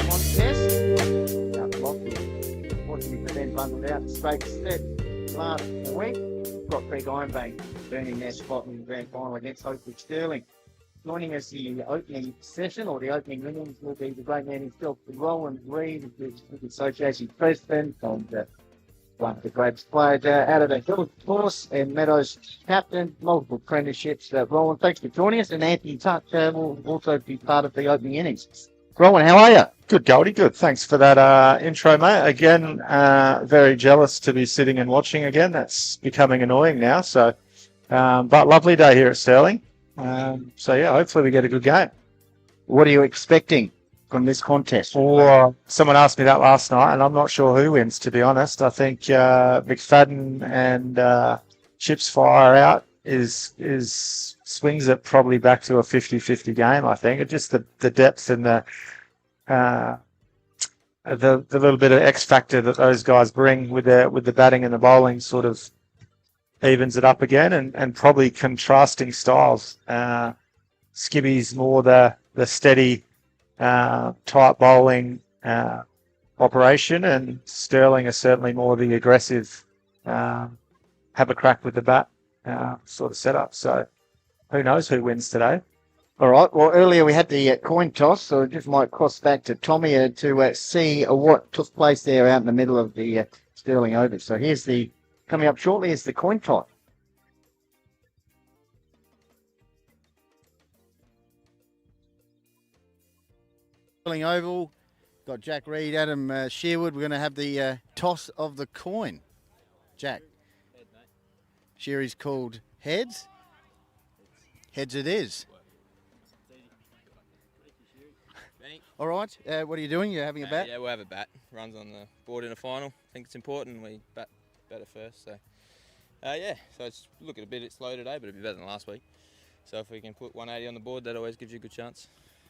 contest. Unfortunately for them, bundled out straight set last week. Got Craig Ironbank burning their spot in the grand final against hopefully Stirling. Joining us in the opening session, or the opening innings, will be the great man himself, Roland Reid, who's the association president and one of the greatest players out of the Hills course, and Meadows captain, multiple premierships. Roland, thanks for joining us, and Anthony Tuck will also be part of the opening innings. Roland, how are you? Good, Goldie. Good. Thanks for that intro, mate. Again, very jealous to be sitting and watching again. That's becoming annoying now. So, but lovely day here at Stirling. So yeah, hopefully we get a good game. What are you expecting from this contest? Or someone asked me that last night, and I'm not sure who wins. To be honest, I think McFadden and Chips fire out is swings it probably back to a 50-50 game. I think it's just the depth and the little bit of X factor that those guys bring with the batting and the bowling sort of evens it up again, and probably contrasting styles. Skibby's more the steady type bowling operation, and Stirling is certainly more the aggressive have a crack with the bat sort of setup. So who knows who wins today? All right. Well, earlier we had the coin toss, so I just might cross back to Tommy to see what took place there out in the middle of the Stirling Oval. So coming up shortly is the coin toss. Stirling Oval, got Jack Reed, Adam Sherwood. We're going to have the toss of the coin. Jack. Head, mate. Sherry's called heads. Heads it is. All right. What are you doing? You're having a bat? Yeah, we'll have a bat. Runs on the board in a final. I think it's important we bat better first. So, yeah. So it's looking a bit slow today, but it'll be better than last week. So if we can put 180 on the board, that always gives you a good chance.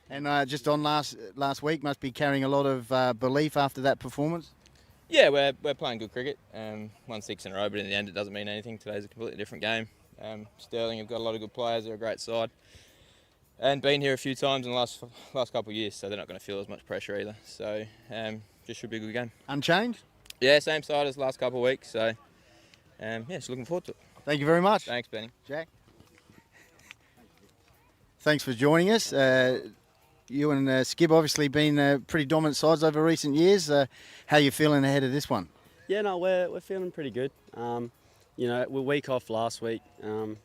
And just on last week, must be carrying a lot of belief after that performance. Yeah, we're playing good cricket. Won 6 in a row, but in the end, it doesn't mean anything. Today's a completely different game. Stirling have got a lot of good players. They're a great side. And been here a few times in the last couple of years, so they're not going to feel as much pressure either. So just should be a good game. Unchanged? Yeah, same side as the last couple of weeks. So yeah, just looking forward to it. Thank you very much. Thanks, Benny. Jack. Thanks for joining us. You and Skib obviously been pretty dominant sides over recent years. How are you feeling ahead of this one? Yeah, no, we're feeling pretty good. You know, we're week off last week.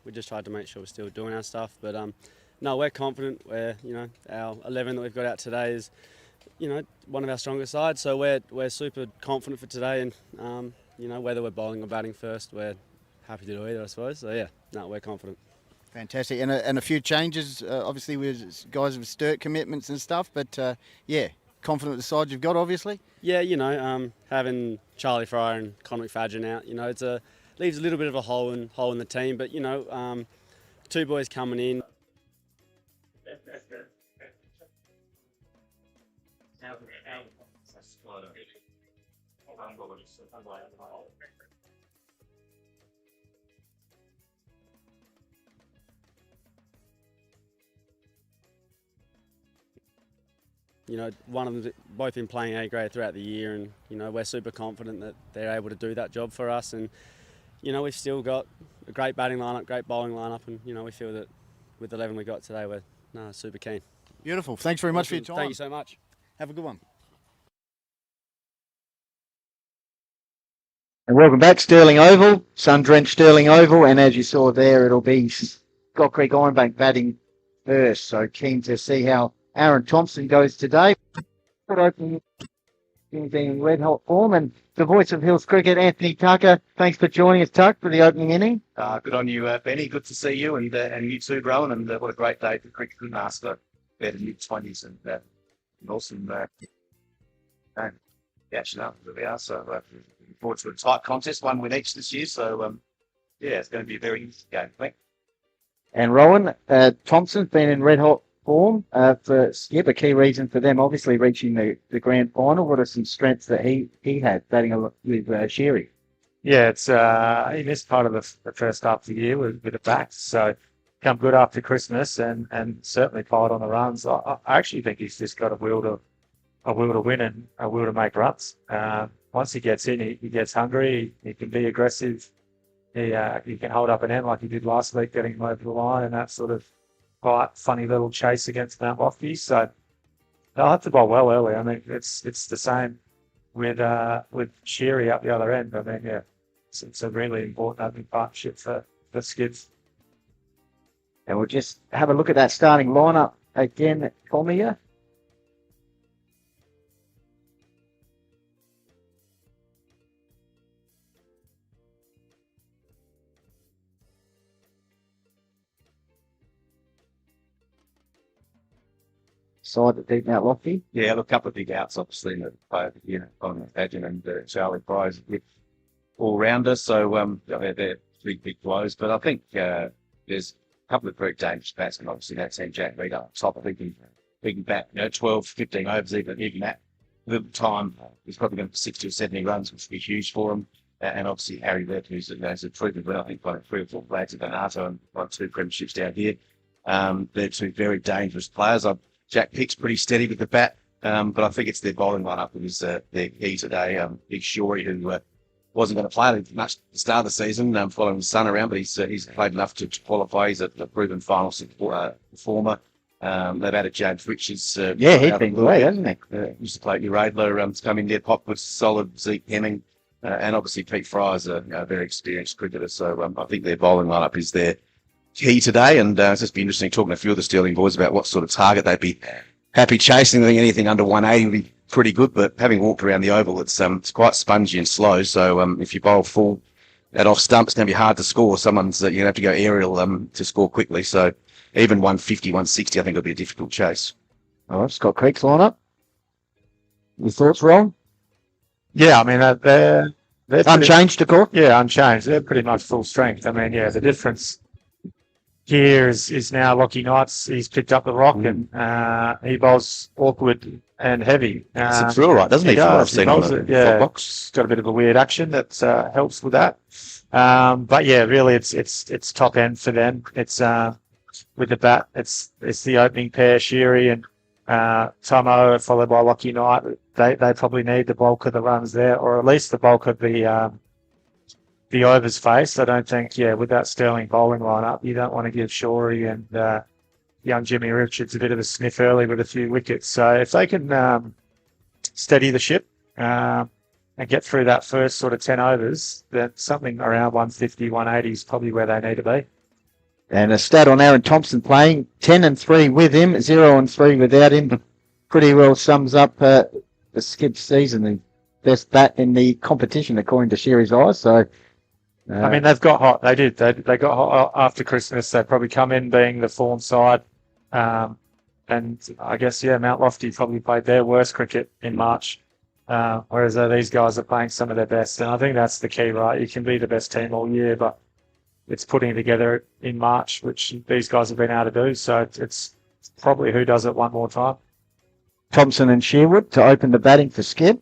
We just tried to make sure we're still doing our stuff, but no, we're confident. Our 11 that we've got out today is, one of our strongest sides. So we're super confident for today, and whether we're bowling or batting first, we're happy to do either, I suppose. So yeah, no, we're confident. Fantastic, and a few changes, obviously with guys with Sturt commitments and stuff. But yeah, confident with the side you've got, obviously. Yeah, having Charlie Fryer and Conor McFadden out, it leaves a little bit of a hole in the team. But two boys coming in. One of them's both been playing A grade throughout the year, and we're super confident that they're able to do that job for us. And we've still got a great batting lineup, great bowling lineup, and we feel that with the 11 we got today, we're super keen. Beautiful. Thanks very much for your time. Thank you so much. Have a good one. And welcome back, Stirling Oval, sun-drenched Stirling Oval, and as you saw there, it'll be Scott Creek Ironbank batting first. So keen to see how Aaron Thompson goes today. Good opening in red hot form, and the voice of Hills Cricket, Anthony Tucker. Thanks for joining us, Tuck, for the opening inning. Good on you, Benny. Good to see you, and you too, Rowan. And what a great day for cricket. Couldn't ask for better mid-20s and awesome catching up where we are. So looking forward to a tight contest, one win each this year. So yeah, it's going to be a very interesting game. Thanks. And Rowan, Thompson's been in red hot form for Skip. A key reason for them obviously reaching the grand final. What are some strengths that he had batting with Sherry? Yeah, it's he missed part of the first half of the year with the backs, so come good after Christmas and certainly fired on the runs. I actually think he's just got a world a will to win and a will to make runs. Once he gets in, he gets hungry. He can be aggressive. He can hold up an end like he did last week, getting him over the line, and that sort of quite funny little chase against Mount Lofty. So they'll have to bowl well early. I mean, it's the same with Sheary up the other end. I mean, yeah, it's a really important opening partnership for Skids. And we'll just have a look at that starting lineup again, Cormier. Side that deep Mount Lofty. Yeah, look, a couple of big outs, obviously, in the play, on Adrian and Charlie Prize with all rounders. So, they're big blows. But I think there's a couple of very dangerous batsmen. Obviously, that team Jack Reed up top. I think he can bat, 12, 15 overs, even that little time. He's probably going for 60 or 70 runs, which would be huge for him. And obviously, Harry Lett, who's a proven well, I think, by 3 or 4 flags at Donato and won 2 premierships down here. They're 2 very dangerous players. Jack Pick's pretty steady with the bat, but I think it's their bowling lineup that was their key today. Big Shorey, who wasn't going to play much at the start of the season, following his son around, but he's played enough to qualify. He's a proven final performer. They've added James Richards. He's been great, hasn't he? Used to play at New Radler, to come in there. Pop was solid. Zeke Hemming, and obviously Pete Fry's a very experienced cricketer. So I think their bowling lineup is their key today, and it's just be interesting talking to a few of the Stirling boys about what sort of target they'd be happy chasing. I think anything under 180 would be pretty good, but having walked around the oval, it's quite spongy and slow. So if you bowl full at off stump, it's going to be hard to score. Someone's you're going to have to go aerial to score quickly. So even 150, 160, I think it'll be a difficult chase. All right, Scott Creek's lineup. Your thoughts, Ron? Yeah, I mean, they're Unchanged, of course. Yeah, unchanged. They're pretty much full strength. I mean, yeah, the difference here is now Lockie Knights. He's picked up the rock and he bowls awkward and heavy. It's a thrill, right, doesn't he? He From what does. I've seen on the box. He's got a bit of a weird action that helps with that. But yeah, really, it's top end for them. It's with the bat. It's the opening pair, Sheary and Tomo, followed by Lockie Knight. They probably need the bulk of the runs there, or at least the bulk of the overs faced. I don't think, with that Stirling bowling lineup, you don't want to give Shorey and young Jimmy Richards a bit of a sniff early with a few wickets. So if they can steady the ship and get through that first sort of 10 overs, then something around 150, 180 is probably where they need to be. And a stat on Aaron Thompson playing 10-3 with him, 0-3 without him. Pretty well sums up the Skip season, the best bat in the competition, according to Sherry's eyes. So, I mean, they've got hot. They did. They got hot after Christmas. They probably come in being the form side. And I guess, Mount Lofty probably played their worst cricket in March, whereas these guys are playing some of their best. And I think that's the key, right? You can be the best team all year, but it's putting it together in March, which these guys have been able to do. So it's probably who does it one more time. Thompson and Sherwood to open the batting for Skip.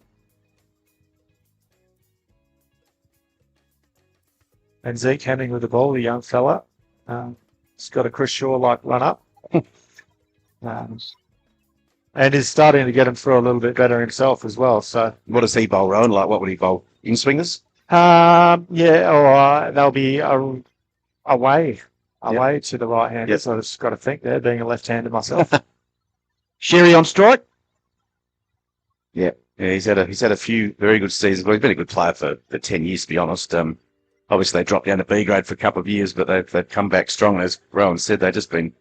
And Zeke Hemming with the ball, the young fella. He's got a Chris Shaw-like run-up. And is starting to get him through a little bit better himself as well. So, What does he bowl, Rowan? Like, what would he bowl? In-swingers? They'll be away to the right hand. Yep. So I've just got to think there, being a left-hander myself. Sherry on strike. Yeah, he's had a few very good seasons. Well, he's been a good player for 10 years, to be honest. Obviously, they dropped down to B grade for a couple of years, but they've come back strong. As Rowan said, they've just been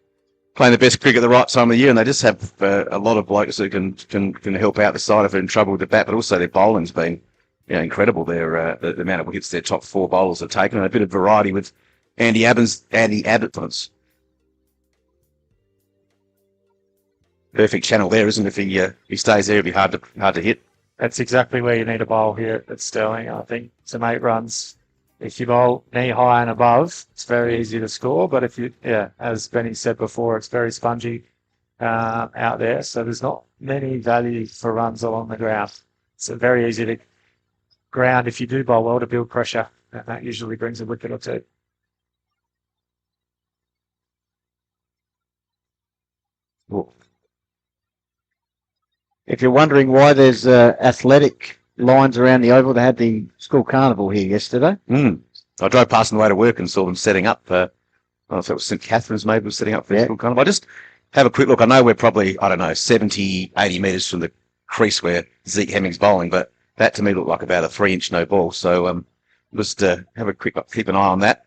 playing the best cricket at the right time of the year, and they just have a lot of blokes who can help out the side if they're in trouble with the bat, but also their bowling's been incredible. The amount of wickets their top 4 bowlers have taken, and a bit of variety with Andy Abbott. Perfect channel there, isn't it? If he stays there, it'll be hard to hit. That's exactly where you need a bowl here at Stirling, I think, to make runs. If you bowl knee high and above, it's very easy to score. But if you, as Benny said before, it's very spongy out there. So there's not many value for runs along the ground. It's very easy to ground if you do bowl well to build pressure. And that usually brings a wicket or two. If you're wondering why there's athletic lines around the oval, they had the school carnival here yesterday. I drove past on the way to work and saw them setting up. I don't know if it was St Catherine's maybe was setting up for the school carnival. I just have a quick look. I know we're probably, I don't know, 70, 80 metres from the crease where Zeke Hemming's bowling, but that to me looked like about a 3-inch no ball. So just have a quick keep an eye on that.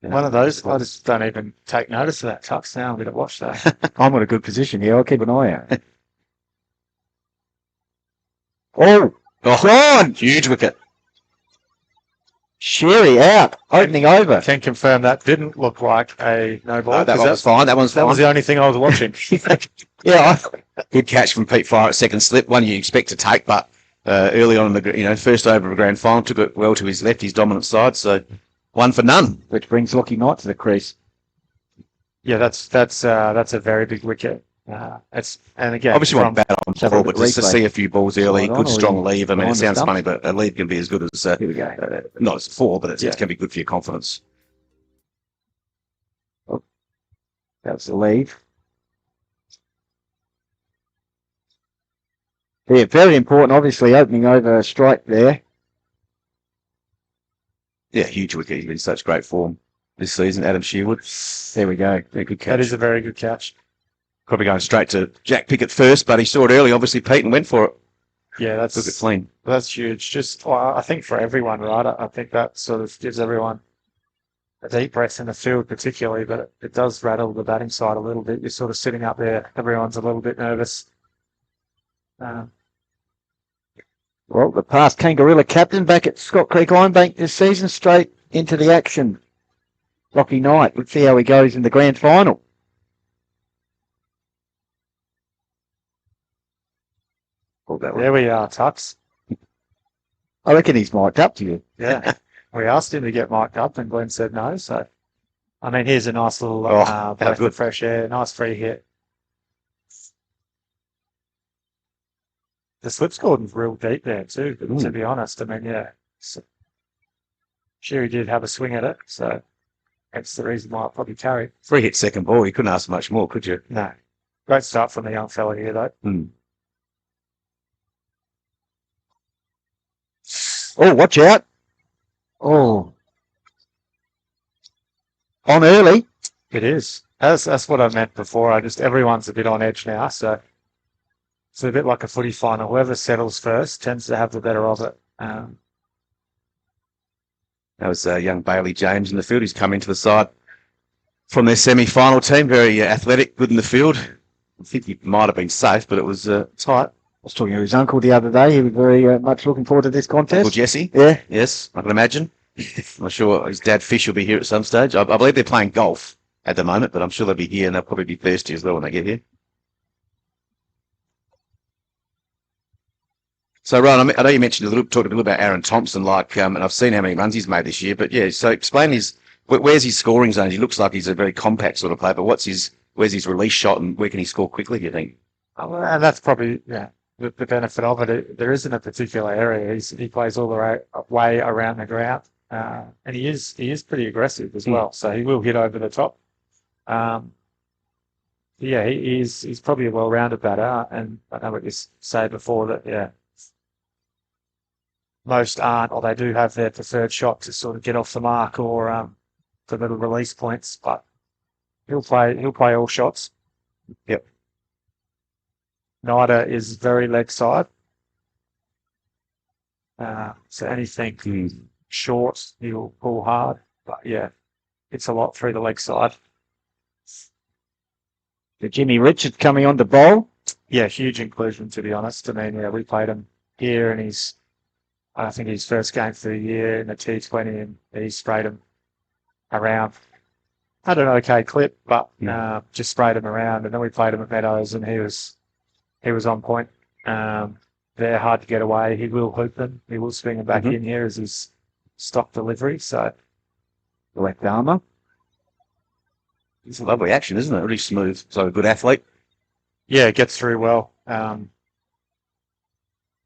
One of those, I just don't even take notice of that Tux now. I'm going to watch that. I'm in a good position here. I'll keep an eye out. Oh, gone! Huge wicket. Sherry out, opening over. I can confirm that didn't look like a no ball. That one was fine. That one's fine. That was the only thing I was watching. Yeah, Good catch from Pete Fire at second slip. One you expect to take, but early on in the first over of a grand final, took it well to his left, his dominant side. So one for none. which brings Lockie Knight to the crease. Yeah, that's a very big wicket. And again, Obviously, from, won't bat on Have a ball, look but at just to replay. see a few balls early, Slide on, good or strong you leave. I mean, it behind the sounds stump? funny, but a leave can be as good as Here we go. not as 4, but Yeah. it can be good for your confidence. That was the lead. Yeah, very important, obviously, opening over a strike there. Yeah, huge wicket. He's been in such great form this season. Adam Shearwood. There we go. Very good that catch. is a very good catch. Probably going straight to Jack Pickett first, but he saw it early, obviously, Pete, and went for it. Yeah, Took it that's clean. huge. Just, well, I think for everyone, right? I think that sort of gives everyone a deep breath in the field, particularly, but it does rattle the batting side a little bit. You're sort of sitting up there. Everyone's a little bit nervous. Well, the past Kangaroo captain back at Scott Creek Ironbank this season, straight into the action. Lockie Knight. Let's see how he goes in the grand final. Pulled that one. There we are, Tux. I reckon he's mic'd up to you. Yeah. We asked him to get mic'd up and Glenn said no. So, I mean, here's a nice little how breath good. of fresh air, nice free hit. The slip scored real deep there too, to be honest. I mean, yeah. Sherry did have a swing at it, so that's the reason why it probably carried. 3 hit second ball. You couldn't ask much more, could you? No. Great start from the young fella here, though. Oh, watch out. Oh. On early. It is. That's what I meant before. Everyone's a bit on edge now, so it's a bit like a footy final. Whoever settles first tends to have the better of it. That was young Bailey James in the field. He's come into the side from their semi-final team. Very athletic, good in the field. I think he might have been safe, but it was tight. I was talking to his uncle the other day. He was very much looking forward to this contest. Uncle Jesse. Yeah. Yes, I can imagine. I'm sure his dad Fish will be here at some stage. I believe they're playing golf at the moment, but I'm sure they'll be here and they'll probably be thirsty as well when they get here. So, Ron, I know you mentioned talked a little about Aaron Thompson, and I've seen how many runs he's made this year. But yeah, so explain where's his scoring zone? He looks like he's a very compact sort of player, but where's his release shot and where can he score quickly? Do you think? And that's probably the benefit of it. There isn't a particular area. He plays all the way around the ground, and he is pretty aggressive as well. So he will hit over the top. Yeah, he's probably a well-rounded batter, and I know what you said before that. Most aren't, or they do have their preferred shot to sort of get off the mark or for little release points. But he'll play all shots. Yep. Nida is very leg side. So anything short, he'll pull hard. But yeah, it's a lot through the leg side. The Jimmy Richards coming on to bowl. Yeah, huge inclusion, to be honest. I mean, we played him here and I think his first game for the year in the T20, and he sprayed him around. Had an okay clip, but just sprayed him around. And then we played him at Meadows, and he was on point. They're hard to get away. He will hoop them. He will swing them back in here as his stock delivery. So, Left armour. It's a lovely action, isn't it? Really smooth. So a good athlete. yeah, it gets through well. And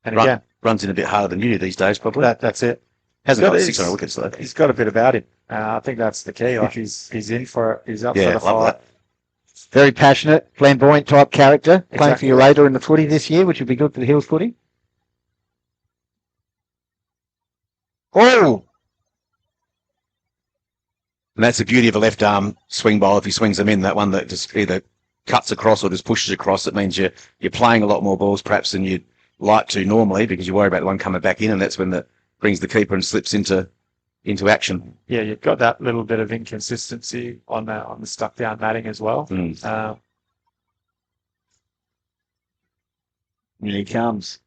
again, Runs in a bit harder than you do these days, probably. that's it. Hasn't got he's- 600 wickets, though. He's got a bit about him. I think that's the key. Like he's in for it. He's up for the love fight. Very passionate, flamboyant type character. Playing for Exactly. your Raider in the footy this year, which would be good for the Hills footy. Oh, And that's the beauty of a left arm swing ball. If he swings them in, that one that just either cuts across or just pushes across, it means you're playing a lot more balls perhaps than you'd like to normally because you worry about the one coming back in, and that's when that brings the keeper and slips into action. Yeah, you've got that little bit of inconsistency on the stuck down matting as well. here he comes.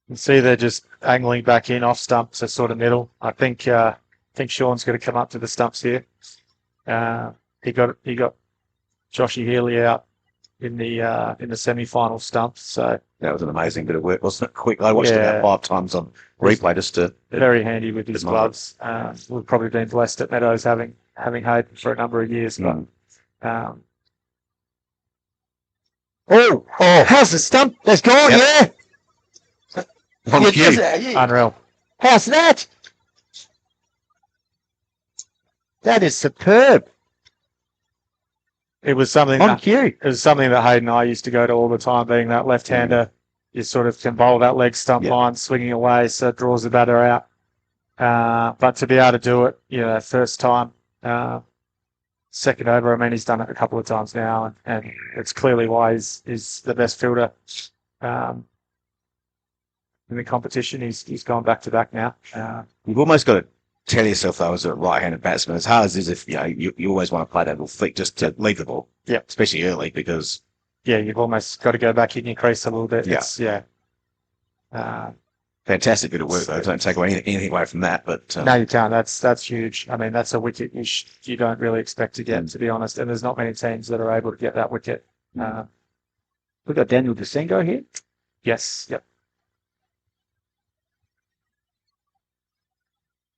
You can see they're just angling back in off stumps to sort of middle. I think Sean's going to come up to the stumps here. He got Joshy Healy out in the semi-final stumps. So That was an amazing bit of work, wasn't it? Quick. I watched it Yeah. about 5 times on replay just to. very handy with his Admire it. gloves. We've probably been blessed at Meadows having Hayden for a number of years, but Mm. Oh, how's the stump? That's gone, Yep. yeah. On Yeah, cue. unreal. How's that? That is superb. It was something On that cue. it was something that Hayden and I used to go to all the time. Being that left-hander, you sort of can bowl that leg stump Yeah. line, swinging away, so it draws the batter out. But to be able to do it, first time, second over. I mean, he's done it a couple of times now, and it's clearly why he's the best fielder in the competition. He's gone back to back now. You've almost got to tell yourself, though, as a right-handed batsman, as hard as it is, if you always want to play that little flick just to leave the ball. Yeah. Especially early because Yeah, you've almost got to go back in your crease a little bit. Yeah. It's, fantastic bit of work, though. Don't take anything away from that. But no, you can't. That's huge. I mean, that's a wicket you don't really expect to get, to be honest. And there's not many teams that are able to get that wicket. We've got Daniel Desengo here. Yes, yep.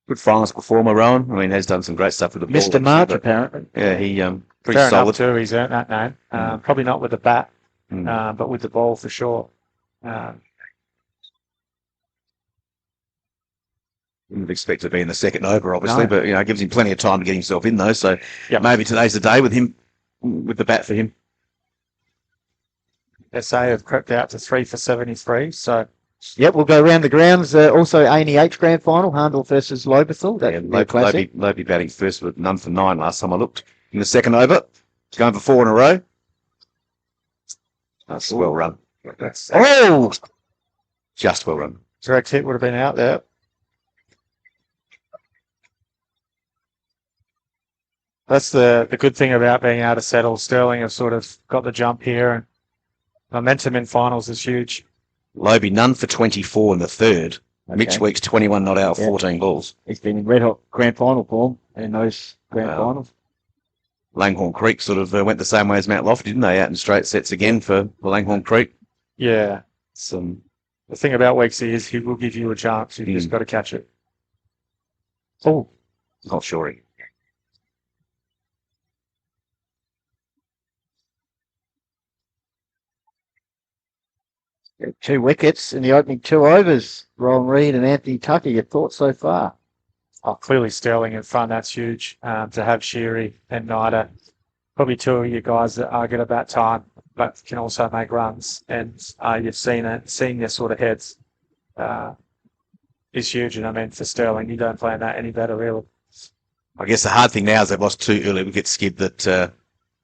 good finals performer, Rowan. I mean, has done some great stuff with the ball. Mr. March, apparently. Yeah, he pretty Fair solid. enough too. He's earned that name. Probably not with the bat, but with the ball for sure. Wouldn't expect to be in the second over, obviously, No. but it gives him plenty of time to get himself in, though. So Yep. maybe today's the day with him, with the bat for him. SA have crept out to 3 for 73. So Yep, we'll go round the grounds. Also, A&H Grand Final, Harndorf versus Lobethal. That would be a classic. Lobey batting first with none for 9 last time I looked. In the second over, going for 4 in a row. That's well run. that's Oh, Just well run. direct hit would have been out there. That's the good thing about being able to settle. Sterling have sort of got the jump here, and momentum in finals is huge. Lobey none for 24 in the third. Okay. Mitch Weeks 21 not out, Yeah. 14 balls. he's been in red hot Grand Final form in those Grand Wow. Finals. Langhorne Creek sort of went the same way as Mount Lofty, didn't they? Out in straight sets again for Langhorne Creek. Yeah. Some The thing about Weeksy is he will give you a chance. You've just got to catch it. Oh, not sure. two wickets in the opening 2 overs. Rowan Reid and Anthony Tucker. Your thoughts so far? Oh, clearly Sterling in front, that's huge. To have Sheary and Nida, probably two of you guys that are good about time, but can also make runs. And you've seen their sort of heads is huge. And I mean, for Sterling, you don't plan that any better, really. I guess the hard thing now is they've lost 2 early wickets, Skid, that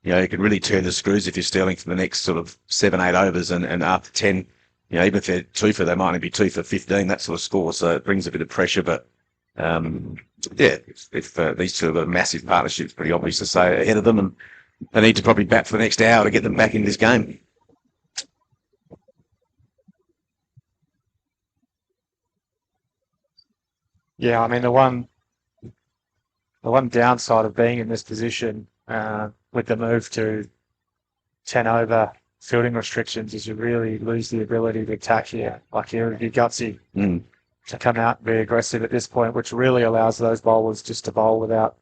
you can really turn the screws if you're Sterling for the next sort of 7-8 overs, and after 10, even if they're 2 for, they might only be 2 for 15, that sort of score. So it brings a bit of pressure, but if these two have got a massive partnership, it's pretty obvious to say ahead of them, and they need to probably bat for the next hour to get them back in this game. Yeah, I mean, the one downside of being in this position with the move to 10 over fielding restrictions is you really lose the ability to attack here. Like you're gutsy to come out and be aggressive at this point, which really allows those bowlers just to bowl without,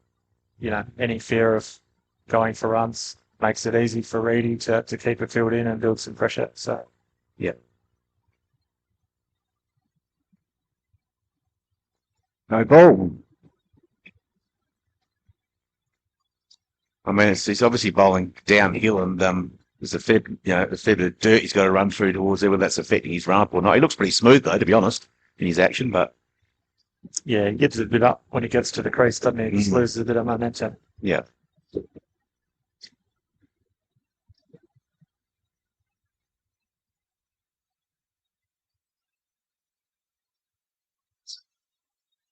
any fear of going for runs. Makes it easy for Reedy to keep a field in and build some pressure. So, Yeah. No ball. I mean, he's obviously bowling downhill, and there's a fair bit of dirt he's got to run through towards there, whether that's affecting his run up or not. He looks pretty smooth though, to be honest, in his action, but Yeah, he gives it a bit up when he gets to the crease, doesn't he? He just loses a bit of momentum. yeah.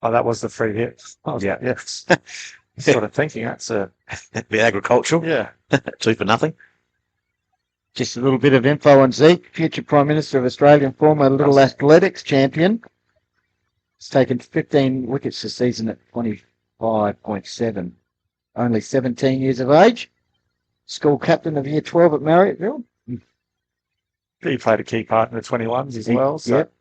Oh, that was the free hit. Yeah. Yeah. Sort of thinking that's a Bit agricultural. yeah. 2 for nothing. Just a little bit of info on Zeke, future Prime Minister of Australia and former Little Athletics champion. He's taken 15 wickets this season at 25.7. Only 17 years of age. School captain of Year 12 at Marriottville. He played a key part in the 21s as well. So Yep.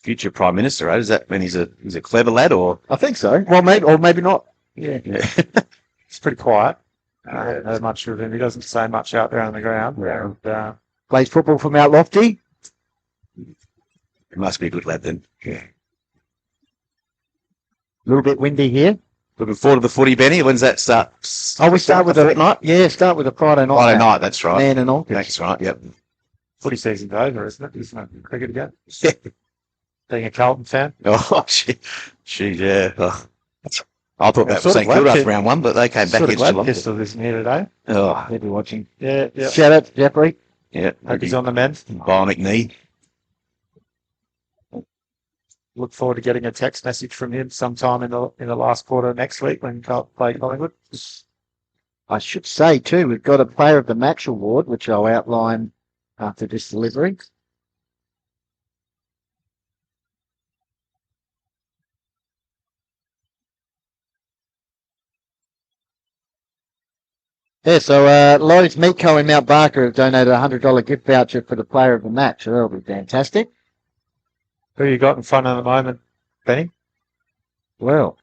Future Prime Minister, right? Does that mean he's a clever lad, or? I think so. Well, maybe, or maybe not. Yeah. Yeah. it's pretty quiet. I haven't heard much of him. He doesn't say much out there on the ground. Yeah. And, Plays football for Mount Lofty. He must be a good lad then. Yeah. A little bit windy here. Looking forward to the footy, Benny. When's that start? Oh, we start with a night. Yeah, start with a Friday night. Friday night. That's right. Man and all. That's right. Yep. footy season's over, isn't it? Isn't it cricket again? Being a Carlton fan. Oh, yeah. Oh. I thought that was sort of St Kilda glad after round one, but they came back Sort of against glad Geelong. Pistol isn't here today. Oh, They'll be watching. Yeah, yeah. Shout out to Jeffrey. yeah. Hope he's on the mend. Bionic knee. Look forward to getting a text message from him sometime in the last quarter next week when Carlton play Collingwood. I should say too, we've got a Player of the Match award, which I'll outline after this delivery. Yeah, so Lloyd's Meat Co in Mount Barker have donated a $100 gift voucher for the Player of the Match. So that'll be fantastic. Who you got in front at the moment, Benny? Well,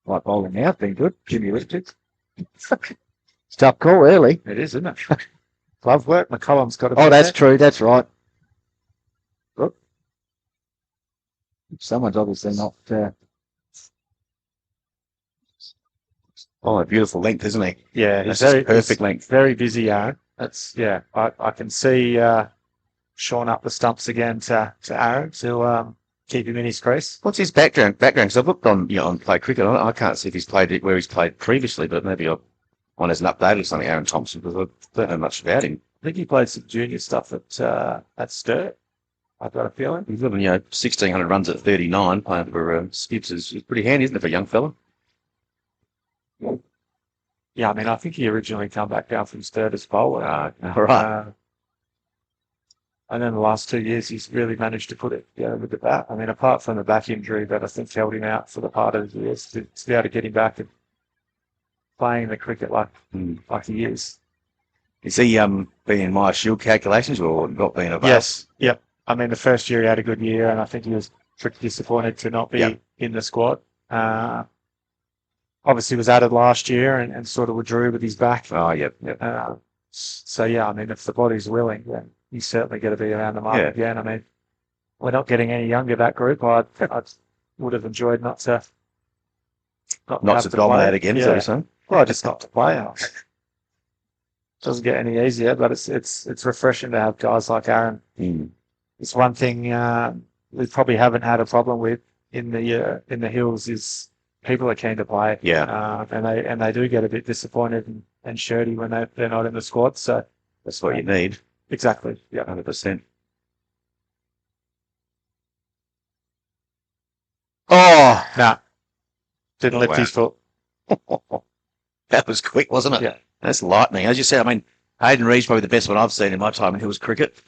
like bowling now, been good. Jimmy Richards. It's tough call early. It is, isn't it? Glove work. McCollum's got a Oh, bit that's there. true. That's right. Look. Someone's obviously not. Oh, a beautiful length, isn't he? Yeah, That's he's very just perfect he's length. Very busy, Aaron. That's I can see shorn up the stumps again to Aaron to keep him in his crease. What's his background? Because I've looked on play cricket. I can't see if he's played it where he's played previously, but maybe one hasn't updated or something. Aaron Thompson, because I don't know much about him. I think he played some junior stuff at Sturt. I've got a feeling. He's got 1,600 runs at 39 playing for Skips is pretty handy, isn't it, for a young fella? Yeah, I mean, I think he originally come back down from Sturt as bowler. All right. And then the last 2 years, he's really managed to put it with the bat. I mean, apart from the back injury that I think held him out for the part of the years, to be able to get him back and playing the cricket like he is. Is he being in my Shield calculations or not being available? Yes, yep. I mean, the first year he had a good year, and I think he was pretty disappointed to not be in the squad. Obviously was added last year and sort of withdrew with his back. Oh, yep. So, yeah, I mean, if the body's willing, then he's certainly going to be around the mark again. I mean, we're not getting any younger, that group. I would have enjoyed not to Not to dominate again, is that what you're saying? Well, just not to play. Doesn't get any easier, but it's refreshing to have guys like Aaron. It's one thing we probably haven't had a problem with in the Hills is people are keen to play. Yeah. And they do get a bit disappointed and shirty when they're not in the squad. So That's what you need. exactly. Yeah. 100%. Oh, Nah. Didn't lift wow. his foot. that was quick, wasn't it? Yeah. That's lightning. As you said, I mean, Hayden Reid's probably the best one I've seen in my time in Hills cricket.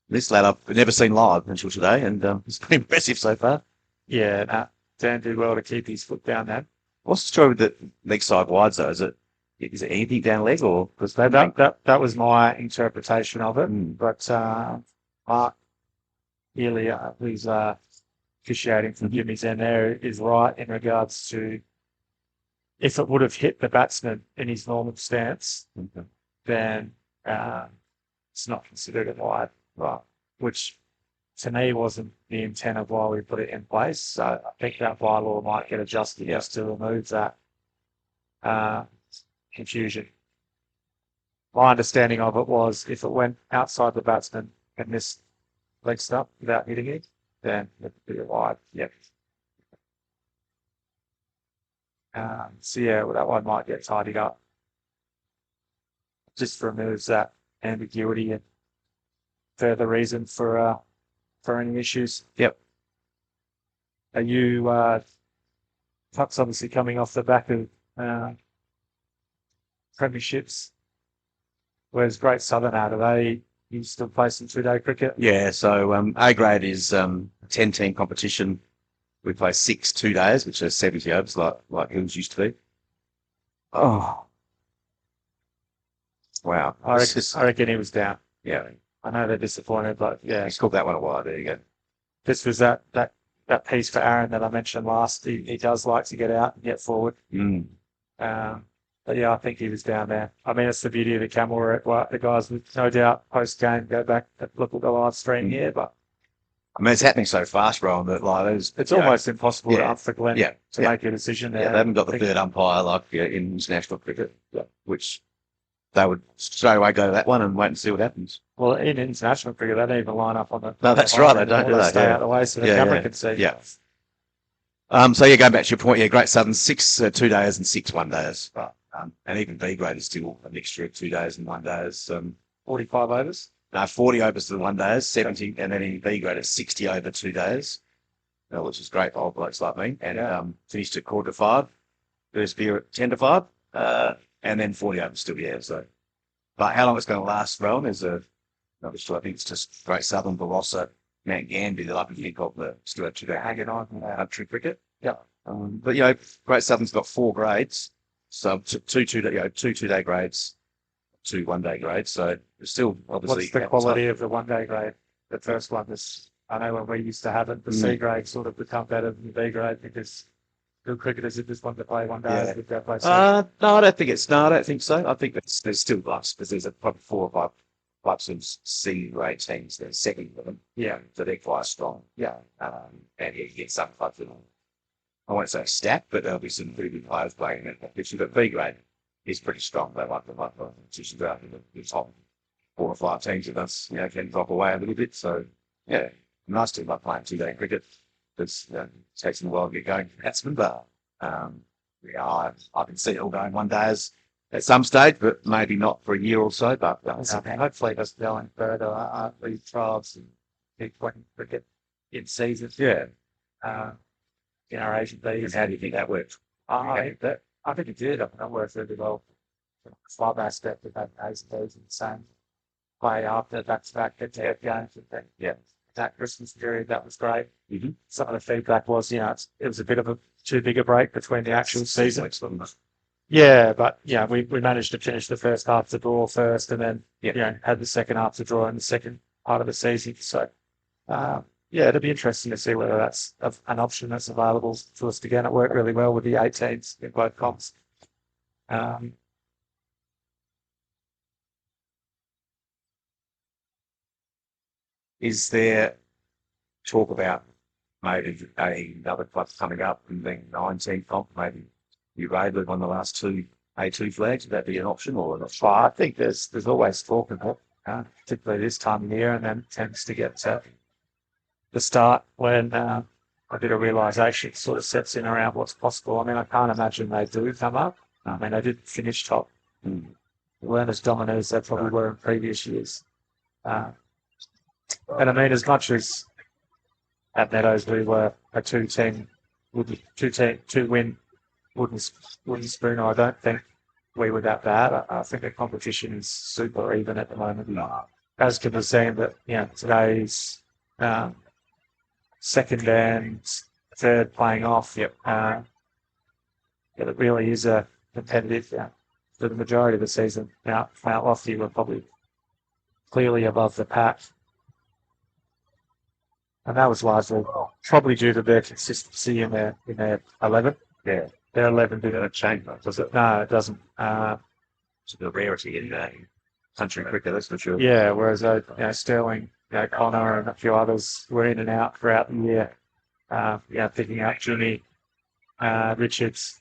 This lad I've never seen live until today, and it's been impressive so far. Yeah. Nah. Dan did well to keep his foot down there. What's the story with the leg side wides though? Is it anything down leg or because they That was my interpretation of it. But Mark Healy, who's officiating for Jimmy's end there, is right in regards to if it would have hit the batsman in his normal stance, then it's not considered a wide, right? Which to me wasn't the intent of why we put it in place. So I think that bylaw might get adjusted just to remove that confusion. My understanding of it was if it went outside the batsman and missed leg stump without hitting it, then it'd be a wide. Yep. So yeah, well, that one might get tidied up. Just removes that ambiguity and further reason for any issues. Yep. Are you Puck's obviously coming off the back of premierships? Where's Great Southern at? Are they you still play some 2-day cricket? Yeah, so A grade is a 10-team competition. We play 6 2-days, which are 70 overs, like Hills used to be. Oh, wow! I reckon he was down. Yeah, I know they're disappointed, but yeah, he's called that one a while. There you go. this was that piece for Aaron that I mentioned last. He does like to get out and get forward. Mm. But yeah, I think he was down there. I mean, it's the beauty of the camera. Well, the guys would no doubt post game go back and look at the live stream here, but I mean, it's happening so fast, Ron, that like it's almost impossible for Glenn yeah, to make a decision there. Yeah, they haven't got the third umpire like in international cricket, which they would straight away go to that one and wait and see what happens. Well, in international cricket, they don't even line up on the. No, that's right. They don't do that. Stay out of the way so the camera can see. Yeah. So yeah, going back to your point, yeah, Great Southern 6 2-days and 6 1-days. And even B grade is still a mixture of 2 days and 1 days. 45 overs? No, 40 overs to the 1 days, 70, and then in B grade it's 60 over 2 days, which is great for old blokes like me. And finished at 4:45. First beer at 10:05, and then 40 overs still, yeah. So, but how long it's going to last, Rowan, is not sure. I think it's just Great Southern, Barossa, Mount Gambier, the lucky think of the still have to go hanging on country cricket. Yeah. But you know, Great Southern's got 4 grades. So two 2-day grades, 2 1-day grades. So it's still obviously. What's the quality of the 1-day grade? The first one is, I know when we used to have it, the C grade sort of become better than the B grade because good cricketers who just want to play 1 day would go play C. No, I don't think it's. No, I don't think so. I think there's still lots because there's probably 4 or 5 types of C grade teams. There's second of them. Yeah, so they're quite strong. Yeah, and you get some types of. I won't say stacked, but there'll be some pretty good players playing in that competition. But B grade is pretty strong. They like the competitions out in the top 4 or 5 teams of us, can drop away a little bit. So, yeah, nice to like playing 2-day cricket. It's takes them a while to get going for batsmen, but I can see it all going 1 day at some stage, but maybe not for a year or so. But hopefully that's going further. These trials and big cricket in seasons. Yeah. In our Asian leagues. And how do you think that worked? I think it did. I mean, it worked really well. From the club aspect of having Asian leagues in the same play after back-to-back head-to-head games. And then, that Christmas period, that was great. Mm-hmm. Some of the feedback was, it was a bit of a too big a break between the actual season. Yeah, but we managed to finish the first half to draw first, and then had the second half to draw in the second part of the season. So. It'll be interesting to see whether that's an option that's available to us again. It worked really well with the 18s in both comps. Is there talk about maybe another club coming up and being 19 comp, maybe you raided on the last 2 A2 flags? Would that be an option or not? Well, I think there's always talk of it, particularly this time of year, and then it tends to get to the start when a bit of realisation sort of sets in around what's possible. I mean, I can't imagine they do come up. I mean, they didn't finish top. They weren't as dominant as they probably were in previous years. And I mean, as much as at Meadows we were a 2-win wooden spooner, I don't think we were that bad. I think the competition is super even at the moment. As can be seen that, today's second and third playing off. It really is a competitive for the majority of the season. Now, Mount Lofty were probably clearly above the pack. And that was largely probably due to their consistency in their 11. Yeah, their 11 didn't change, does it? No, it doesn't. It's a rarity in country cricket, that's for sure. Yeah, whereas Stirling Connor and a few others were in and out throughout the year. Picking up Jimmy, Richards,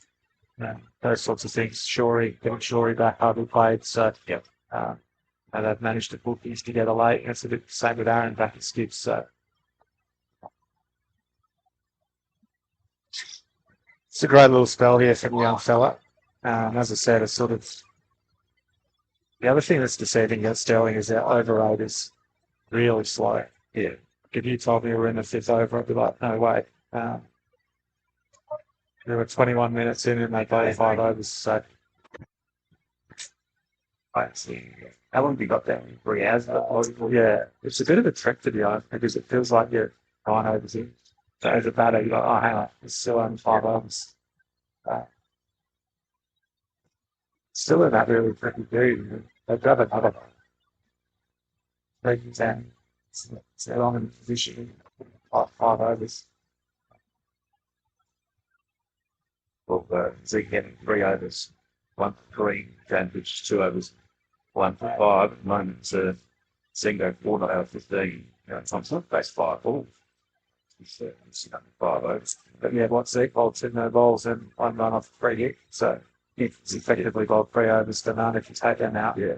those sorts of things. Getting Shorey back hardly played. So, and they've managed to put things together late. That's a bit the same with Aaron back at skips. So, it's a great little spell here from the young fella. As I said, it's sort of the other thing that's deceiving against Stirling is our overrate is really slow. Yeah. If you told me we were in the fifth over, I'd be like, no way. There were 21 minutes in and they played 5 overs. So, I see. How long have you got there? 3 hours? Yeah, it's a bit of a trick to be honest because it feels like you're 9 overs in. So as a batter, you're like, oh, hang on, it's still only 5 overs. Still in that really tricky period. They've got another 3-10. So long in position, 5 overs. Well, Zeke getting 3 overs, 1 for 3, Cambridge 2 overs, 1 for 5. At the moment, Zingo 4 not out of 15. Thompson base 5 balls. It's 5 overs. But yeah, what Zeke bowled 2 no balls and 1 run off 3 hit. So it's effectively bowled 3 overs to none if you take them out. Yeah.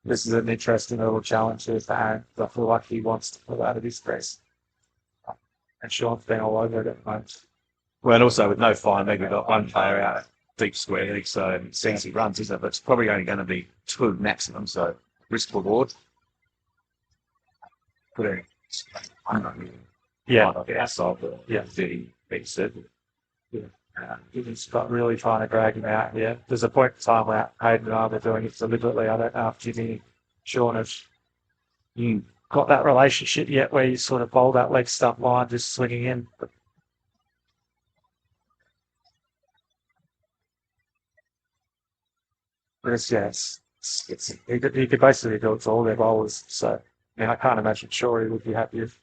This is an interesting little challenge here for Aaron. I feel like he wants to pull out of his stress. And Sean's been all over it at the moment. Well, and also with no fine leg, we've got 1 player out deep square league, so it seems he runs, isn't it? But it's probably only going to be 2 maximum, so risk reward. Put in, outside the 30 beat circle. He's got really trying to drag him out here. There's a point in time where Hayden and I were doing it deliberately. I don't know if Jimmy and Sean have got that relationship yet where you sort of bowl that leg stump line just swinging in. But it's he could basically do it to all their bowlers. So I can't imagine Shorey would be happy if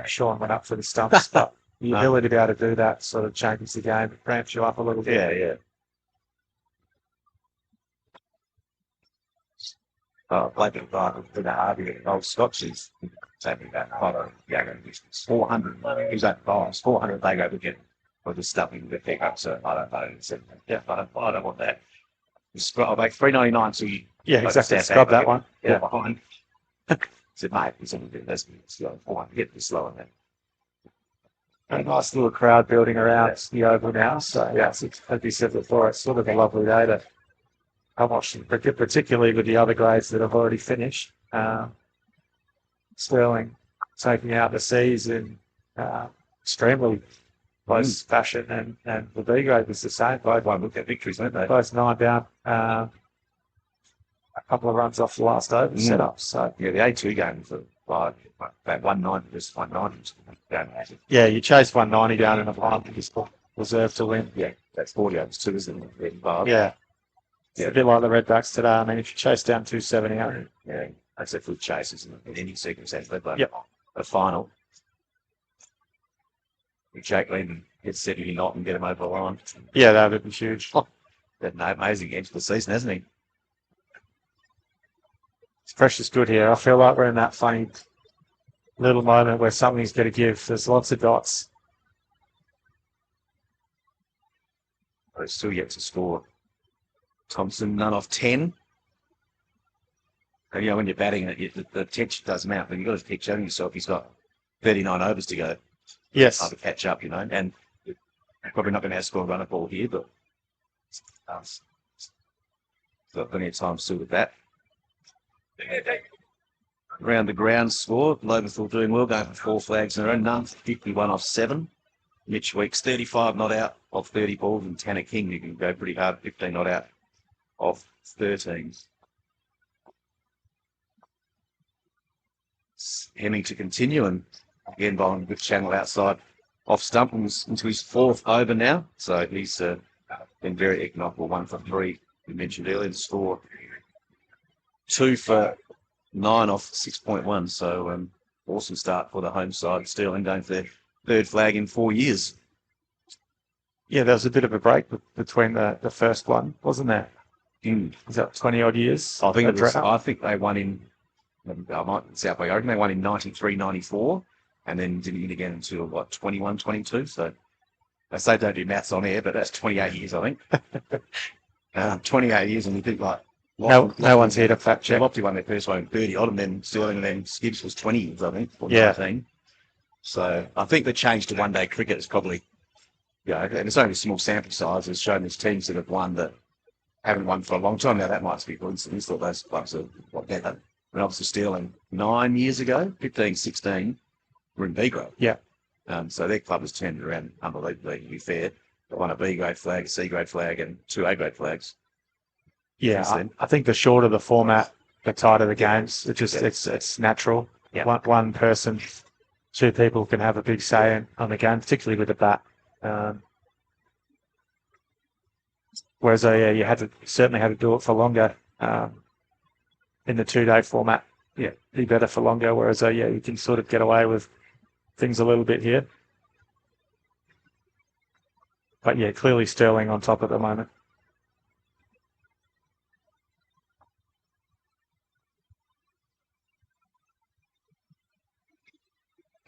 Sean went up for the stumps, but the ability to be able to do that sort of changes the game. It ramps you up a little bit. Yeah. Blake and Brian with the Harvey old Scotches taking that photo. It's 400. He's at bowls. 400 they go to get for the stuffing the pick up. So I don't know. I don't want that. I'll make $3.99 so you. Yeah, exactly. Scrub that one. Yeah, behind. Said, mate, it's only this slow. 400. Get this slower than. A nice little crowd building around the Oval now. So, as you said before, it's sort of a lovely day to come watch cricket, particularly with the other grades that have already finished. Stirling taking out the C's in extremely close fashion, and the B grade was the same. Both One look at victories, weren't they? both 9 down. A couple of runs off the last over set up. So, Yeah, the A2 game for about 190 versus 190. yeah, you chase 190 down in a line because reserved to win. Yeah, that's 40 overs too, isn't it? Yeah. It's a bit like the Redbacks today. I mean, if you chase down 270 out, Yeah, that's a good chase, isn't it? In any circumstance, let alone Yep. a final. If Jake Lehman gets 70 knot and get him over the line. yeah, that would be huge. That's an amazing end to the season, hasn't he? Pressure's good here. I feel like we're in that funny little moment where something's going to give. There's lots of dots. But it's still yet to score. Thompson, none off 10. And, when you're batting it, the tension does mount, but you've got to keep showing yourself. He's got 39 overs to go. Yes. Hard to catch up, and probably not going to have to score a run at ball here, but got plenty of time still with that. Around the ground score, Lobenthal doing well, going for 4 flags in a row. None, 51 off 7. Mitch Weeks, 35 not out of 30 balls, and Tanner King, you can go pretty hard, 15 not out of 13. Hemming to continue, and again bowling with Channel outside off stump into his 4th over now. So he's been very economical, 1 for 3. We mentioned earlier the score 2 for 9 off 6.1. So awesome start for the home side. Stirling going for their 3rd flag in 4 years. Yeah, there was a bit of a break between the first one, wasn't there? Mm. Was that 20 odd years? I think they won in South Bay Open. They won in 93, 94, and then didn't win again until, 21, 22. So they say don't do maths on air, but that's 28 years, I think. 28 years, and you think, like, No one's here to fact check. Lofty won their first one in 30 odd, and then Stirling, and then Skibbs was 20 years, I think, or Yeah. 19. So I think the change to one-day cricket is probably, and it's only a small sample size, has shown these teams that have won that haven't won for a long time. Now, that might be a coincidence, thought those clubs are better. And obviously Stirling 9 years ago, 15, 16, were in B grade. Yeah. So their club has turned it around unbelievably, to be fair. They won a B grade flag, a C grade flag, and 2 A grade flags. Yeah, Since then. I think the shorter the format, the tighter the games. It's natural. Yeah. One person, 2 people can have a big say on the game, particularly with the bat. Whereas you certainly had to do it for longer in the 2-day format. Yeah, be better for longer. Whereas you can sort of get away with things a little bit here. But yeah, clearly Stirling on top at the moment.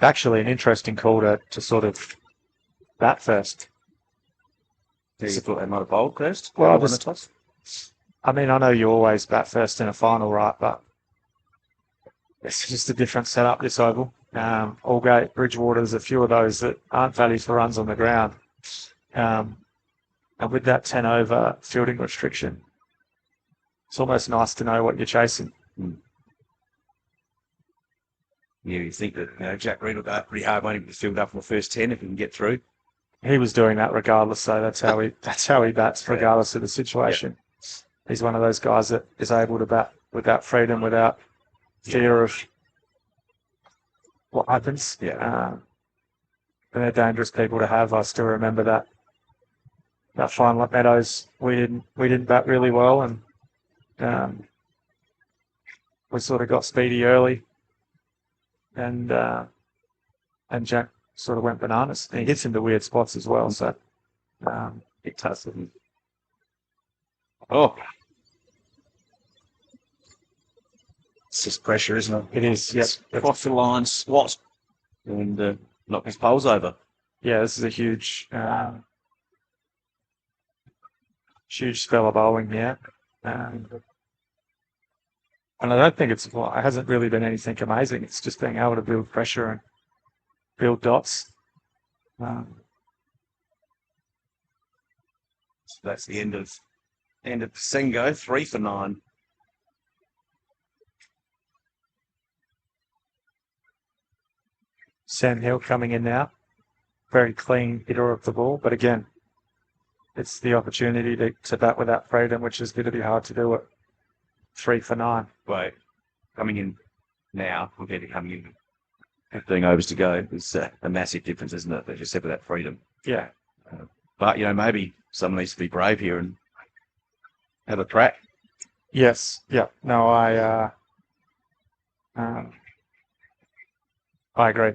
Actually, an interesting call to sort of bat first. Do you thought they might have bowled first? Well, Won the toss? I mean, I know you always bat first in a final, right? But it's just a different setup, this oval. Allgate, Bridgewater's a few of those that aren't valued for runs on the ground. And with that 10 over fielding restriction, it's almost nice to know what you're chasing. Yeah, you think that Jack Reed will go pretty hard, won't he, to field up for the first 10 if he can get through. He was doing that regardless, so that's how he bats regardless of the situation. Yeah. He's one of those guys that is able to bat with that freedom, without fear of what happens. Yeah. And they're dangerous people to have. I still remember that final at Meadows. We didn't bat really well, and we sort of got speedy early, and Jack sort of went bananas. And he hits into weird spots as well, so it does. Oh. It's just pressure, isn't it? It is, yes. Cross the line, swat, and knock his poles over. Yeah, this is a huge spell of bowling here. And I don't think it hasn't really been anything amazing. It's just being able to build pressure and build dots. So that's the end of Singo, 3 for 9. Sam Hill coming in now. Very clean hitter of the ball, but again, it's the opportunity to bat with that freedom, which is going to be hard to do at 3 for 9. Wait, coming in now compared to coming in 15 overs to go is a massive difference, isn't it? They just said with that freedom. Yeah. But, maybe someone needs to be brave here and have a crack. Yes. Yeah. No, I agree.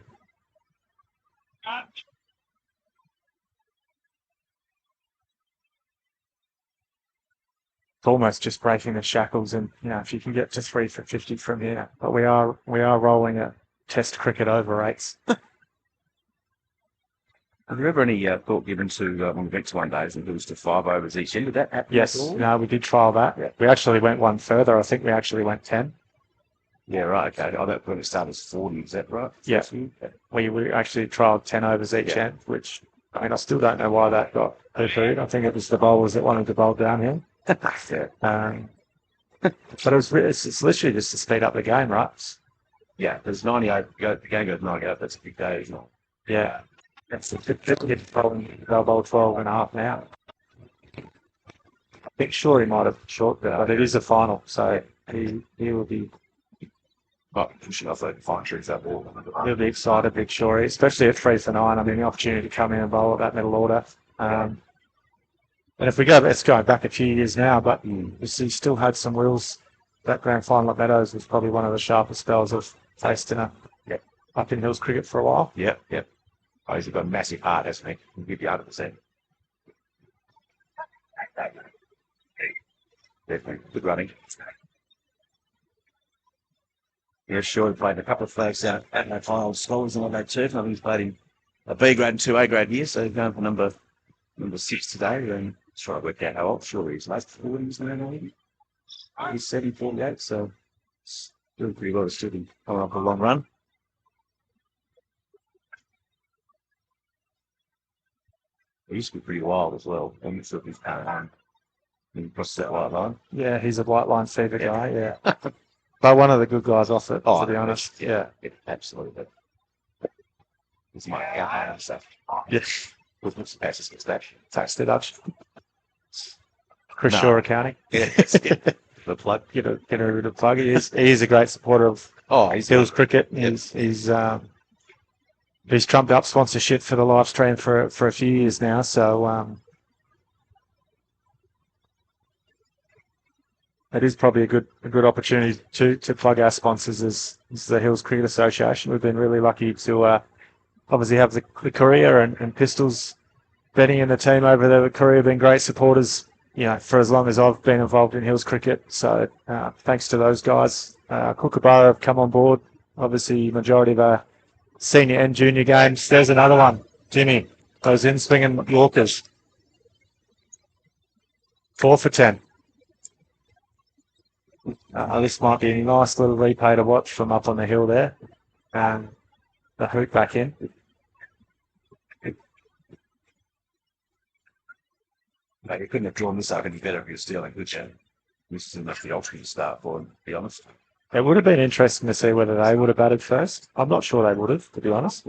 It's almost just breaking the shackles, and if you can get to 3 for 50 from here, but we are rolling a Test cricket over 8s. Have you ever any thought given to when we went to one days and it was to 5 overs each end? Did that happen? Yes. No, we did trial that. Yeah. We actually went one further. I think we actually went 10. Yeah, right. Okay. Oh, that when it started as 40. Is that right? Yeah. We actually trialled 10 overs each end, which, I still don't know why that got poo-pooed. I think it was the bowlers that wanted to bowl downhill. Yeah. But it's literally just to speed up the game, right? Yeah, there's 98. The game goes 98. That's a big day, isn't it? Yeah. They'll bowl 12 and a half now. I think sure he might have short, but it is a final, so he will be. Pushing off that fine trees that ball. He'll be excited, Big Shorey, especially at 3 for 9. The opportunity to come in and bowl at that middle order. And if we let's go back a few years now, but he still had some wheels. That grand final at Meadows was probably one of the sharpest spells I've faced in up in Hills cricket for a while. Yep. Oh, he's got a massive heart, hasn't he? He'll give you 100%. Definitely. Good running. Yeah, sure. He played a couple of flags out at no final scores and all that too. I think he's played in a B grade and 2A grade year, so he's going for number 6 today. And try to work out how old. Sure, he's late 40s now, I think. He's 48, so still pretty well. Still been coming off a long run. He used to be pretty wild as well. I'm not sure if he's across that white line. Yeah, he's a white line fever guy. Yeah, but one of the good guys off it. To be honest, yeah, absolutely. He's my guy and stuff. yes, With some passes and stuff. tax deduction. Chris No. Shaw Accounting. Yeah, the plug. Get a rid of plug. He is a great supporter of He's Hills cricket. Yep. He's trumped up sponsorship for the live stream for a few years now. So it is probably a good opportunity to plug our sponsors as the Hills Cricket Association. We've been really lucky to obviously have the Courier and Pistols betting in the team over there. The Courier have been great supporters, for as long as I've been involved in Hills cricket. So thanks to those guys. Kookaburra have come on board. Obviously, majority of our senior and junior games. There's another one. Jimmy, those in-swinging Yorkers. 4 for 10. This might be a nice little replay to watch from up on the hill there. The hook back in. Like, you couldn't have drawn this up any better if you're Stirling, could you? This is enough the option to start for, to be honest. It would have been interesting to see whether they would have batted first. I'm not sure they would have, to be honest.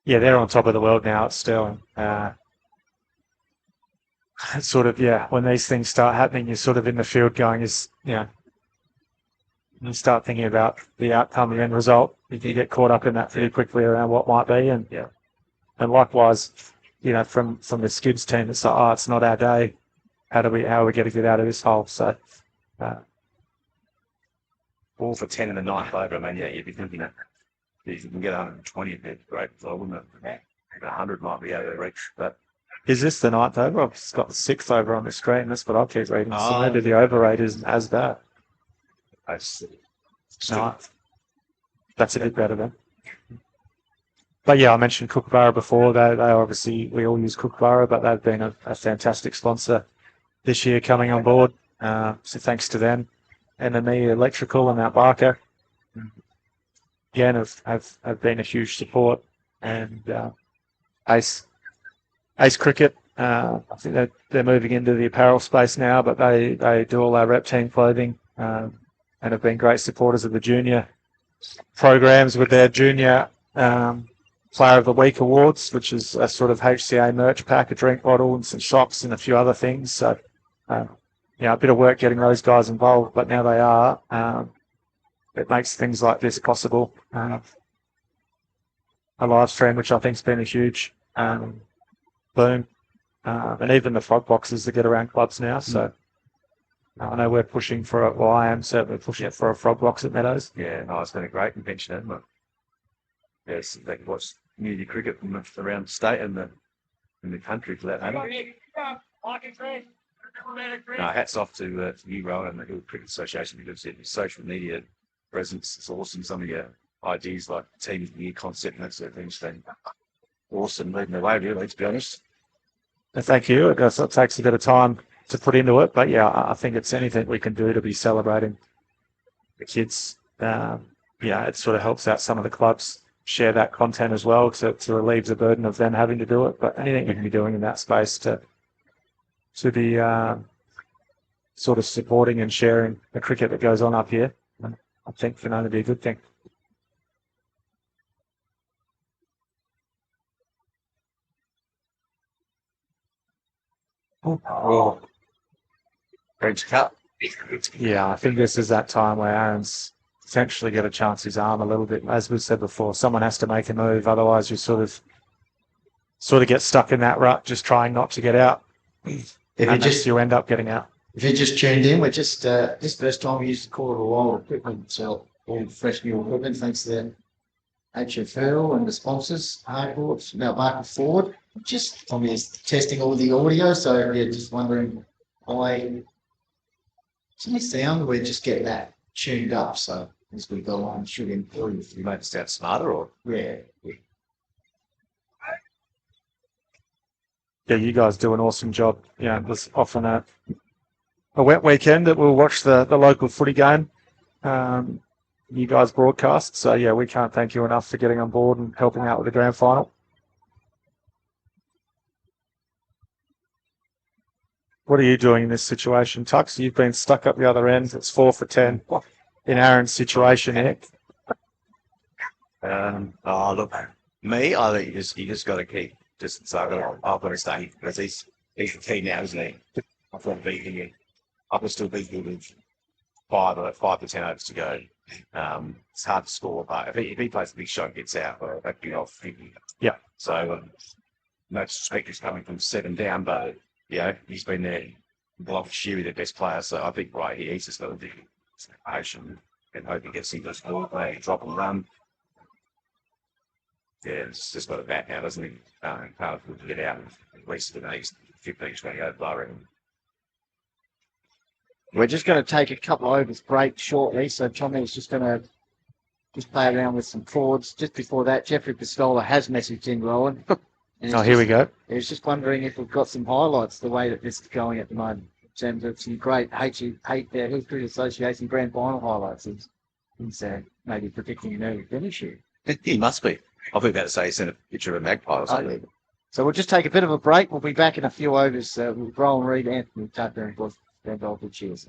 Yeah, they're on top of the world now at Stirling. It's sort of, when these things start happening, you're sort of in the field going, you start thinking about the outcome, the end result. You can get caught up in that pretty quickly around what might be. And likewise, from the Skids team, it's like, it's not our day. How are we going to get out of this hole? So, 4 for 10 in the ninth over. I mean, you'd be thinking that if you can get 120, it'd be great. So, wouldn't it? 100 might be out of their reach. But is this the ninth over? I've just got the sixth over on the screen. That's what I keep reading. So Oh. maybe the over rate isn't as bad. I see. Ninth. That's a bit better then. But I mentioned Kookaburra before. They obviously, we all use Kookaburra, but they've been a fantastic sponsor this year coming on board. So thanks to them. NME Electrical and Mount Barker, again, have been a huge support. And Ace Cricket, I think they're moving into the apparel space now, but they do all our rep team clothing and have been great supporters of the junior programs with their junior Player of the Week awards, which is a sort of HCA merch pack, a drink bottle and some socks and a few other things. So, a bit of work getting those guys involved, but now they are. It makes things like this possible. A live stream, which I think has been a huge boom. And even the frog boxes that get around clubs now. So I know we're pushing I am certainly pushing for a frog box at Meadows. Yeah, no, it's been a great convention, hasn't it? Yes, they can watch community cricket from around the state and the country for that matter. No, hats off to you, Rowan, and the Hill Cricket Association, because your social media presence is awesome. Some of your ideas, like team of the year concept and that sort of thing's been awesome, leading the way, really, to be honest. Thank you. It takes a bit of time to put into it, but I think it's anything we can do to be celebrating the kids. It sort of helps out some of the clubs share that content as well to relieve the burden of them having to do it. But anything we can be doing in that space to be sort of supporting and sharing the cricket that goes on up here, I think can only be a good thing. Oh, French Cup. Yeah, I think this is that time where Aaron's potentially get a chance his arm a little bit. As we've said before, someone has to make a move, otherwise you sort of get stuck in that rut, just trying not to get out. You end up getting out. If you just tuned in, we're just this first time we used to call it a wild equipment, so all fresh new equipment, thanks to HFL and the sponsors, Hardcourts, about Market Ford. Just on this testing all the audio, so yeah, just wondering why does it sound we're just getting that tuned up, so as we go on should improve. You made it sound smarter, or Yeah. Yeah, you guys do an awesome job. Yeah, there's often a wet weekend that we'll watch the local footy game. You guys broadcast. So yeah, we can't thank you enough for getting on board and helping out with the grand final. What are you doing in this situation, Tux? You've been stuck up the other end. It's 4 for 10 in Aaron's situation here. oh look, me, I think you just got to keep distance. I've got to stay because he's the key now, isn't he? I've got to beat him. I can still beat him with 5 to 10 overs to go. It's hard to score, but if he plays a big shot and gets out, that'd be off. Yeah. So no disrespect is coming from 7 down, but he's been there last year with the best player. So I think he's just got to be patient and hope he gets into the score play, drop and run. Yeah, it's just got a bat now, doesn't he? Can't get out at least for the next 15, 20 over lower. We're just going to take a couple of overs break shortly, so Tommy's just going to just play around with some chords. Just before that, Jeffrey Pistola has messaged in, Rowan. Here we go. He was just wondering if we've got some highlights the way that this is going at the moment. In terms of some great Hill Cricket Association grand final highlights. He's maybe predicting an early finish here. He must be. I think about to say he sent a picture of a magpie or something. So we'll just take a bit of a break. We'll be back in a few overs with Rowan Reid, Anthony Tucker, and Glenn Dalton. Cheers.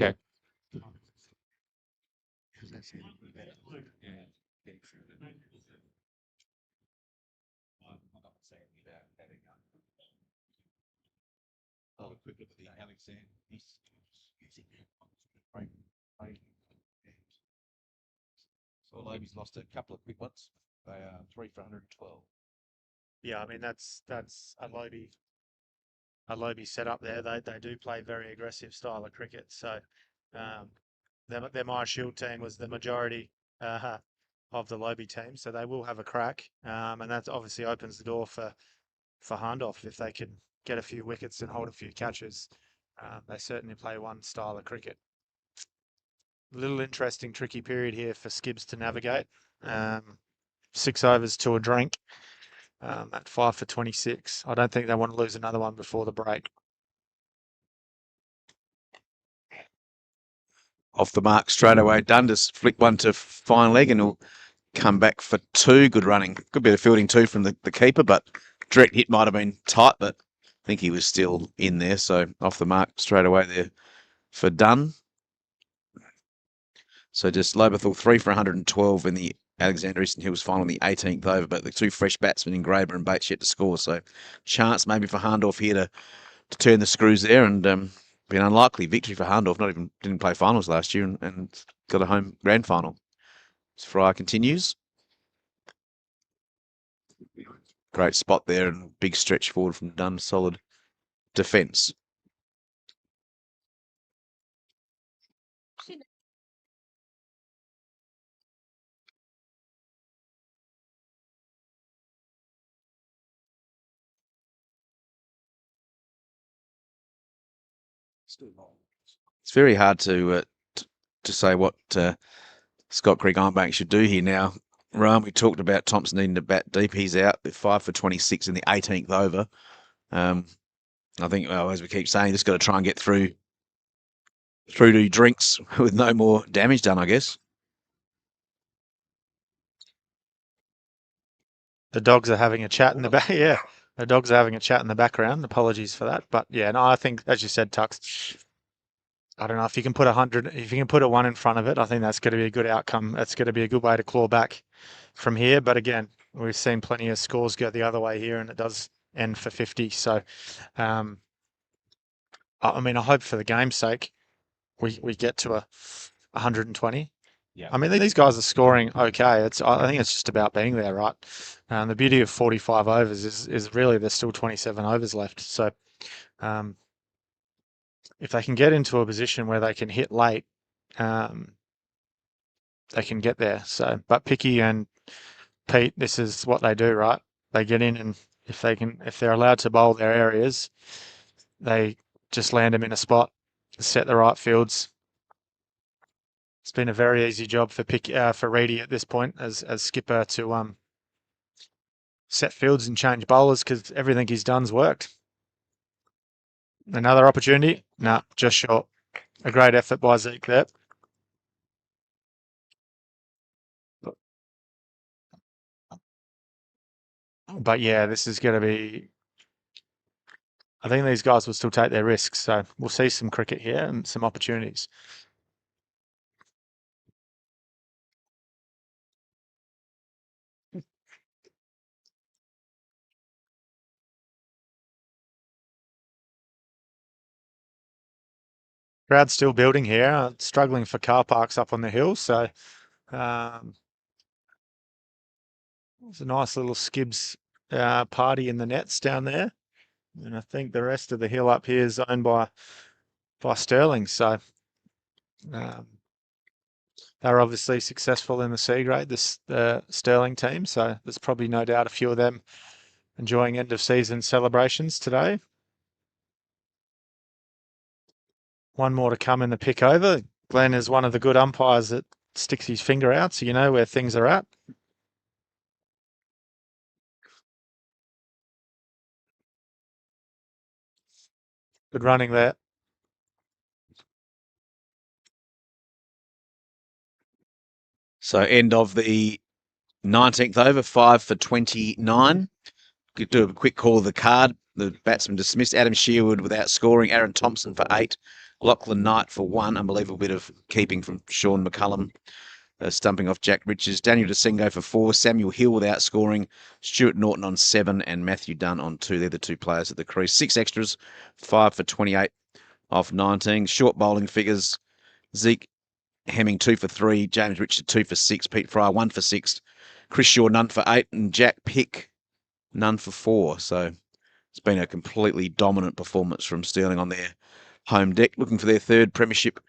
Check. So Loby's lost a couple of quick ones. They are 3 for 112. Yeah, I mean that's a Loby setup there. They do play very aggressive style of cricket. So their My Shield team was the majority of the Loby team, so they will have a crack. And that obviously opens the door for Hahndorf if they can get a few wickets and hold a few catches. They certainly play one style of cricket. Little interesting, tricky period here for Skibbs to navigate. 6 overs to a drink at 5 for 26. I don't think they want to lose another one before the break. Off the mark straight away. Dundas flick one to fine leg and he'll come back for 2. Good running. Good bit of fielding too from the keeper, but direct hit might have been tight, but I think he was still in there. So off the mark straight away there for Dunn. So just Loberthal 3 for 112 in the Alexander Eastern Hills final in the 18th over, but the 2 fresh batsmen in Graber and Bates yet to score. So chance maybe for Hahndorf here to turn the screws there, and be an unlikely victory for Hahndorf. Didn't play finals last year and got a home grand final. So Fryer continues. Great spot there and big stretch forward from Dunn. Solid defence. It's very hard to say what Scott Creek Ironbank should do here now. Ram, we talked about Thompson needing to bat deep. He's out with 5 for 26 in the 18th over. I think, well, as we keep saying, just got to try and get through to drinks with no more damage done, I guess. The dogs are having a chat in the back. Yeah, the dogs are having a chat in the background. Apologies for that, but yeah, no, I think as you said, Tux. I don't know if you can put 100. If you can put a 1 in front of it, I think that's going to be a good outcome. That's going to be a good way to claw back from here. But again, we've seen plenty of scores go the other way here, and it does end for 50. So, I mean, I hope for the game's sake, we get to a 120. Yeah. I mean, these guys are scoring okay. I think it's just about being there, right? The beauty of 45 overs is really there's still 27 overs left. So if they can get into a position where they can hit late, they can get there. So, but Picky and Pete, this is what they do, right? They get in, and if they're allowed to bowl their areas, they just land them in a spot, set the right fields. It's been a very easy job for Reedy at this point as skipper to set fields and change bowlers because everything he's done's worked. Another opportunity? No, just short. A great effort by Zeke there. But yeah, this is going to be. I think these guys will still take their risks, so we'll see some cricket here and some opportunities. Crowd's still building here, struggling for car parks up on the hill, so there's a nice little Skibbs party in the nets down there. And I think the rest of the hill up here is owned by Stirling, so they're obviously successful in the C grade, this Stirling team, so there's probably no doubt a few of them enjoying end of season celebrations today. One more to come in the pick over. Glenn is one of the good umpires that sticks his finger out, so you know where things are at. Good running there. So end of the 19th over, 5 for 29. Could do a quick call of the card. The batsman dismissed. Adam Shearwood without scoring. Aaron Thompson for 8. Lachlan Knight for 1. Unbelievable bit of keeping from Sean McCullum. Stumping off Jack Richards. Daniel Desengo for 4. Samuel Hill without scoring. Stuart Norton on 7 and Matthew Dunn on 2. They're the 2 players at the crease. 6 extras, 5 for 28 off 19. Short bowling figures. Zeke Hemming 2 for 3. James Richard 2 for 6. Pete Fry 1 for 6. Chris Shaw none for 8. And Jack Pick none for 4. So it's been a completely dominant performance from Stirling on their home deck. Looking for their 3rd premiership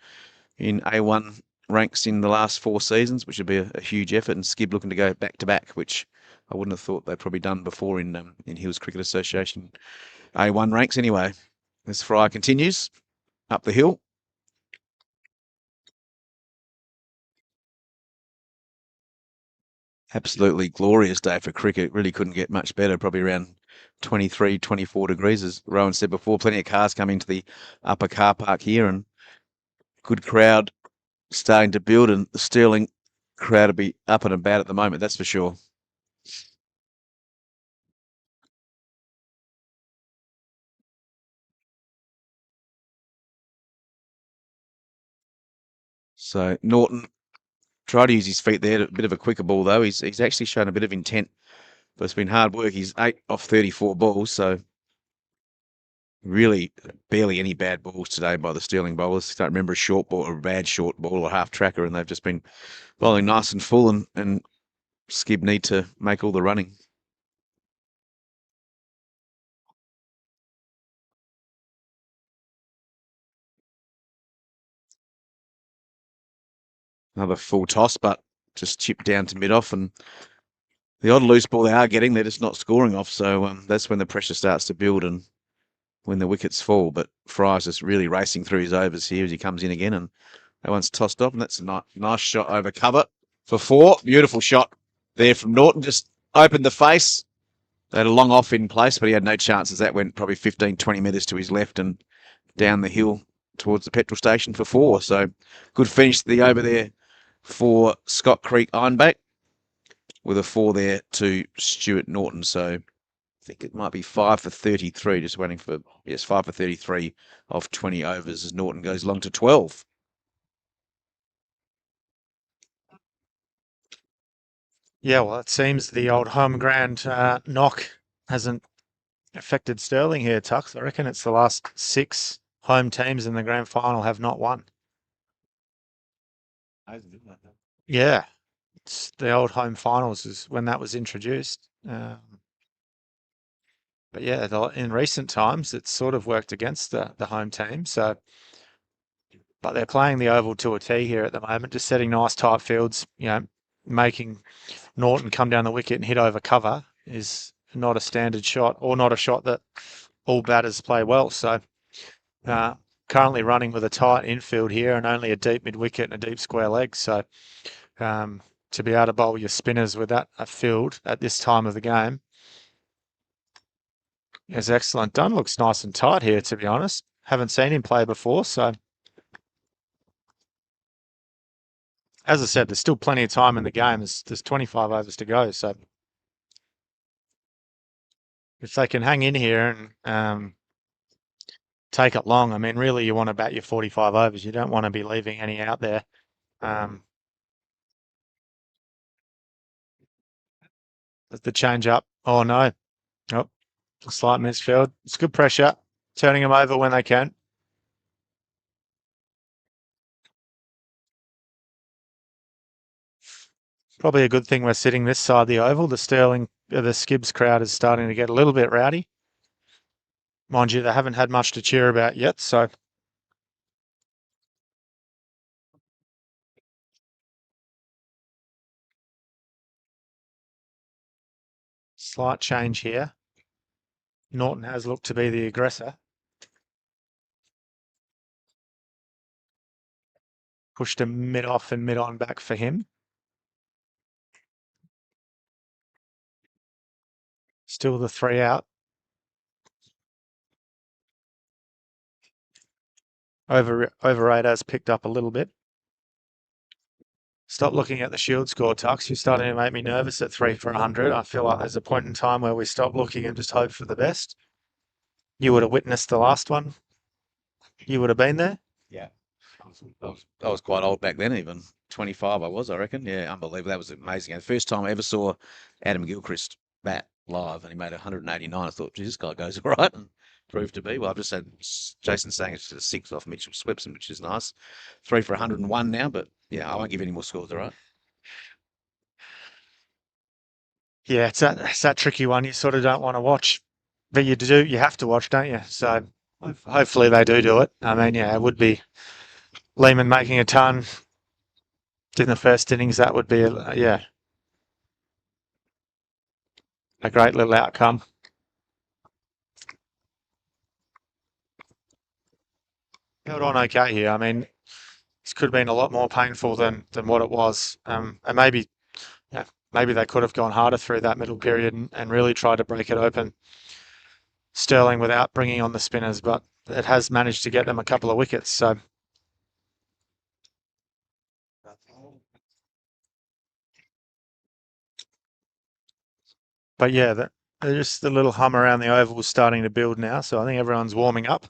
in A1 ranks in the last 4 seasons, which would be a huge effort. And Skib looking to go back to back, which I wouldn't have thought they'd probably done before in Hills Cricket Association A1 ranks. Anyway, this Fry continues up the hill. Absolutely glorious day for cricket. Really couldn't get much better. Probably around 23, 24 degrees, as Rowan said before. Plenty of cars coming to the upper car park here, and good crowd starting to build, and the Stirling crowd will be up and about at the moment, that's for sure. So Norton tried to use his feet there, a bit of a quicker ball though. He's actually shown a bit of intent, but it's been hard work. He's 8 off 34 balls, so really barely any bad balls today by the Stirling bowlers. I don't remember a short ball or a bad short ball or half tracker, and they've just been bowling nice and full, and Skib need to make all the running. Another full toss, but just chipped down to mid-off, and the odd loose ball they are getting, they're just not scoring off, so that's when the pressure starts to build and when the wickets fall. But Fry's just really racing through his overs here as he comes in again, and that one's tossed off, and that's a nice shot over cover for 4. Beautiful shot there from Norton, just opened the face. They had a long off in place, but he had no chances. That went probably 15, 20 metres to his left and down the hill towards the petrol station for 4. So good finish to the over there for Scott Creek Ironbank, with a 4 there to Stuart Norton. So I think it might be 5 for 33, just waiting for, yes, 5 for 33 of 20 overs as Norton goes long to 12. Yeah, well, it seems the old home ground knock hasn't affected Stirling here, Tux. I reckon it's the last 6 home teams in the grand final have not won. Yeah, it's the old home finals is when that was introduced. But yeah, in recent times, it's sort of worked against the home team. So, but they're playing the oval to a tee here at the moment, just setting nice tight fields. Making Norton come down the wicket and hit over cover is not a standard shot, or not a shot that all batters play well. So, currently running with a tight infield here and only a deep mid wicket and a deep square leg. So, to be able to bowl your spinners with that field at this time of the game is excellent. Dunn looks nice and tight here, to be honest. Haven't seen him play before, so as I said, there's still plenty of time in the game. There's 25 overs to go, so if they can hang in here and take it long, I mean, really, you want to bat your 45 overs. You don't want to be leaving any out there. The change up. Oh no! Oh, slight misfield. It's good pressure, turning them over when they can. Probably a good thing we're sitting this side of the oval. The Skibs crowd is starting to get a little bit rowdy. Mind you, they haven't had much to cheer about yet, so slight change here. Norton has looked to be the aggressor. Pushed a mid off and mid on back for him. Still the 3 out. Over 8 has picked up a little bit. Stop looking at the Shield score, Tux. You're starting to make me nervous at 3 for 100. I feel like there's a point in time where we stop looking and just hope for the best. You would have witnessed the last one. You would have been there. Yeah. I was quite old back then, even 25 I was, I reckon. Yeah, unbelievable. That was amazing. And the first time I ever saw Adam Gilchrist bat live, and he made 189. I thought, geez, this guy goes all right, and proved to be. Well, I've just had Jason saying it's a 6 off Mitchell Swepson, which is nice. 3 for 101 now, but yeah, I won't give any more scores, all right? Yeah, it's that tricky one. You sort of don't want to watch, but you have to watch, don't you? So hopefully they do it. I mean, yeah, it would be Lehman making a ton in the first innings. That would be, yeah, a great little outcome. Held on okay here. I mean, this could have been a lot more painful than what it was. And maybe, yeah, maybe they could have gone harder through that middle period and really tried to break it open. Stirling without bringing on the spinners, but it has managed to get them a couple of wickets. So, but yeah, just the little hum around the oval is starting to build now. So I think everyone's warming up,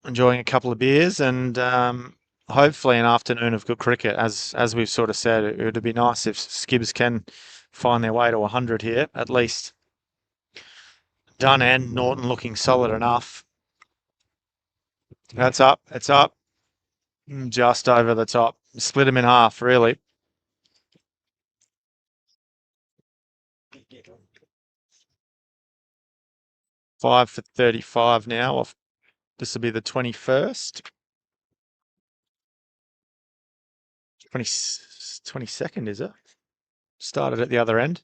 enjoying a couple of beers, and hopefully an afternoon of good cricket. As we've sort of said, it would be nice if Skibbs can find their way to 100 here at least. Dunn and Norton looking solid enough. That's up. It's up. Just over the top. Split him in half, really. Five for 35 now. Off. This will be the 21st. 22nd, is it? Started at the other end.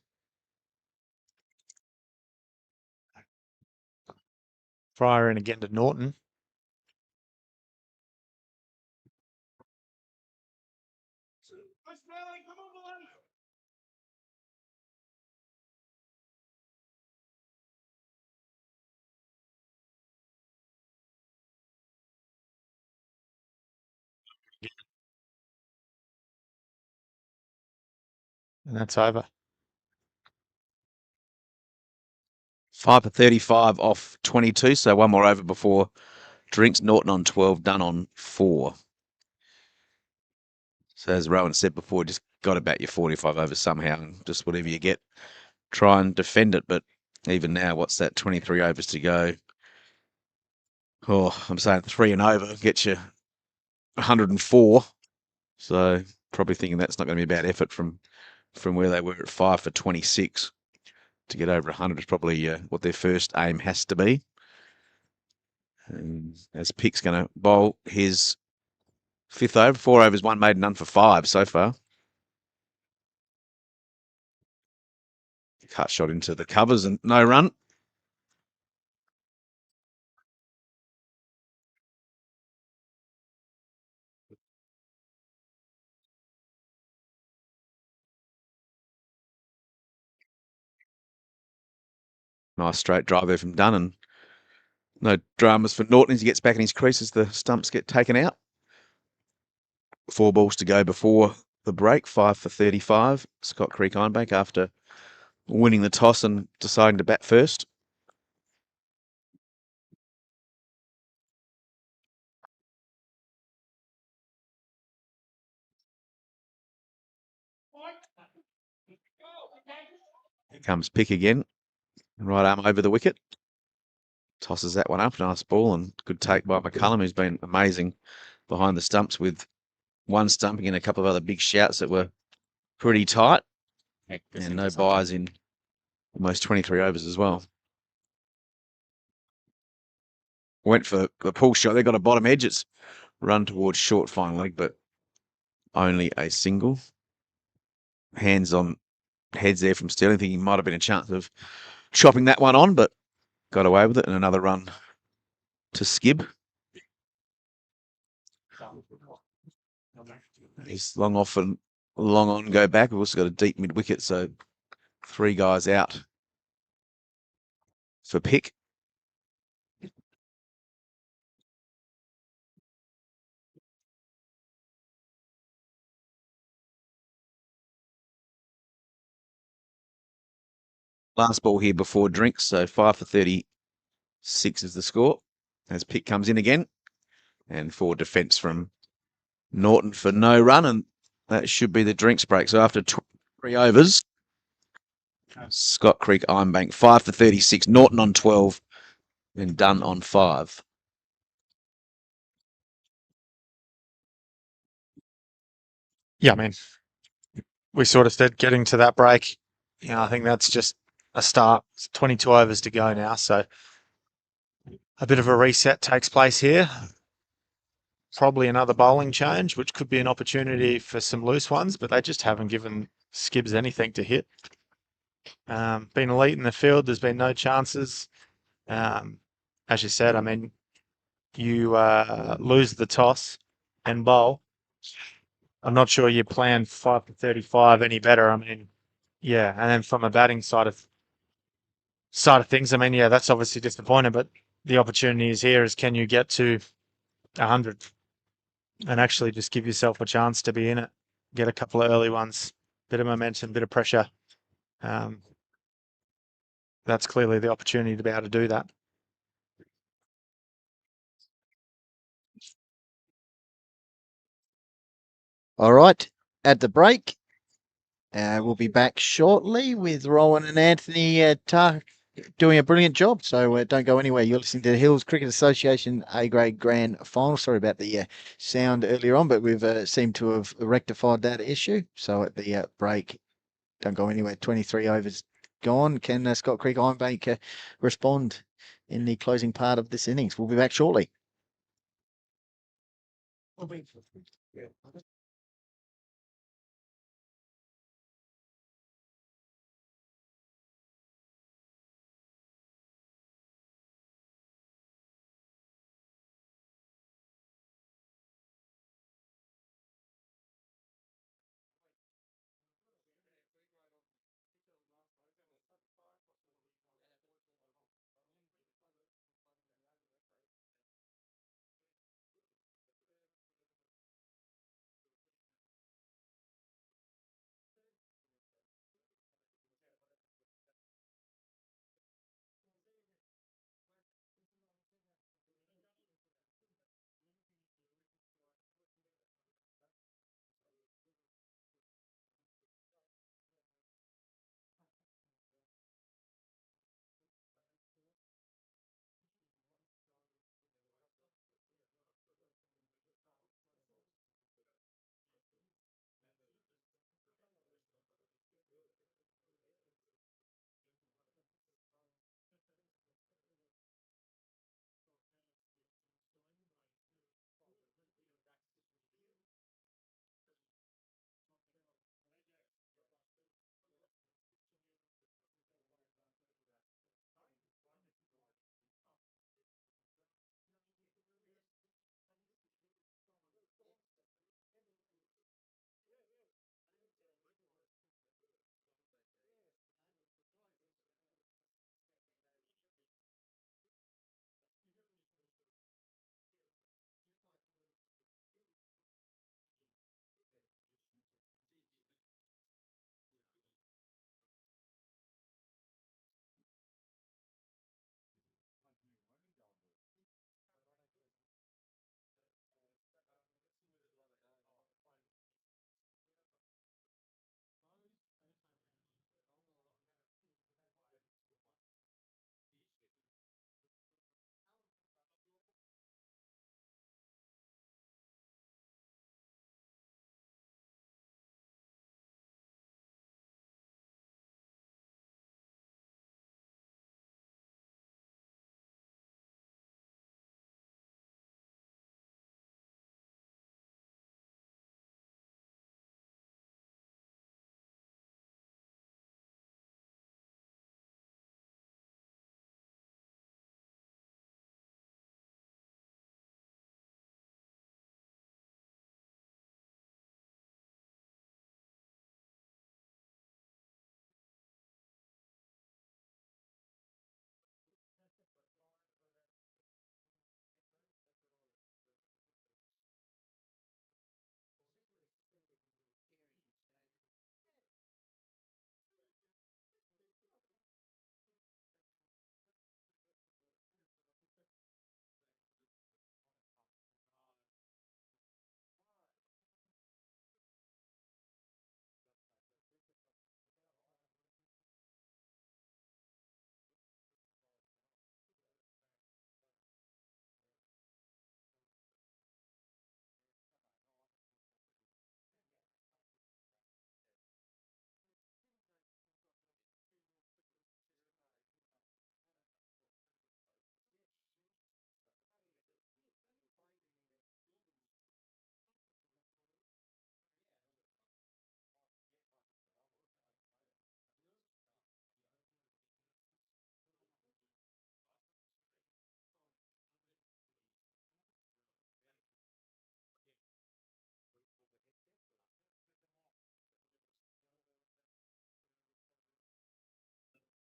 Fryer in again to Norton. And that's over. 5 for 35 off 22, so one more over before drinks. Norton on 12, Dunn on 4. So as Rowan said before, just got to bat your 45 overs somehow, and just whatever you get, try and defend it. But even now, what's that? 23 overs to go. Oh, I'm saying 3 and over gets you 104. So probably thinking that's not going to be a bad effort from where they were at 5 for 26. To get over 100 is probably what their first aim has to be. And as Pick's going to bowl his 5th over, 4 overs, 1 made, none for 5 so far. Cut shot into the covers and no run. Nice straight drive there from Dunn, and no dramas for Norton as he gets back in his crease as the stumps get taken out. 4 balls to go before the break, 5 for 35. Scott Creek Ironbank after winning the toss and deciding to bat first. Here comes Pick again. Right arm over the wicket. Tosses that one up. Nice ball and good take by McCullum, who's been amazing behind the stumps with one stumping and a couple of other big shouts that were pretty tight. And no buys in almost 23 overs as well. Went for the pull shot. They got a bottom edge. It's run towards short fine leg, but only a single. Hands on heads there from Stirling. Thinking might have been a chance of chopping that one on, but got away with it. And another run to Skib. He's long off and long on, go back. We've also got a deep mid wicket, so 3 guys out for Pick. Last ball here before drinks, so 5 for 36 is the score. As Pick comes in again. And forward defence from Norton for no run, and that should be the drinks break. So after 3 overs, Scott Creek Ironbank 5 for 36, Norton on 12, and Dunn on 5. Yeah, I mean, we sort of said getting to that break. I think that's just a start. It's 22 overs to go now, so a bit of a reset takes place here. Probably another bowling change, which could be an opportunity for some loose ones, but they just haven't given Skibbs anything to hit. Been elite in the field. There's been no chances. As you said, I mean, you lose the toss and bowl. I'm not sure you plan 5 for 35 any better. I mean, yeah, and then from a batting side of things, I mean, yeah, that's obviously disappointing, but the opportunity is here is can you get to 100 and actually just give yourself a chance to be in it, get a couple of early ones, bit of momentum, bit of pressure. That's clearly the opportunity to be able to do that. All right, at the break, we'll be back shortly with Rowan and Anthony doing a brilliant job. So don't go anywhere. You're listening to the Hills Cricket Association A-grade Grand Final. Sorry about the sound earlier on, but we've seemed to have rectified that issue. So at the break, don't go anywhere. 23 overs gone. Can Scott Creek Ironbank respond in the closing part of this innings? We'll be back shortly.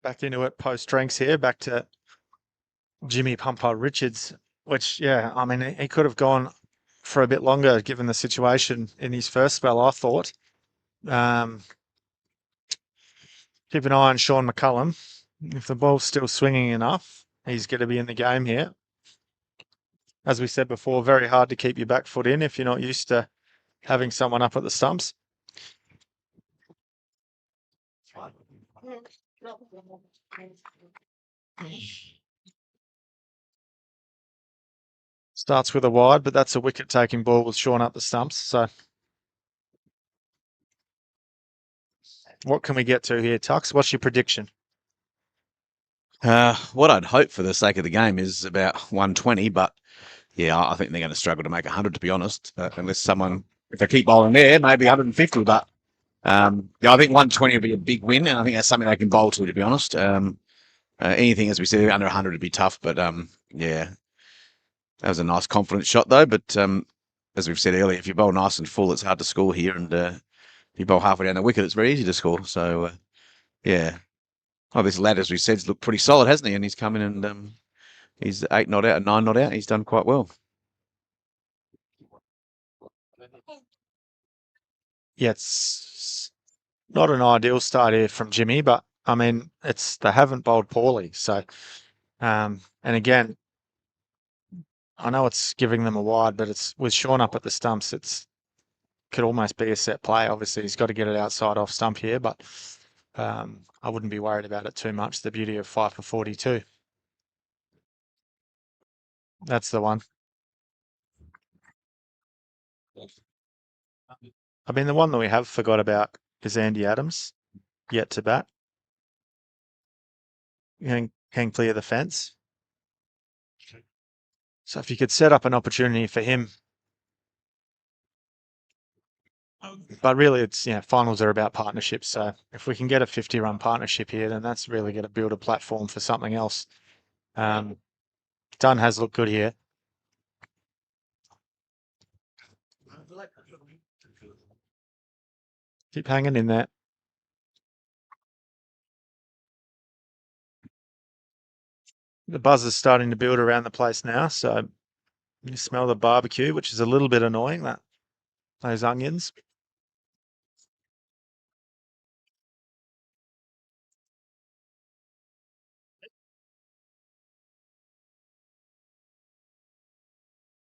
Back into it post drinks here. Back to Jimmy Pumper Richards, which, yeah, I mean, he could have gone for a bit longer given the situation in his first spell, I thought. Keep an eye on Sean McCullum. If the ball's still swinging enough, he's going to be in the game here. As we said before, very hard to keep your back foot in if you're not used to having someone up at the stumps. Starts with a wide, but that's a wicket-taking ball with Sean up the stumps. So what can we get to here, Tux? What's your prediction? What I'd hope for the sake of the game is about 120, but yeah, I think they're going to struggle to make 100, to be honest, unless someone, if they keep bowling there, maybe 150, but yeah, I think 120 will be a big win, and I think that's something they can bowl to be honest. Anything, as we said, under 100 would be tough, but yeah, that was a nice confident shot though, but as we've said earlier, if you bowl nice and full, it's hard to score here, and if you bowl halfway down the wicket, it's very easy to score, so yeah. Oh, this lad, as we said, has looked pretty solid, hasn't he? And he's come in and he's 8 not out and 9 not out. He's done quite well. Yeah, it's not an ideal start here from Jimmy, but I mean, they haven't bowled poorly. So, and again, I know it's giving them a wide, but it's with Sean up at the stumps. Could almost be a set play. Obviously, he's got to get it outside off stump here, but I wouldn't be worried about it too much. The beauty of 5 for 42. That's the one. I mean, the one that we have forgot about is Andy Adams, yet to bat. Can clear the fence. So if you could set up an opportunity for him, but really it's, finals are about partnerships. So if we can get a 50-run partnership here, then that's really going to build a platform for something else. Dunn has looked good here. Keep hanging in there. The buzz is starting to build around the place now, so you smell the barbecue, which is a little bit annoying, those onions.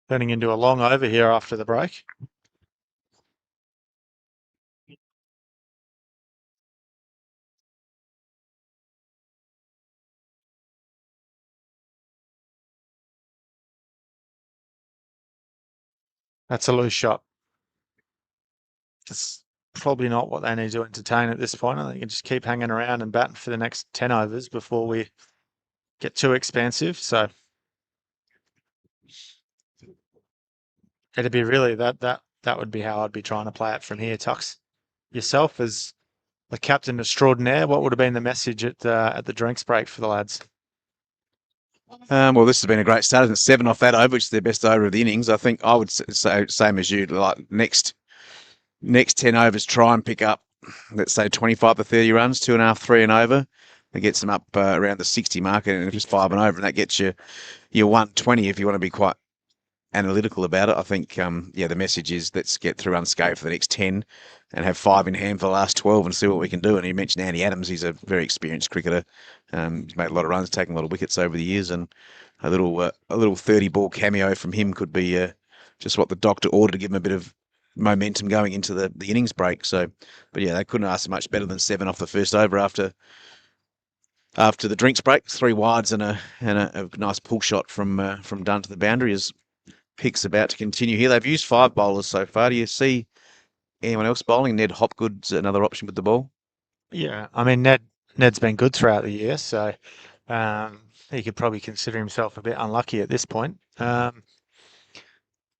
Turning into a long over here after the break. That's a loose shot. It's probably not what they need to entertain at this point. I think you can just keep hanging around and batting for the next 10 overs before we get too expansive. So it'd be really that would be how I'd be trying to play it from here. Tux, yourself as the captain extraordinaire, what would have been the message at the drinks break for the lads? Well, this has been a great start. Isn't it? 7 off that over, which is their best over of the innings. I think I would say same as you. Like next 10 overs, try and pick up, let's say 25 to 30 runs, 2.5, 3 and over. That gets them up around the 60 mark, and if it's 5 and over, and that gets you your 120 if you want to be quite analytical about it. I think, the message is let's get through unscathed for the next 10 and have 5 in hand for the last 12 and see what we can do. And you mentioned Andy Adams. He's a very experienced cricketer. He's made a lot of runs, taken a lot of wickets over the years, and a little 30-ball cameo from him could be just what the doctor ordered to give him a bit of momentum going into the innings break. So, but yeah, they couldn't ask much better than 7 off the first over after the drinks break. 3 wides and a nice pull shot from Dunn to the boundary as Pick's about to continue here. They've used 5 bowlers so far. Do you see anyone else bowling? Ned Hopgood's another option with the ball. Yeah, I mean Ned's been good throughout the year, so he could probably consider himself a bit unlucky at this point.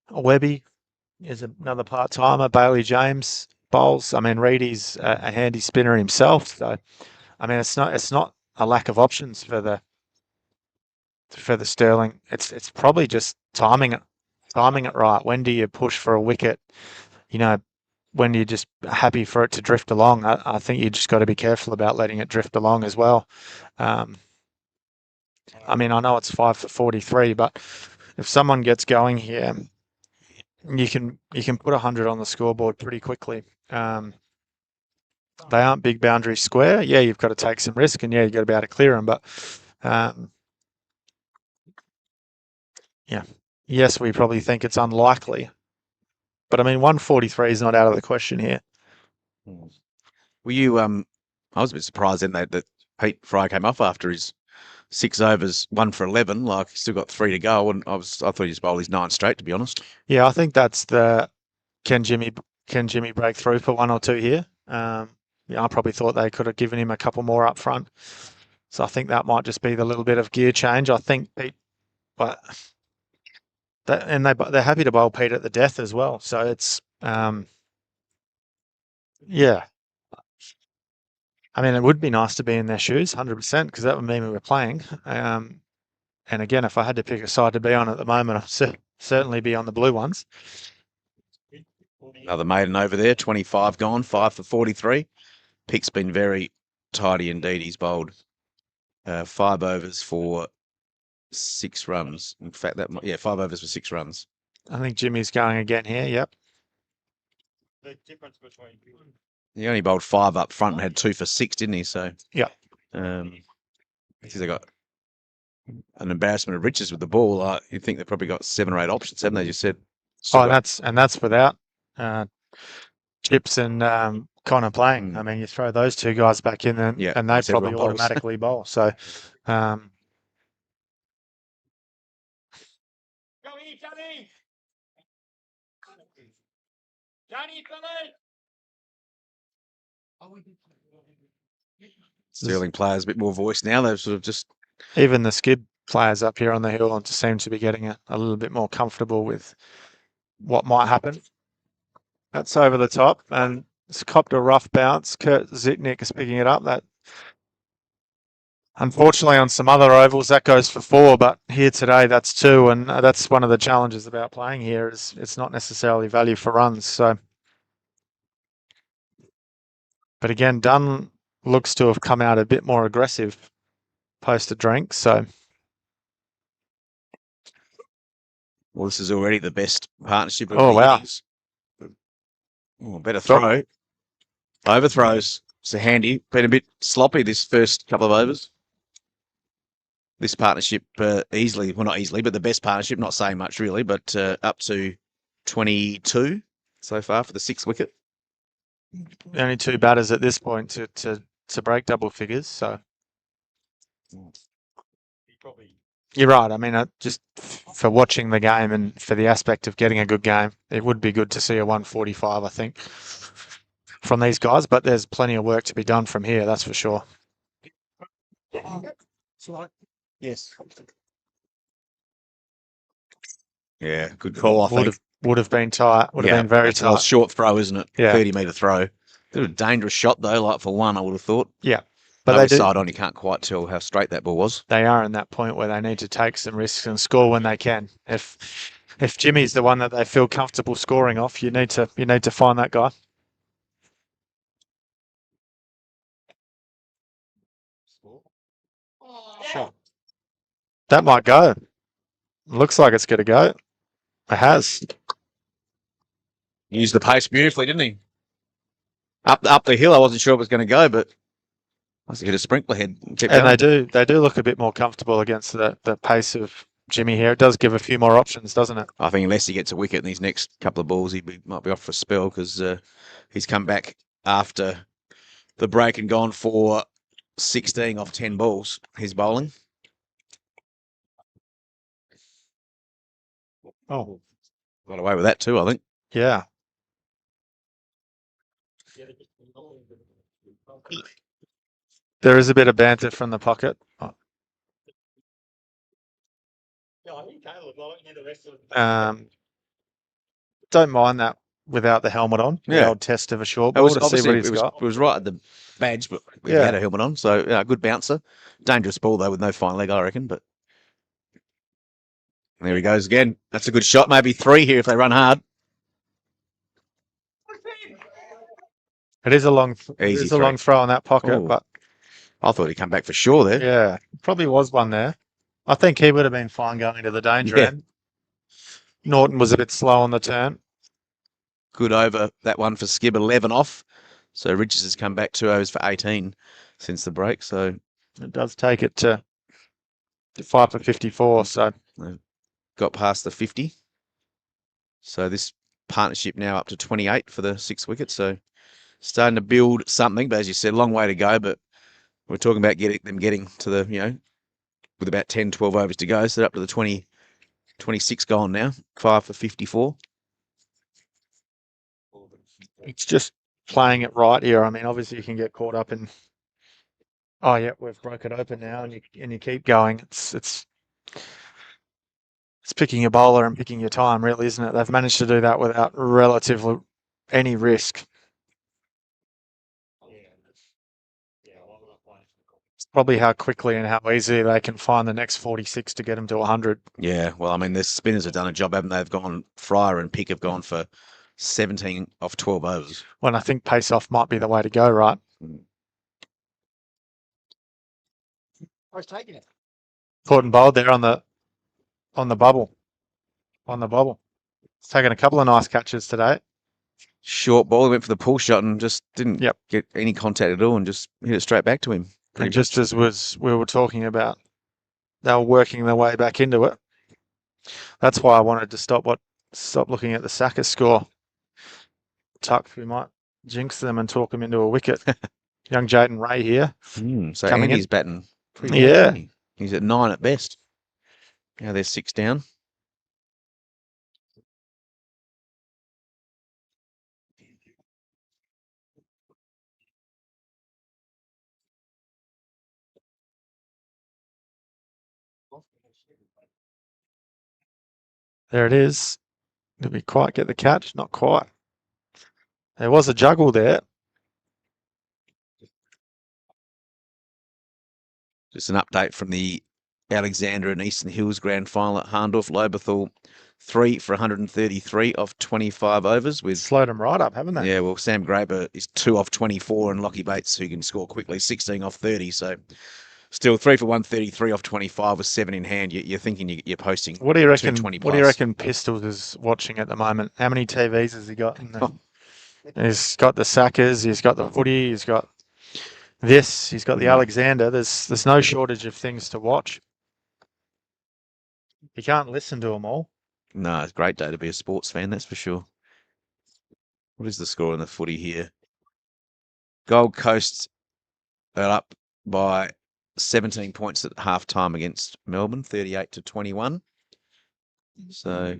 Webby is another part-timer. Bailey James bowls. I mean Reedy's a handy spinner himself. So I mean it's not a lack of options for the Stirling. It's probably just timing it right. When do you push for a wicket? when you're just happy for it to drift along. I think you just got to be careful about letting it drift along as well. I mean, I know it's 5 for 43, but if someone gets going here, you can put 100 on the scoreboard pretty quickly. They aren't big boundary square. Yeah, you've got to take some risk, and yeah, you've got to be able to clear them. But yeah, yes, we probably think it's unlikely. But I mean, 143 is not out of the question here. Were you? I was a bit surprised then that Pete Fry came off after his 6 overs, 1 for 11. Like he's still got 3 to go, and I thought he just bowled his 9 straight. To be honest. Yeah, I think that's the can Jimmy break through for 1 or 2 here. Yeah, I probably thought they could have given him a couple more up front. So I think that might just be the little bit of gear change. I think Pete, but they're happy to bowl Pete at the death as well. So it's yeah. I mean, it would be nice to be in their shoes, 100%, because that would mean we were playing. And again, if I had to pick a side to be on at the moment, I'd certainly be on the blue ones. Another maiden over there, 25 gone, 5 for 43. Pick's been very tidy indeed. He's bowled 5 overs for 6 runs. In fact, 5 overs for 6 runs. I think Jimmy's going again here. Yep. The difference between He only bowled 5 up front and had 2 for 6, didn't he? So yeah. Because they got an embarrassment of riches with the ball. You think they've probably got 7 or 8 options, haven't they? You said. That's without Chips and Connor playing. I mean, you throw those 2 guys back in, and they probably automatically bowl. So. Stirling players a bit more voice now. They've sort of just even the skid players up here on the hill seem to be getting a little bit more comfortable with what might happen. That's over the top, and it's copped a rough bounce. Kurt Zitnik is picking it up. That unfortunately on some other ovals that goes for 4, but here today that's 2, and that's one of the challenges about playing here is it's not necessarily value for runs. So, but again, Dunn looks to have come out a bit more aggressive post a drink. So, well, this is already the best partnership of oh the wow, innings. Oh, better throw. Overthrows. It's a handy. Been a bit sloppy this first couple of overs. This partnership easily, well not easily, but the best partnership, not saying much really, but up to 22 so far for the 6th wicket. only 2 batters at this point to break double figures. So you're right. I mean, just for watching the game and for the aspect of getting a good game, it would be good to see a 145, I think, from these guys. But there's plenty of work to be done from here, that's for sure. Yes. Yeah, good call, I think. Would have been tight. Would have been very it's a tight. short throw, isn't it? Yeah. 30-metre throw. Bit of a dangerous shot, though, like for 1, I would have thought. Yeah. But they side on, you can't quite tell how straight that ball was. They are in that point where they need to take some risks and score when they can. If Jimmy's the one that they feel comfortable scoring off, you need to find that guy. Sure. That might go. Looks like it's going to go. It has. Used the pace beautifully, didn't he? Up the hill, I wasn't sure it was going to go, but I hit a sprinkler head. And they do look a bit more comfortable against the pace of Jimmy here. It does give a few more options, doesn't it? I think unless he gets a wicket in these next couple of balls, might be off for a spell because he's come back after the break and gone for 16 off 10 balls. He's bowling. Oh, Got away with that too, I think. yeah. There is a bit of banter from the pocket. Don't mind that without the helmet on. The old test of a short ball to see what he's got. It was right at the badge, but we had a helmet on, so good bouncer. Dangerous ball though, with no fine leg, I reckon. But there he goes again. That's a good shot. Maybe 3 here if they run hard. It is a long, it Easy is a long throw in that pocket, Oh. but I thought he'd come back for sure there. yeah, probably was one there. I think he would have been fine going to the danger Yeah. end. Norton was a bit slow on the turn. Good over that one for Skib, 11 off. So Richards has come back 2 overs for 18 since the break. So It does take it to 5 for 54. So got past the 50. So this partnership now up to 28 for the 6 wickets. So starting to build something, but as you said, long way to go. But we're talking about getting to the, with about 10, 12 overs to go. So up to the 20, 26 gone now, 5 for 54. it's just playing it right here. I mean, obviously you can get caught up in, oh yeah, we've broke it open now, and you keep going. It's picking your bowler and picking your time, really, isn't it? They've managed to do that without relatively any risk. It's probably how quickly and how easily they can find the next 46 to get them to 100. Yeah, well, I mean, the spinners have done a job, haven't they? They've gone, Fryer and Pick have gone for 17 off 12 overs. When I think pace off might be the way to go, right? I was taking it. Caught and bowled there on the bubble. On the bubble. It's taken a couple of nice catches today. Short ball, he went for the pull shot and just didn't Yep. get any contact at all and just hit it straight back to him. And just as we were talking about, they were working their way back into it. That's why I wanted to stop looking at the Saka score. Tuck, we might jinx them and talk them into a wicket. Young Jaden Ray here. So coming Andy's in. batting pretty Yeah. well, isn't he? He's at 9 at best. Now there's 6 down. There it is. Did we quite get the catch? Not quite. There was a juggle there. Just an update from the Alexander and Eastern Hills Grand Final at Harndorf. Loberthal 3 for 133 off 25 overs with Slowed them right up, haven't they? Yeah, well, Sam Graper is 2 off 24 and Lockie Bates, who can score quickly, 16 off 30. So still 3 for 133 off 25 with 7 in hand. You're thinking you're posting. What do you reckon? 220 What do you plus. reckon Pistols is watching at the moment? How many TVs has he got? He's got the Sackers. He's got the footy. He's got this. He's got the Alexander. There's no shortage of things to watch. You can't listen to them all. No, it's a great day to be a sports fan, that's for sure. What is the score in the footy here? Gold Coast are up by 17 points at half time against Melbourne, 38 to 21. So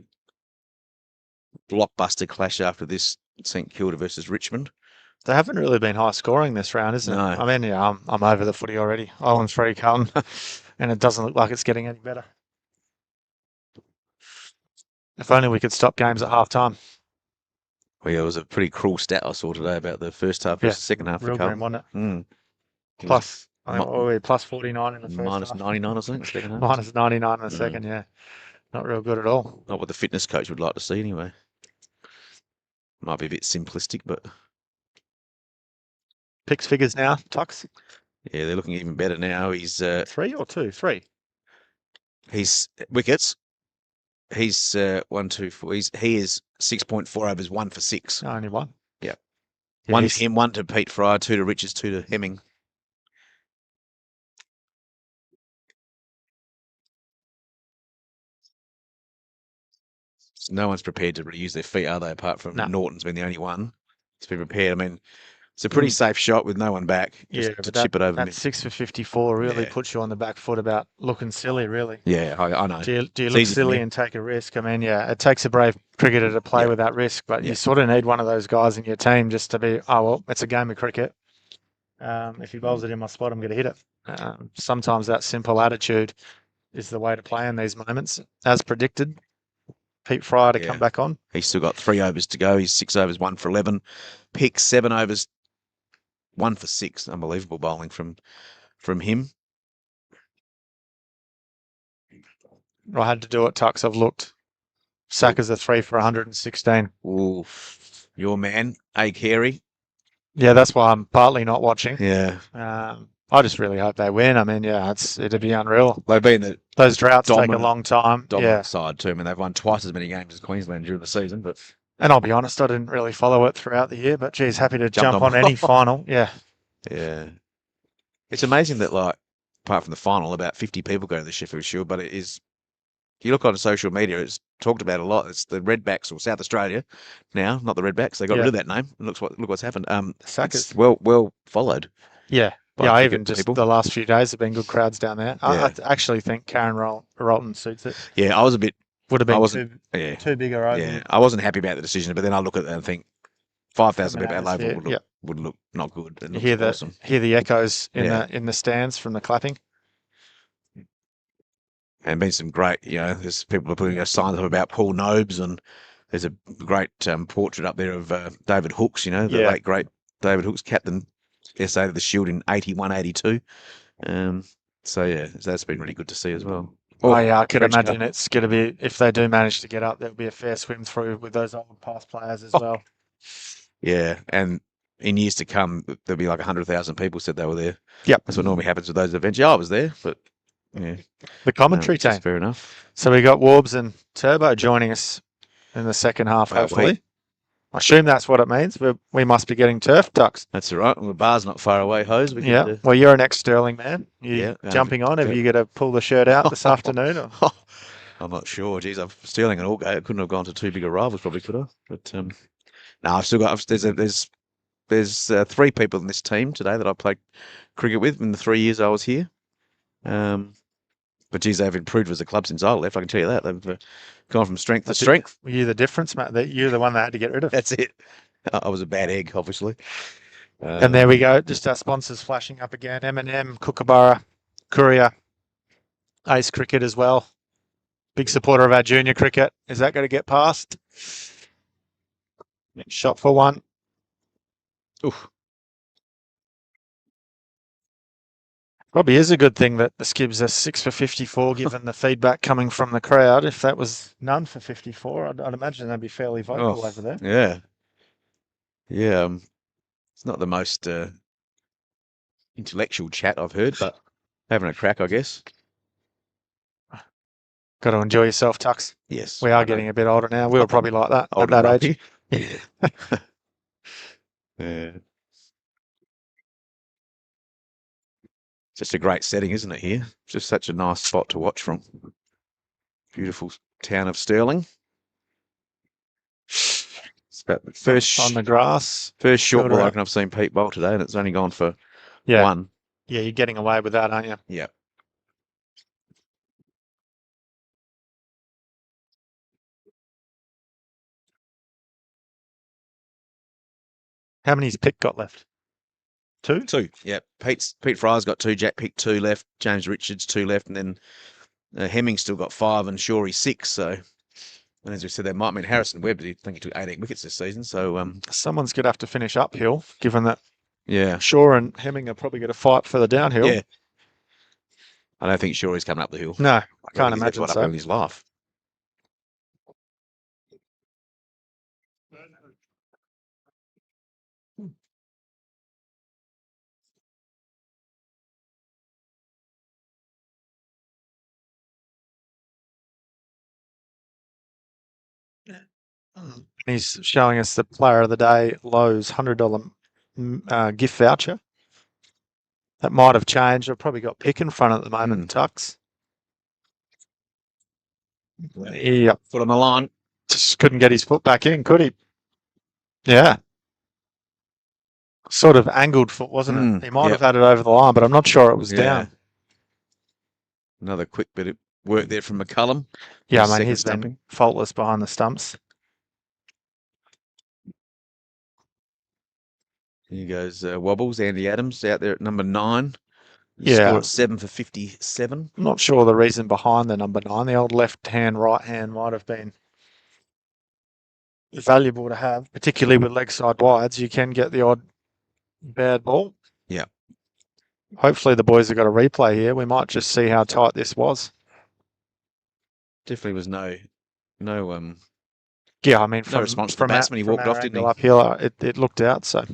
blockbuster clash after this, St Kilda versus Richmond. They haven't really been high scoring this round, isn't No. it? I mean, yeah, I'm over the footy already. Island's 3, Carlton, and it doesn't look like it's getting any better. If only we could stop games at half time. Well, yeah, it was a pretty cruel stat I saw today about the first half versus the second half. Real for grim, Carlton. wasn't it? It Plus, I think, mo- what were we, plus 49 in the first minus half. 99 or something, second half. Minus 99 in the second, yeah. Not real good at all. Not what the fitness coach would like to see anyway. Might be a bit simplistic, but Picks figures now, Tux. yeah, they're looking even better now. He's 3 or 2? 3. he's wickets. He's 1, 2, 4. He is 6.4 overs, 1 for 6. Only one. Yep. Yeah, 1 he's- to him, 1 to Pete Fryer, 2 to Richards, 2 to Hemming. No one's prepared to really use their feet, are they? Apart from No. Norton's been the only one to be prepared. I mean, it's a pretty safe shot with no one back. Just Yeah, to but chip it over that mid. 6 for 54 really Yeah. puts you on the back foot about looking silly, really. Yeah, I know. Do you It's look easy for silly me. and take a risk? I mean, yeah, it takes a brave cricketer to play Yeah. with that risk, but Yeah. you sort of need one of those guys in your team just to be, oh, well, it's a game of cricket. If he bowls it in my spot, I'm going to hit it. Sometimes that simple attitude is the way to play in these moments. As predicted, Pete Fryer to Yeah. come back on. He's still got 3 overs to go. He's 6 overs, 1 for 11. Pick 7 overs, 1 for 6. Unbelievable bowling from him. I had to do it, Tux. I've looked. Saka's a 3 for 116. Ooh, your man, A. Carey. Yeah, that's why I'm partly not watching. Yeah, I just really hope they win. I mean, yeah, it'd be unreal. they've been the Those droughts take a dominant- long time. dominant Yeah, side too. I mean, they've won twice as many games as Queensland during the season, but and I'll be honest, I didn't really follow it throughout the year, but geez, happy to Jumped jump on. on any final. Yeah, yeah, it's amazing that like apart from the final, about 50 people go to the Sheffield Shield, but it is. If you look on social media, it's talked about a lot. It's the Redbacks or South Australia now, not the Redbacks. They got rid of that name. And look what's happened. Sackers. It's well followed. Yeah. by Yeah, cricket even just people. the last few days have been good crowds down there. I Yeah. actually think Karen Rolton suits it. Yeah, I was a bit. Would have I been wasn't. too, Yeah, too big a road. yeah. I wasn't happy about the decision, but then I look at that and think 5,000 From an people at Oval atmosphere, would look not good. It You looks hear the awesome. hear the echoes in Yeah. the stands from the clapping. And been some great, there's people are putting signs up about Paul Nobes, and there's a great portrait up there of David Hooks, the Yeah. late great David Hooks, captain SA of the Shield in 81, 82. So yeah, that's been really good to see as well. Oh yeah, I could French imagine Cup. it's going to be, if they do manage to get up, there'll be a fair swim through with those old past players as well. Yeah, and in years to come, there'll be like 100,000 people said they were there. Yep. That's what normally happens with those events. Yeah, I was there, but yeah, The commentary that's team. fair enough. So we got Warbs and Turbo joining us in the second half, Well, hopefully. I assume that's what it means. We must be getting turf ducks. That's all right. Well, the bar's not far away, Hose. We Yeah. could, Well, you're an ex-Stirling man. You Yeah, jumping on? Have you got to pull the shirt out this afternoon? Or? I'm not sure. Geez, I'm Stirling and Allgate. I couldn't have gone to two bigger rivals, probably could have. But no, I've still got. There's 3 people in this team today that I played cricket with in the 3 years I was here. But geez, they've improved as a club since I left. I can tell you that they've gone from strength to strength. Were you the difference, Matt? That you're the one that had to get rid of. That's it. I was a bad egg, obviously. And there we go. Just our sponsors flashing up again. M&M, Kookaburra, Courier, Ace Cricket as well. Big supporter of our junior cricket. Is that going to get past? Shot for one. Oof. Probably is a good thing that the Skibs are 6 for 54, given the feedback coming from the crowd. If that was none for 54, I'd imagine they'd be fairly vocal over there. Yeah. Yeah. It's not the most intellectual chat I've heard, but having a crack, I guess. Got to enjoy yourself, Tux. Yes. We are getting a bit older now. We were probably like that Older at that age. Yeah. Yeah. Just a great setting, isn't it, here? Just such a nice spot to watch from. Beautiful town of Stirling. It's about the first On the grass. first short Filter ball I out. reckon I've seen Pete bowl today, and it's only gone for Yeah. one. Yeah, you're getting away with that, aren't you? Yeah. How many's Pitt got left? 2? 2. Yeah. Pete Fry's got 2, Jack Pick 2 left, James Richards 2 left, and then Hemming's still got 5 and Shorey 6. So, and as we said, that might mean Harrison Webb, I think he took 18 wickets this season. So, Someone's going to have to finish uphill, given that yeah. Shaw and Hemming are probably going to fight for the downhill. Yeah. I don't think Shorey's coming up the hill. No, I can't He's imagine had one so. up in his life. He's showing us the player of the day, Lowe's $100 gift voucher. That might have changed. I've probably got Pick in front at the moment, Tux. Yep. Foot on the line. Just couldn't get his foot back in, could he? Yeah. Sort of angled foot, wasn't it? He might have had it over the line, but I'm not sure it was down. Another quick bit of work there from McCullum. Yeah, His I mean, second he's been stumping. faultless behind the stumps. Here goes Wobbles, Andy Adams out there at number 9. Yeah. Score at 7 for 57. I'm not sure the reason behind the number 9. The old left hand, right hand might have been valuable to have, particularly with leg side wides. You can get the odd bad ball. Yeah. Hopefully the boys have got a replay here. We might just see how tight this was. Definitely was no Yeah, I mean, response to the from batsman. He walked our off, didn't angle he? Up here, it looked out. So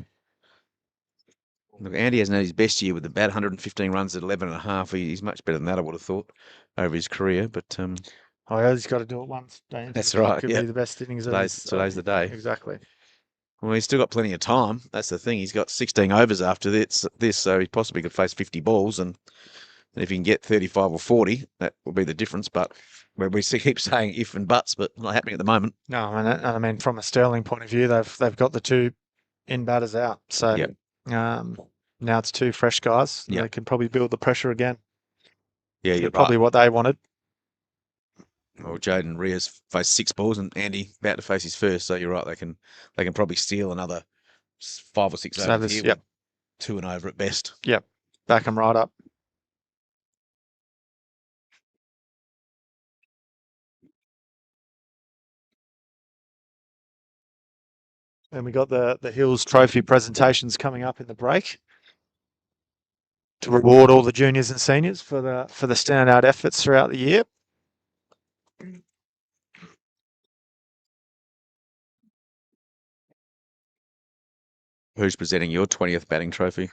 Look, Andy hasn't had his best year with the bat, 115 runs at 11 and a half. He's much better than that, I would have thought, over his career. But Oh, he's got to do it once. Don't you? that's It right. could Yeah, be the best innings of today's the day. Exactly. Well, he's still got plenty of time. That's the thing. He's got 16 overs after this, so he possibly could face 50 balls, and if he can get 35 or 40, that will be the difference. But we keep saying if and buts, but not happening at the moment. No, I mean, from a Stirling point of view, they've got the two in batters out. So Yep. now it's two fresh guys. Yep. They can probably build the pressure again. Yeah, you're Probably right. what they wanted. Well, Jaden Ria's faced 6 balls, and Andy about to face his first. So you're right. They can probably steal another 5 or 6 overs here. Yep. With 2 and over at best. Yep. Back them right up. And we got the Hills Trophy presentations coming up in the break to reward all the juniors and seniors for the standout efforts throughout the year. Who's presenting your 20th batting trophy?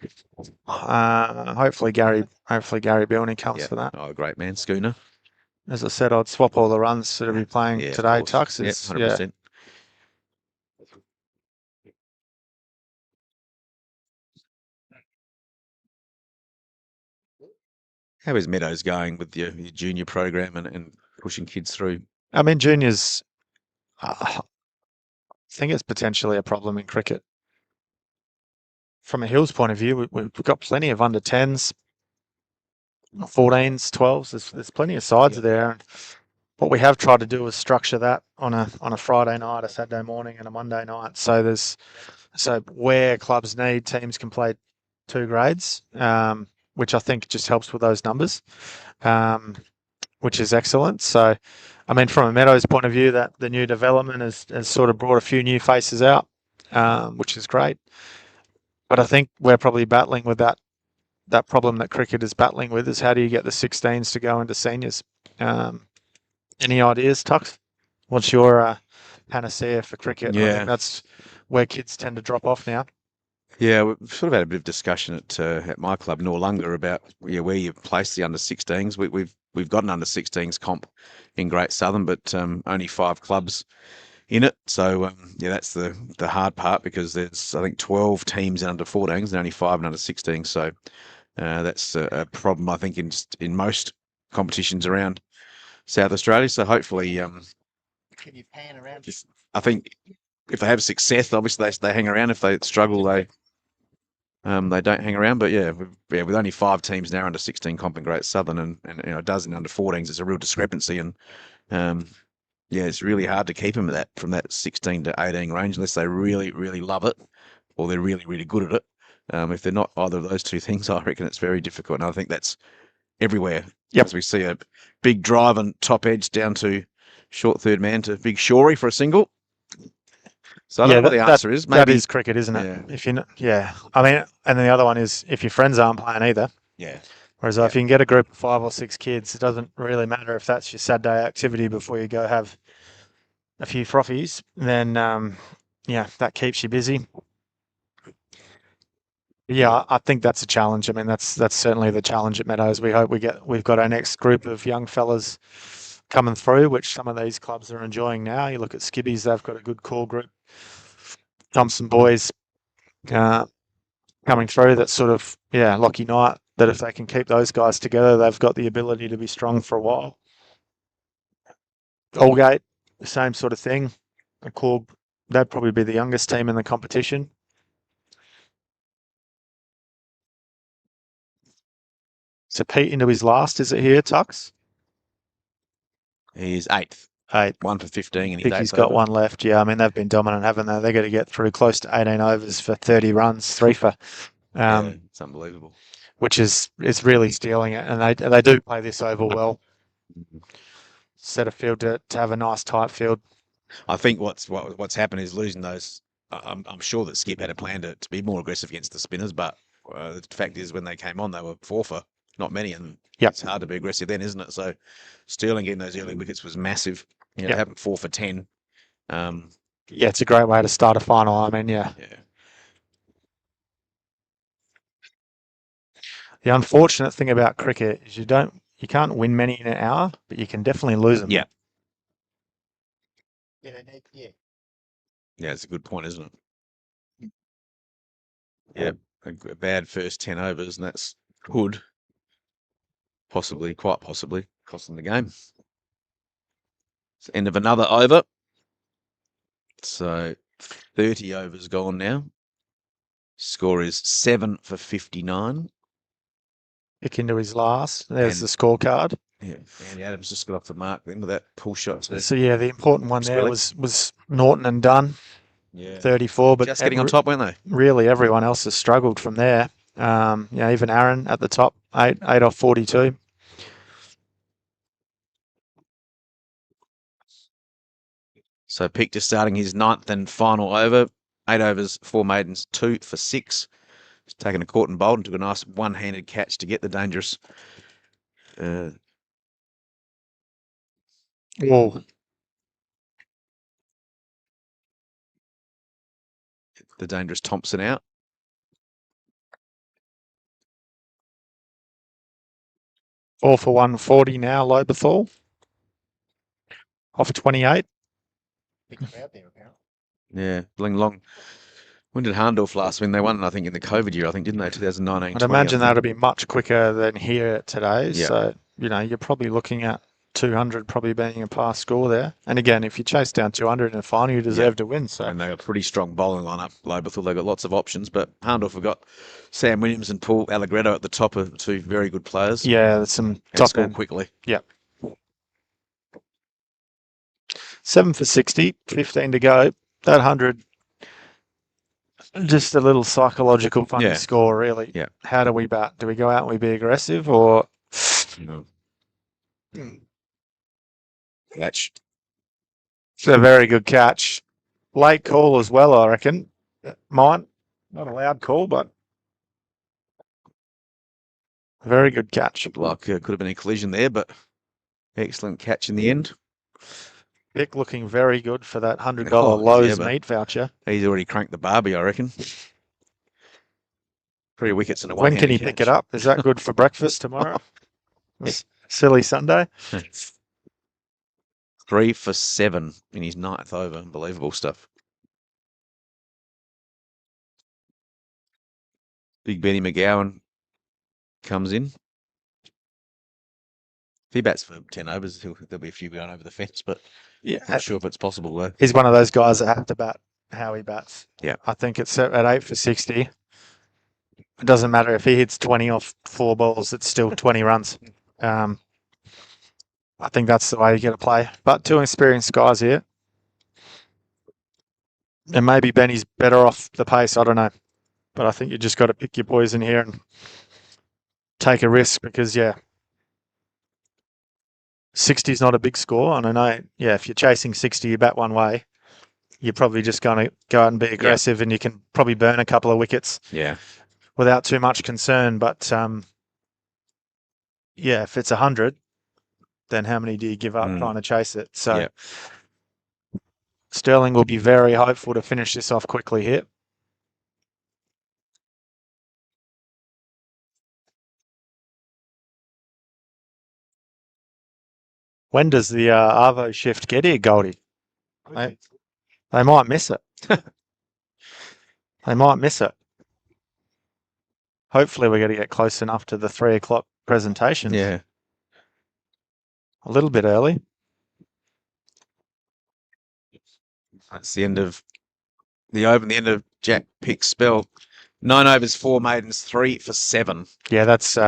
Hopefully Gary Bilney comes Yeah. for that. Oh, great man, Schooner. As I said, I'd swap all the runs that will be playing Yeah, of today. course. Tux Yeah, is 100%. How is Meadows going with your junior program and pushing kids through? I mean, juniors. I think it's potentially a problem in cricket. From a Hills point of view, we've got plenty of under 10s, 14s, 12s. There's plenty of sides there. And what we have tried to do is structure that on a Friday night, a Saturday morning, and a Monday night. So where clubs need, teams can play 2 grades, which I think just helps with those numbers, which is excellent. So, I mean, from a Meadows point of view, that the new development has sort of brought a few new faces out, which is great. But I think we're probably battling with that problem that cricket is battling with, is how do you get the 16s to go into seniors? Any ideas, Tux? What's your panacea for cricket? I Yeah. think that's where kids tend to drop off now. Yeah, we've sort of had a bit of discussion at my club, Norlunga, about where you place the under 16s. We've got an under 16s comp in Great Southern, but only 5 clubs in it. So that's the hard part, because there's I think 12 teams in under 14s and only 5 in under 16s. So that's a problem, I think, in most competitions around South Australia. So hopefully, Can you pan around? I think if they have success, obviously they hang around. If they struggle, they don't hang around. But with only 5 teams now under 16 comp in Great Southern, and a dozen under 14s, it's a real discrepancy. And it's really hard to keep them from that 16 to 18 range unless they really, really love it, or they're really, really good at it. If they're not either of those 2 things, I reckon it's very difficult. And I think that's everywhere. Yep. As we see a big drive and top edge down to short third man to big Shorey for a single. So I don't know what the answer is. Maybe that is cricket, isn't it? Yeah. If I mean, and then the other one is if your friends aren't playing either. Yeah. Whereas if you can get a group of 5 or 6 kids, it doesn't really matter if that's your Saturday activity before you go have a few frothies. Then that keeps you busy. Yeah, I think that's a challenge. I mean, that's certainly the challenge at Meadows. We hope we've got our next group of young fellas coming through, which some of these clubs are enjoying now. You look at Skibbies; they've got a good core group. Thompson boys coming through. That's sort of Lockie Knight. That if they can keep those guys together, they've got the ability to be strong for a while. Aldgate, the same sort of thing. A core, they'd probably be the youngest team in the competition. So Pete into his last, is it here, Tux? He's 8th. 8. 1 for 15 and I think he's he's got over. 1 left. Yeah, I mean, they've been dominant, haven't they? They're going to get through close to 18 overs for 30 runs, 3 for. It's unbelievable. Which is really stealing it. And they do play this oval well. Set a field to have a nice tight field. I think what's happened is losing those. I'm sure that Skip had a plan to be more aggressive against the spinners, but the fact is when they came on, they were 4 for not many, and it's hard to be aggressive then, isn't it? So Stirling getting those early wickets was massive. Having 4 for 10. It's a great way to start a final. I mean, The unfortunate thing about cricket is you can't win many in an hour, but you can definitely lose them. Yeah. Yeah, they need, yeah. Yeah, it's a good point, isn't it? Yeah, a bad first 10 overs, and that's could possibly, quite possibly, cost them the game. It's the end of another over. So 30 overs gone now. Score is 7 for 59. Pick into his last. There's And- the scorecard. Yeah, Andy Adams just got off the mark then with that pull shot. So yeah, the important one there Stirling. was Norton and Dunn, Yeah, 34. But just getting on top, weren't they? really everyone else has struggled from there. Even Aaron at the top, 8 off 42. So Peak just starting his 9th and final over. 8 overs, 4 maidens, 2 for 6. He's taken a caught and bowled and took a nice one-handed catch to get the dangerous. Whoa. The dangerous Thompson out. Four for 140 now, Lobethal. Off 28. Big crowd there, apparently. Yeah, Bling Long. When did Harndorf last win? They won, I think, in the COVID year, didn't they? 2019. I'd imagine that'll be much quicker than here today. Yeah. So, you're probably looking at 200 probably being a pass score there. And again, if you chase down 200 in a final, you deserve to win. So, And they got a pretty strong bowling lineup, Lobethal. They've got lots of options, but Harndorf have got Sam Williams and Paul Allegretto at the top of 2 very good players. yeah, there's some And top score end. quickly. 7 for 60, 15 to go. That 100, just a little psychological funny Yeah. score, really. Yeah. How do we bat? Do we go out and we be aggressive or? Catch. It's a very good catch. Late call as well, I reckon. Mine, not a loud call, but very good catch. Like could have been a collision there, but excellent catch in the end. Vic looking very good for that $100 Oh, Lowe's yeah, meat voucher. He's already cranked the Barbie, I reckon. 3 wickets and a When can he one-handed pick catch. it up? Is that good for breakfast tomorrow? Silly Sunday. 3 for 7 in his 9th over. Unbelievable stuff. Big Benny McGowan comes in. If he bats for 10 overs, there'll be a few going over the fence, but Yeah, not sure if it's possible though. he's one of those guys that have to bat how he bats. Yeah. I think it's at 8 for 60. It doesn't matter if he hits 20 off 4 balls, it's still 20 runs. I think that's the way you got to play. But 2 experienced guys here. And maybe Benny's better off the pace, I don't know. But I think you just got to pick your poison here and take a risk because, 60 is not a big score. And I know, if you're chasing 60, you bat one way. You're probably just going to go out and be aggressive and you can probably burn a couple of wickets Yeah. without too much concern. But, if it's 100, then how many do you give up trying to chase it? So Yeah. Stirling will be very hopeful to finish this off quickly here. When does the Arvo shift get here, Goldie? They might miss it. They might miss it. Hopefully we're going to get close enough to the 3 o'clock presentation. Yeah. A little bit early. That's the end of the over, the end of Jack Pick's spell. 9 overs, 4 maidens, 3 for 7. Yeah, that's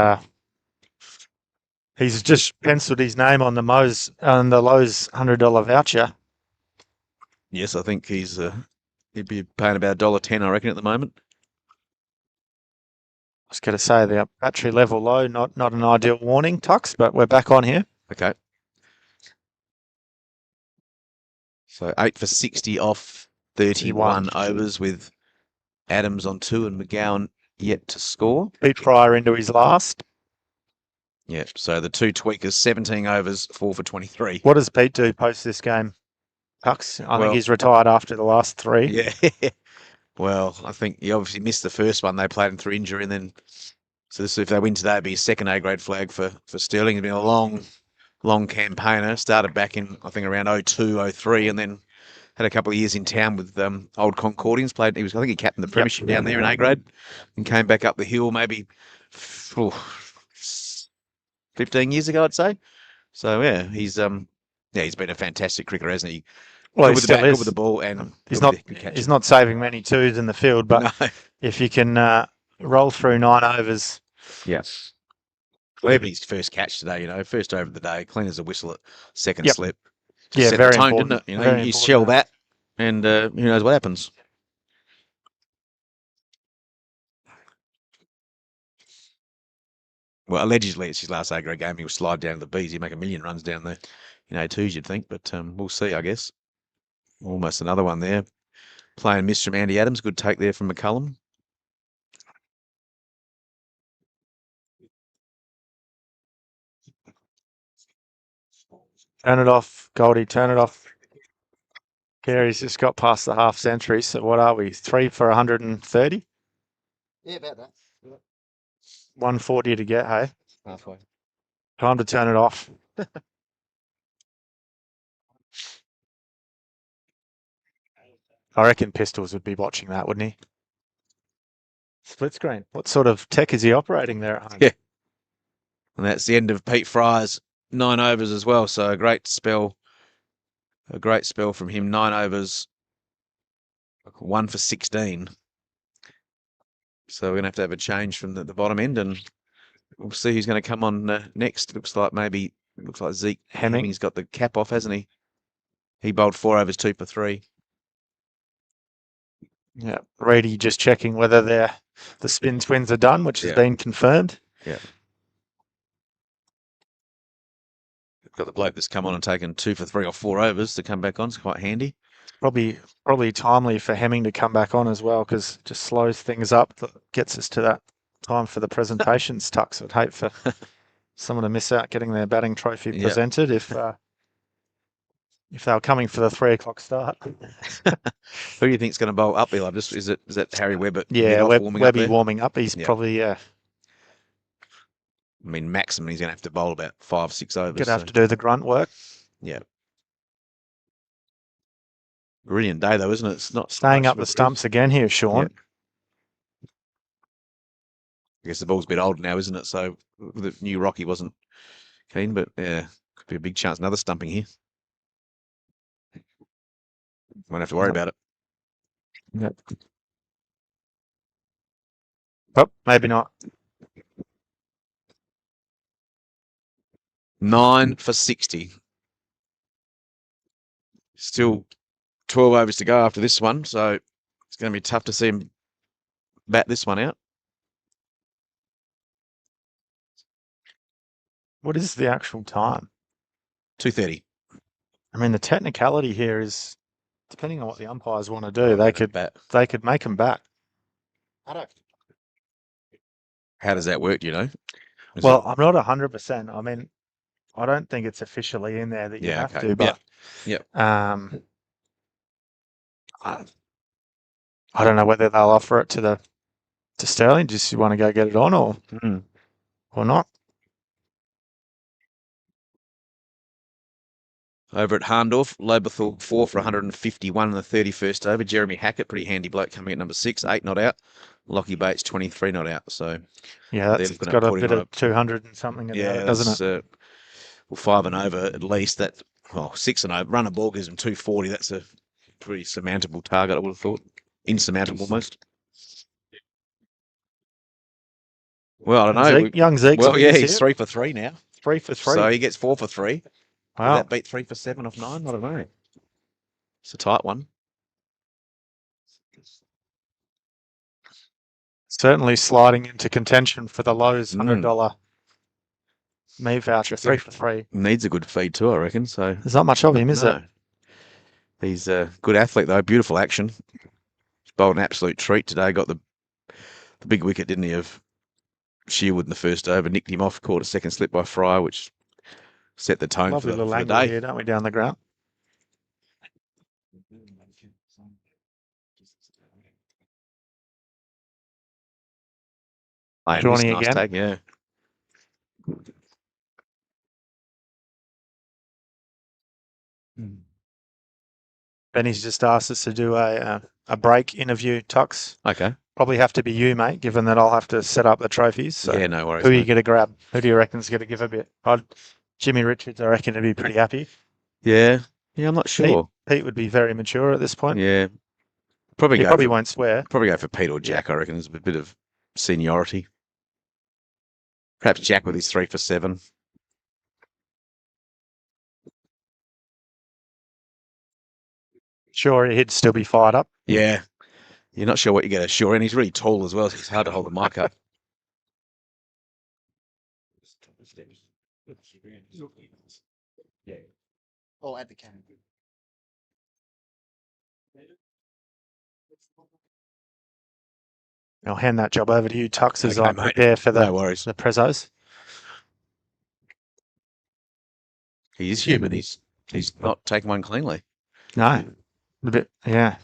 he's just penciled his name on the Lowe's $100 voucher. Yes, I think he'd be paying about $1.10, I reckon, at the moment. I was going to say the battery level low, not an ideal warning, Tux, but we're back on here. Okay. So 8 for 60 off 31 overs with Adams on 2 and McGowan yet to score. Pete Pryor into his last. Yeah, so the 2 tweakers, 17 overs, 4 for 23. What does Pete do post this game, Tux? I think he's retired after the last 3. Yeah. Well, I think he obviously missed the first one. They played him through injury and then So this, if they win today, it'd be a second A grade flag for Stirling. It's been a long campaigner. Started back in, I think, around 02, 03, and then had a couple of years in town with old Concordians. I think he captained the premiership down there in A grade, and came back up the hill maybe 15 years ago, I'd say. So yeah, he's been a fantastic cricketer, hasn't he? Well, Good he with the still bat, good is. with the ball, and He's good not. with the catching. He's not saving many twos in the field, but No. if you can roll through 9 overs, Yes. Well, even his first catch today, first over of the day, clean as a whistle at second Yep. slip. Just Yeah, set very the tone, important. didn't it? Very You important, shell that, and who knows what happens. Well, allegedly it's his last A grade game. He'll slide down to the Bs. He'd make a million runs down there in A2s, you'd think, but we'll see, I guess. Almost another one there. Playing miss from Andy Adams. Good take there from McCullum. Turn it off, Goldie. Turn it off. Carey's just got past the half century. So what are we? 3 for 130? Yeah, about that. 140 to get, hey? Halfway. Time to turn it off. I reckon Pistols would be watching that, wouldn't he? Split screen. What sort of tech is he operating there at home? Yeah. And that's the end of Pete Fry's 9 overs as well. So a great spell from him. 9 overs, 1 for 16. So we're going to have a change from the bottom end, and we'll see who's going to come on next. Looks like Zeke Hemming's got the cap off, hasn't he? He bowled 4 overs, 2 for 3. Yeah. Reedy just checking whether the spin twins are done, which has been confirmed. Yeah. Got the bloke that's come on and taken 2 for 3 or 4 overs to come back on. It's quite handy. Probably timely for Hemming to come back on as well, because it just slows things up. Gets us to that time for the presentations, Tux. I'd hate for someone to miss out getting their batting trophy presented if they were coming for the 3 o'clock start. Who do you think's going to bowl uphill? Is that Harry Webb? Yeah, Webby warming up. He's Yeah. probably I mean, maximum he's going to have to bowl about 5, 6 overs. going to have to do the grunt work. Yeah. Brilliant day though, isn't it? It's not Staying much up of a the stumps again here, Sean. I guess the ball's a bit old now, isn't it? So the new Rocky wasn't keen, but yeah, could be a big chance. Another stumping here. Won't have to worry about it. Yep. Oh, maybe not. 9 for 60. Still 12 overs to go after this one, so it's going to be tough to see him bat this one out. What is the actual time? 2:30. I mean, the technicality here is, depending on what the umpires want to do, they could make them back. How does that work? Do you know? Well, I'm not 100%. I mean, I don't think it's officially in there that you have to, but I don't know whether they'll offer it to Stirling. Just you want to go get it on or not. Over at Harndorf, Lobethal 4 for 151 in the 31st over. Jeremy Hackett, pretty handy bloke, coming at number 6, 8 not out. Lockie Bates 23 not out. So yeah, it's got a bit of 200 and something in there, doesn't it? Well, 5 and over at least. 6 and over. Run a ball gives him 240. That's a pretty surmountable target, I would have thought. Insurmountable almost. Well, I don't know. Young Zeke's he's 3 for 3 now. 3 for 3. So he gets 4 for 3. Wow. Will that beat 3 for 7 off 9? I don't know. It's a tight one. Certainly sliding into contention for the Lowe's $100 meat voucher, 3 for 3. Needs a good feed too, I reckon. So there's not much of him, is there? He's a good athlete though. Beautiful action. Bowled an absolute treat today. Got the big wicket, didn't he, of Shearwood in the first over. Nicked him off, caught a second slip by Fryer, which set the tone Lovely for little the angle day. here, don't we, down the ground? I Johnny nice again. take, yeah. Benny's just asked us to do a break interview, Tux. Okay. Probably have to be you, mate, given that I'll have to set up the trophies. So Yeah, no worries. who are you mate. going to grab? Who do you reckon's going to give a bit? Jimmy Richards, I reckon, would be pretty happy. Yeah. Yeah, I'm not sure. Pete would be very mature at this point. Yeah. Probably He go probably for, won't swear. probably go for Pete or Jack, I reckon. There's a bit of seniority. Perhaps Jack with his 3 for 7. Sure, he'd still be fired up. Yeah. You're not sure what you get ashore, and he's really tall as well, so it's hard to hold the mic up. Oh, at the camera. I'll hand that job over to you, Tux, as Okay, I mate. prepare for No worries. the prezos. He is human. He's not taking one cleanly. No. A bit, yeah.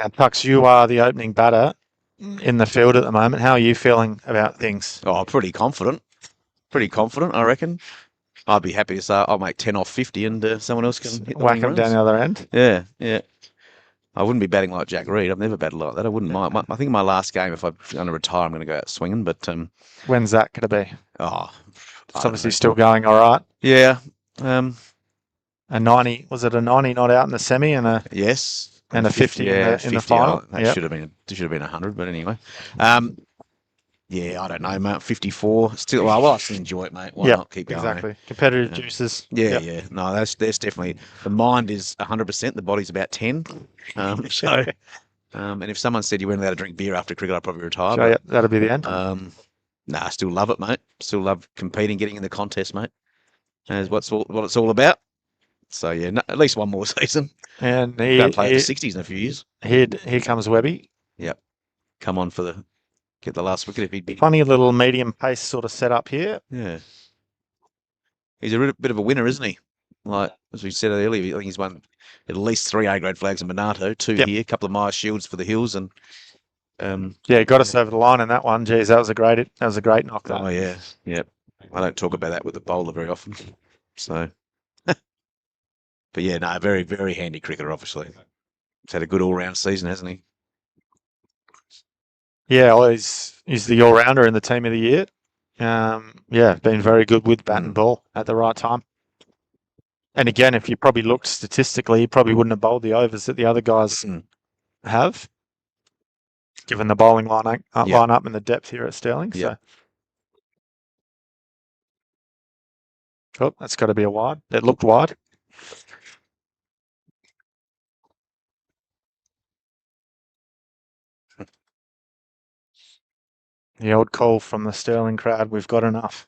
Now, Tux, you are the opening batter in the field at the moment. How are you feeling about things? Oh, pretty confident. Pretty confident, I reckon. I'd be happy to say I'll make 10 off 50 and someone else can hit the Whack winning them down runs. the other end. Yeah, yeah. I wouldn't be batting like Jack Reed. I've never batted like that. I wouldn't mind. I think my last game, if I'm going to retire, I'm going to go out swinging. But When's that going to be? oh, It's obviously still going all right. yeah. A 90, was it a 90 not out in the semi and a Yes. and a 50 in the 50, final? That Yep. should have been 100. But anyway, yeah, I don't know, mate. 54. Still, well, I still enjoy it, mate. Why Yep, not keep going? exactly. Competitive Yeah. juices. Yeah, Yep. yeah. No, that's definitely the mind is 100%. The body's about 10. So, and if someone said you weren't allowed to drink beer after cricket, I'd probably retire. So, yeah, that'll be the end. I still love it, mate. Still love competing, getting in the contest, mate. Is what it's all about. So yeah, at least one more season. And Going to play for 60s in a few years. here comes Webby. Yep. Come on get the last wicket if he'd be. Funny little medium pace sort of setup here. Yeah. He's a bit of a winner, isn't he? Like, as we said earlier, I think he's won at least 3 A-grade flags in Monato, 2 Yep. here, a couple of Myers Shields for the Hills, and Yeah, got us over the line in that one. Geez, that was a great knock. That. oh yeah, yep. I don't talk about that with the bowler very often. So, but yeah, no, very, very handy cricketer, obviously. He's had a good all-round season, hasn't he? Yeah, well, he's the all-rounder in the team of the year. Yeah, been very good with bat and ball at the right time. And again, if you probably looked statistically, he probably wouldn't have bowled the overs that the other guys have, given the bowling line up and the depth here at Stirling. Yep. So, oh, that's got to be a wide. It looked wide. The old call from the Stirling crowd, we've got enough.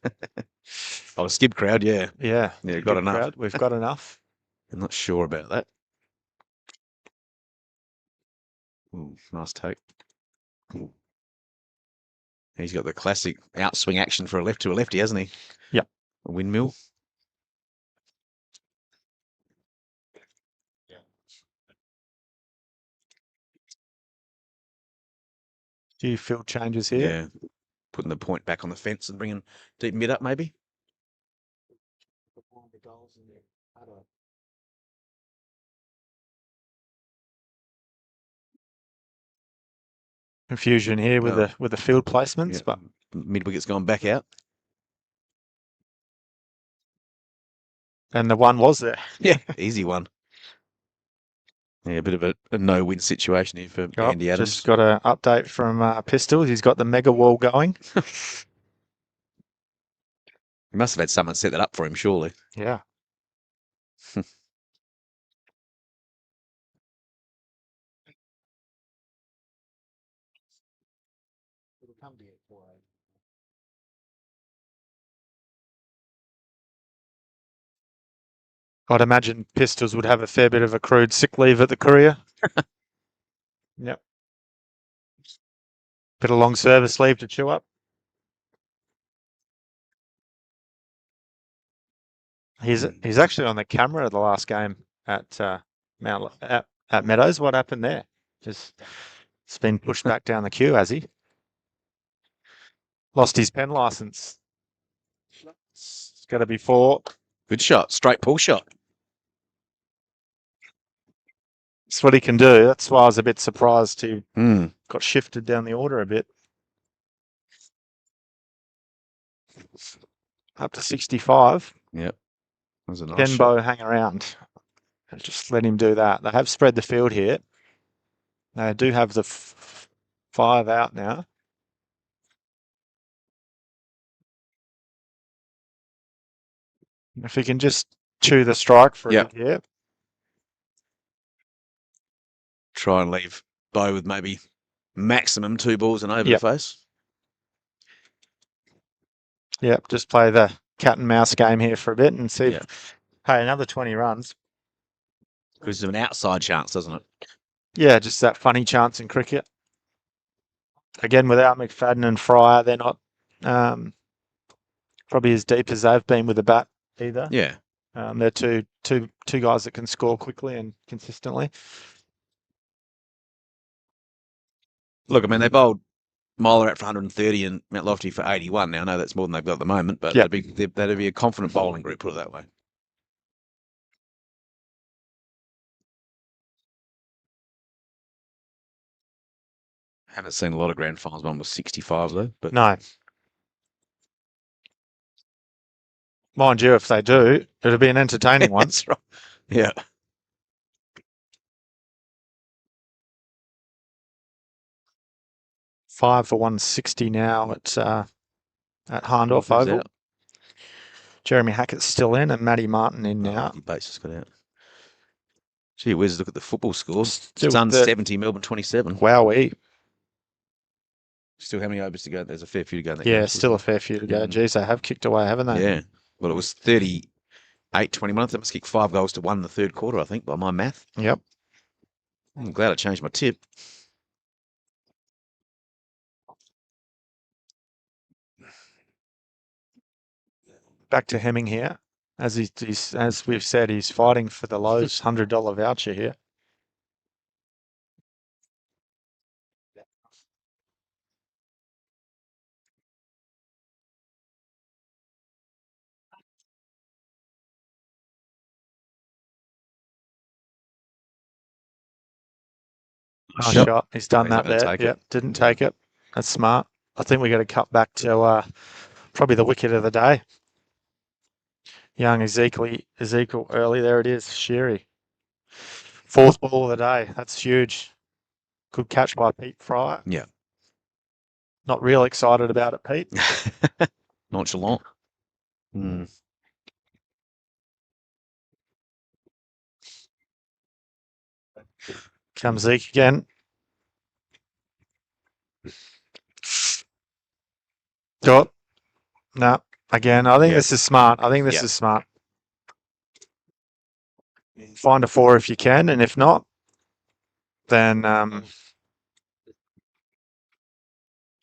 Oh, the skip crowd, yeah. Yeah. Yeah, got enough. Crowd, we've got enough. I'm not sure about that. Ooh, nice take. He's got the classic outswing action for a lefty, hasn't he? Yep. A windmill. Few field changes here. Yeah. Putting the point back on the fence and bringing deep mid up, maybe. Confusion here with the field placements, Yeah. but Mid wicket's gone back out. and the one was there. Yeah, easy one. Yeah, a bit of a no-win situation here for Oh, Andy Adams. just got an update from Pistols. He's got the mega wall going. He must have had someone set that up for him, surely. Yeah. I'd imagine Pistols would have a fair bit of accrued sick leave at the Courier. Yep. Bit of long service leave to chew up. He's actually on the camera the last game at Meadows. What happened there? Just it's been pushed back down the queue, has he? Lost his pen license. It's got to be 4. Good shot. Straight pull shot. That's what he can do. That's why I was a bit surprised he Hmm. got shifted down the order a bit. Up to 65. Yep. That was a nice shot. Kenbo hang around. Just let him do that. They have spread the field here. They do have the 5 out now. If he can just chew the strike for Yep. it, yeah. Try and leave Bo with maybe maximum 2 balls and over Yep. the face. Yep, just play the cat and mouse game here for a bit and see. Yeah. Hey, another 20 runs. Because of an outside chance, doesn't it? Yeah, just that funny chance in cricket. Again, without McFadden and Fryer, they're not probably as deep as they've been with the bat either. Yeah. They're two guys that can score quickly and consistently. Look, I mean, they bowled Myler out for 130 and Matt Lofty for 81. Now, I know that's more than they've got at the moment, but Yep. that'd be a confident bowling group, put it that way. Haven't seen a lot of grand finals. One was 65 though, but No. Mind you, if they do, it'll be an entertaining one. that's right. Yeah. Five for 160 now at Harndorf Who's Oval. out? Jeremy Hackett's still in and Matty Martin in now. Oh, Bates just got out. Gee whiz, look at the football scores. Still Sun the- 70, Melbourne 27. Wowee. Still how many overs to go? There's a fair few to go in that Yeah, game, still a isn't fair few to go. Mm. Geez, they have kicked away, haven't there? they? Yeah. Well, it was 38-21. They must kick 5 goals to 1 in the third quarter, I think, by my math. Yep. I'm glad I changed my tip. Back to Hemming here. As as we've said, he's fighting for the Lowe's $100 voucher here. Nice Yep. shot. He's done He's not that gonna there. take it. Yep, didn't take it. That's smart. I think we got to cut back to probably the wicket of the day. Young Ezekiel early. There it is. Sheary. 4th ball of the day. That's huge. Good catch by Pete Fryer. Yeah. Not real excited about it, Pete. Nonchalant. Hmm. Comes Zeke again. Oh, no. Again, I think Yeah. this is smart. I think this Yeah. is smart. Find a 4 if you can, and if not, then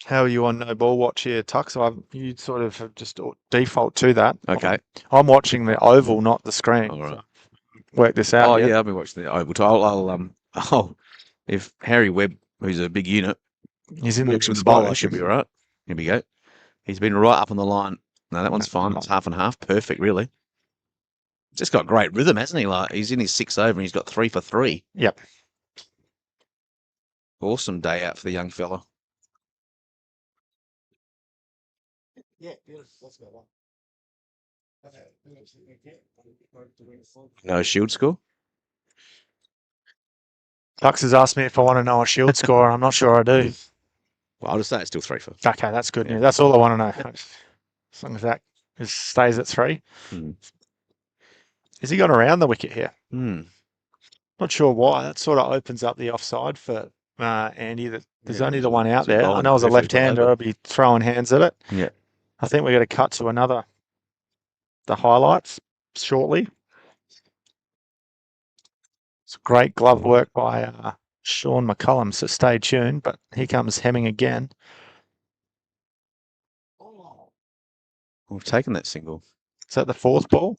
how are you on no ball watch here, Tuck? So you sort of have just default to that. Okay. I'm watching the oval, not the screen. All right. Work this out. Oh, yeah, I've been watching the Oval. If Harry Webb, who's a big unit, He's in walks with the spot, bowler, should be all right. Here we go. He's been right up on the line. No, that one's fine. It's half and half. Perfect, really. Just got great rhythm, hasn't he? Like he's in his 6th over and he's got 3 for 3. Yep. Awesome day out for the young fella. Yeah, No shield score. Tucks has asked me if I want to know a shield score. I'm not sure I do. Well, I'll just say it's still 3 for. Okay, that's good Yeah. news. That's all I want to know. As long as that stays at 3. Hmm. Has he gone around the wicket here? Hmm. Not sure why. That sort of opens up the offside for Andy. That there's Yeah, only he's the one out he's there. I bowling know as a perfect all left-hander, over. I'll be throwing hands at it. Yeah. I think we're going to cut to the highlights shortly. It's great glove work by Sean McCullum, so stay tuned. But here comes Hemming again. We've taken that single. Is that the 4th ball?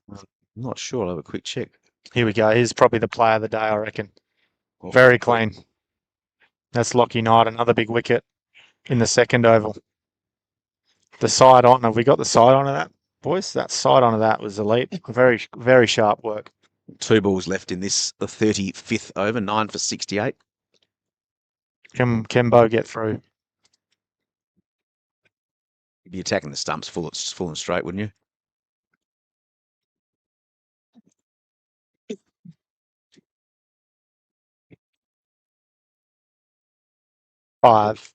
I'm not sure. I'll have a quick check. Here we go. Here's probably the player of the day, I reckon. Very clean. That's Lockie Knight, another big wicket in the second oval. The side on, have we got the side on of that, boys? That side on of that was elite. Very, very sharp work. 2 balls left in this, the 35th over, 9 for 68. Can Bo get through? You'd be attacking the stumps full and straight, wouldn't you? Five.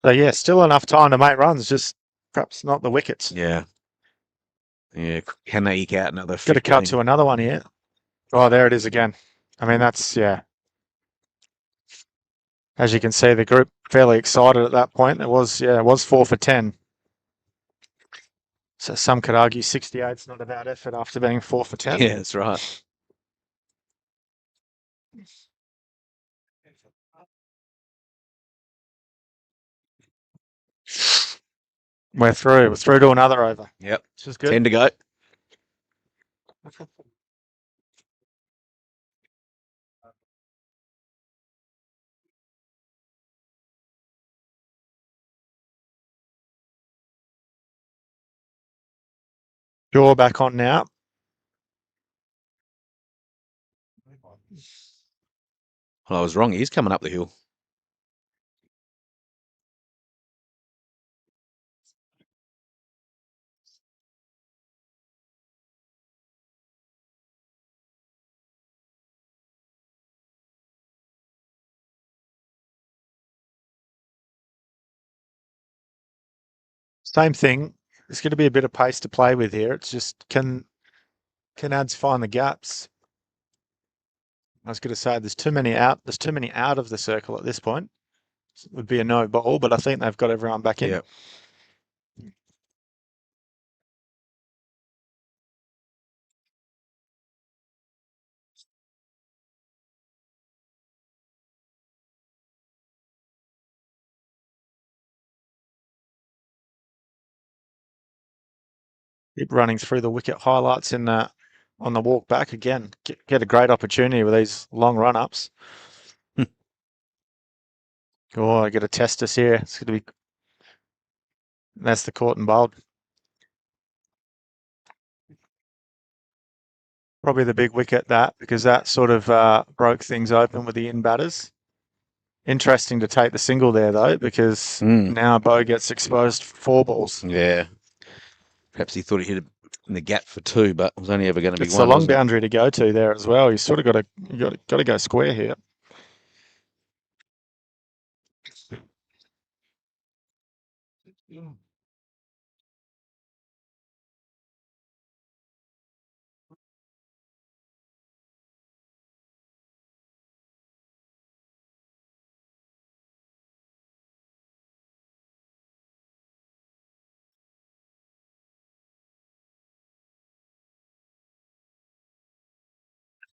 So yeah, still enough time to make runs, just perhaps not the wickets. Yeah. Yeah. Can they eke out another Got to 15? cut to another one here. Oh, there it is again. I mean, that's, yeah. As you can see, the group fairly excited at that point. It was 4 for 10. So some could argue 68's not a bad effort after being 4 for 10. Yeah, that's right. We're through. We're through to another over. Yep. Which is good. 10 to go. Jaw back on now. Well, I was wrong. He's coming up the hill. Same thing. There's going to be a bit of pace to play with here. It's just can ads find the gaps? I was going to say there's too many out. There's too many out of the circle at this point. It would be a no ball, but I think they've got everyone back in. Yeah. Keep running through the wicket highlights in on the walk back again. Get a great opportunity with these long run ups. Oh, I get a test us here. It's going to be. That's the caught and bowled. Probably the big wicket that, because that sort of broke things open with the in batters. Interesting to take the single there though, because now Bo gets exposed for 4 balls. Yeah. Perhaps he thought he hit it in the gap for 2, but it was only ever going to be It's one. a long wasn't it? boundary to go to there as well. You sort of got to go square here.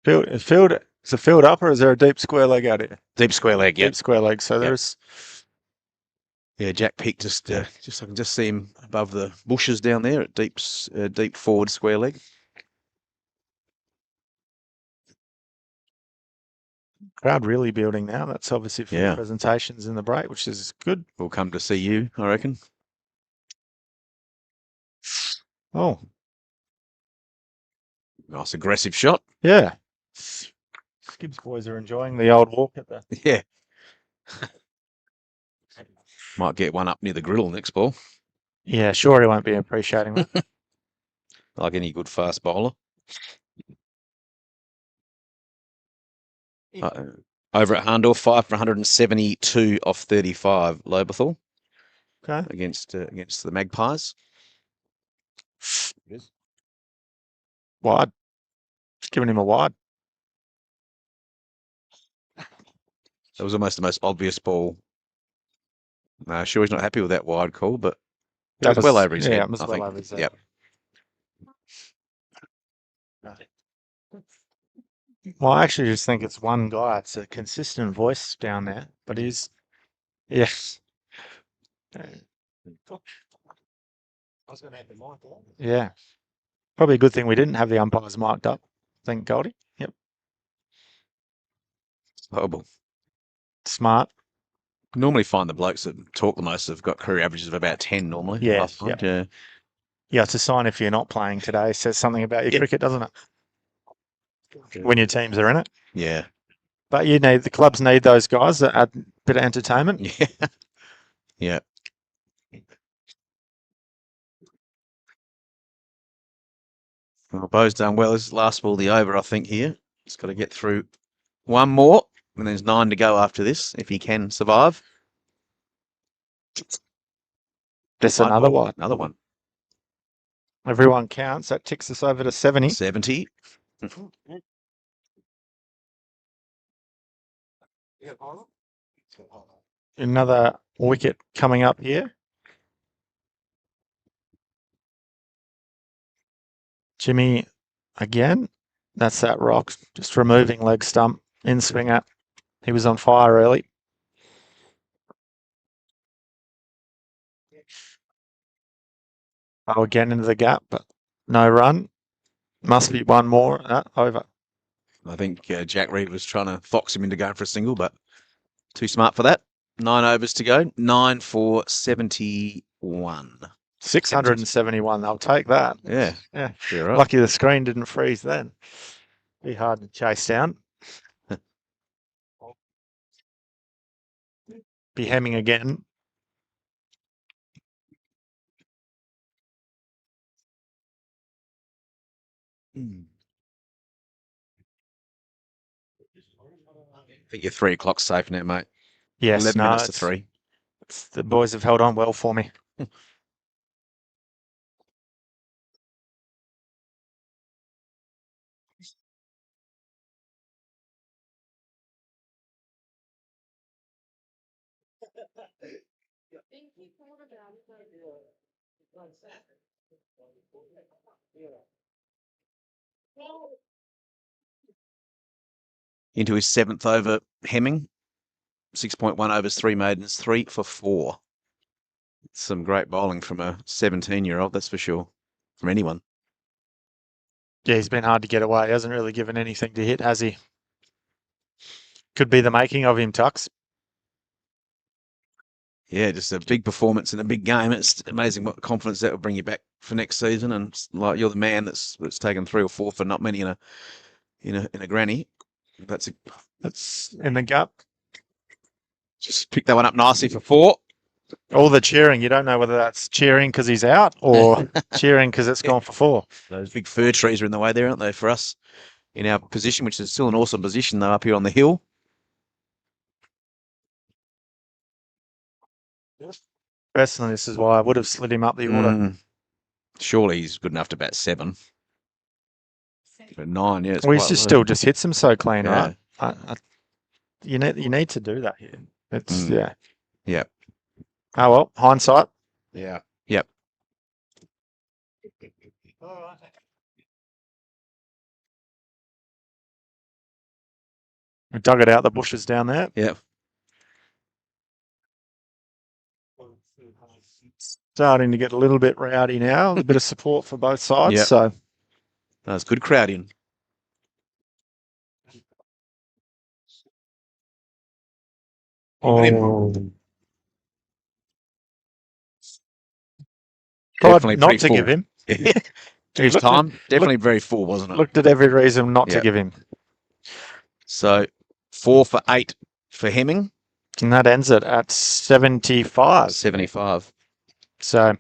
It's a field up, or is there a deep square leg out here? Deep square leg, yeah. Deep square leg. So Yep. there's. Yeah, Jack Peake just I can just see him above the bushes down there at deep forward square leg. Crowd really building now. That's obviously from the presentations in the break, which is good. We'll come to see you, I reckon. Oh, nice aggressive shot. yeah. Gibbs boys are enjoying the old walk at the. Yeah. Might get one up near the griddle next ball, Yeah, sure, he won't be appreciating that. like any good fast bowler. Over at Hahndorf, 5 for 172 off 35. Lobethal Okay. against the Magpies. Wide. Just giving him a wide. That was almost the most obvious ball. Sure, he's not happy with that wide call, but that was well over his head. It was well over his head. Yep. Well, I actually just think it's one guy. It's a consistent voice down there, but he's, yes. Yeah. Probably a good thing we didn't have the umpires marked up. Thank Goldie. Yep. Horrible. Smart. Normally find the blokes that talk the most have got career averages of about 10 normally. Yeah, I find, yeah. Yeah, it's a sign if you're not playing today. Says something about your Yep. cricket, doesn't it? When your teams are in it. Yeah. But the clubs need those guys that add a bit of entertainment. Yeah. Yeah. Well, Bo's done well. This is last ball the over, I think, here. Just got to get through one more, and there's 9 to go after this, if he can survive. Just another one. Another one. Everyone counts. That ticks us over to 70. 70. Another wicket coming up here. Jimmy again. That's that rock. Just removing leg stump. In swinger. He was on fire early. Oh, again into the gap, but no run. Must be one more. Over. I think Jack Reed was trying to fox him into going for a single, but too smart for that. 9 overs to go. 9 for 71. 671. They'll take that. Yeah. Yeah. You're right. Lucky the screen didn't freeze then. Be hard to chase down. Be hemming again. I think you're 3 o'clock safe now, mate. Yes, 11 no, minutes to 3. The boys have held on well for me. Into his 7th over, Hemming. 6.1 overs, 3 maidens, 3 for 4. Some great bowling from a 17-year-old, that's for sure. From anyone. Yeah, he's been hard to get away. He hasn't really given anything to hit, has he? Could be the making of him, Tux. Yeah, just a big performance in a big game. It's amazing what confidence that will bring you back for next season. And like you're the man that's taken 3 or 4 for not many in a granny. That's in the gut. Just pick that one up nicely for 4. All the cheering. You don't know whether that's cheering because he's out or cheering because it's gone for 4. Those big fir trees are in the way there, aren't they, for us in our position, which is still an awesome position though up here on the hill. Personally, this is why I would have slid him up the order. Surely he's good enough to bat 7. But 9, yeah. Well, he still just hits him so clean, Yeah. right? You need to do that here. It's Yeah. Oh well, hindsight. Yeah. Yep. We dug it out the bushes down there. Yep. Starting to get a little bit rowdy now. A bit of support for both sides. Yep. So That's good crowding. Definitely not pretty to full. give him. His time, definitely very full, wasn't it? Looked at every reason not to give him. So 4 for 8 for Hemming. And that ends it at 75. 75. So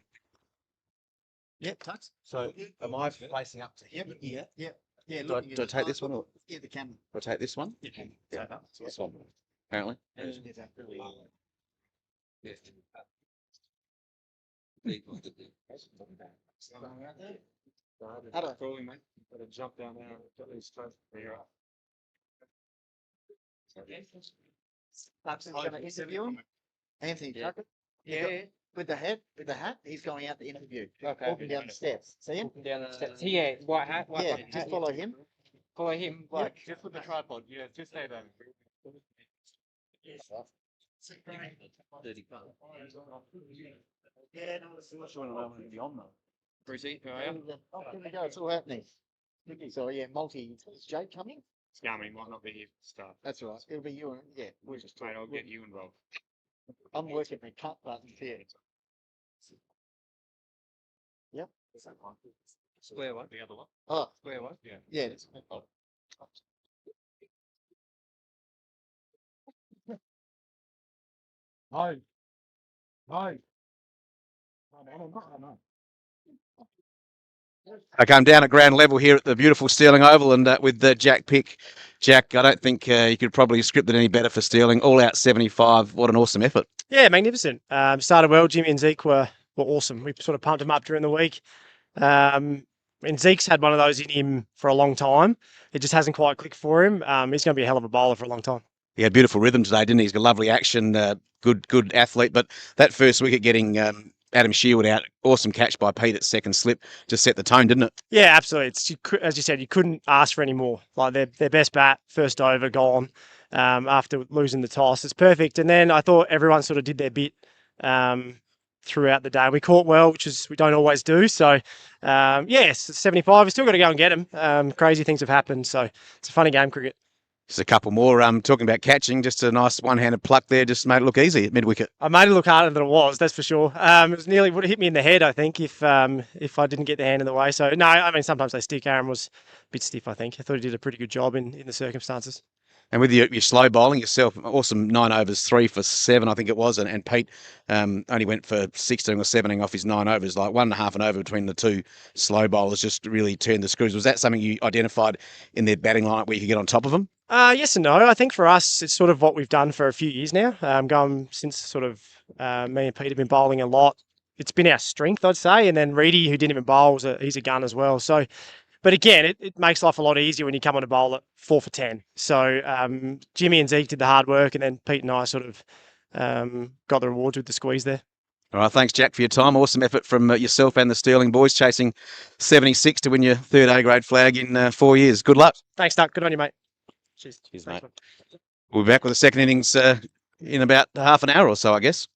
Yeah, Tux. So am I facing up to him? Yeah. Do I take this one or Yeah, the camera. do I take this one? Yeah. This one, apparently. How do I jump down there and get these Tux is going to interview him? Anthony Tucker? Yeah. With the hat, he's going out to interview. Okay. Walking down the steps. See him? Down the steps. Yeah, white hat. White Yeah, hat, just follow him. Follow him. Like, Just with the tripod, yeah, just stay there. Brucey, how are you? Oh, here we go. It's all happening. So yeah, multi. Is Jake coming? It's coming, might not be here to start. That's all right. It'll be you and yeah. We'll just talk. Mate, I'll get you involved. I'm working the cut buttons here. Yep. Square one. The other one. Oh, Square one. Yeah. yeah. It's, oh. No. No. No. Okay, I'm down at ground level here at the beautiful Stirling Oval and with Jack Pick. Jack, I don't think you could probably script it any better for Stirling. All out 75. What an awesome effort. Yeah, magnificent. Started well. Jimmy and Zeke were awesome. We sort of pumped them up during the week. And Zeke's had one of those in him for a long time. It just hasn't quite clicked for him. He's going to be a hell of a bowler for a long time. He had beautiful rhythm today, didn't he? He's got lovely action, good athlete. But that first wicket getting Adam Shearwood out, awesome catch by Pete at second slip, just set the tone, didn't it? Yeah, absolutely. As you said, you couldn't ask for any more. Like their best bat, first over, gone after losing the toss. It's perfect. And then I thought everyone sort of did their bit throughout the day. We caught well, which is we don't always do. So, yes, 75. We've still got to go and get them. Crazy things have happened. So it's a funny game, cricket. Just a couple more. Talking about catching, just a nice one-handed pluck there, just made it look easy at mid-wicket. I made it look harder than it was, that's for sure. It was nearly would have hit me in the head, I think, if I didn't get the hand in the way. So no, I mean sometimes they stick. Aaron was a bit stiff, I think. I thought he did a pretty good job in the circumstances. And with your slow bowling yourself, awesome 9 overs, 3 for 7, I think it was. And Pete only went for 16 or 17 off his 9 overs, like 1.5 an over between the two slow bowlers, just really turned the screws. Was that something you identified in their batting lineup where you could get on top of them? Yes and no. I think for us, it's sort of what we've done for a few years now. Going since sort of me and Pete have been bowling a lot. It's been our strength, I'd say. And then Reedy, who didn't even bowl, he's a gun as well. So, but again, it makes life a lot easier when you come on a bowl at 4 for 10. So Jimmy and Zeke did the hard work, and then Pete and I sort of got the rewards with the squeeze there. All right, thanks, Jack, for your time. Awesome effort from yourself and the Stirling boys, chasing 76 to win your third A-grade flag in 4 years. Good luck. Thanks, Doug. Good on you, mate. Cheers. Cheers, Thanks, mate. We'll be back with the second innings in about half an hour or so, I guess.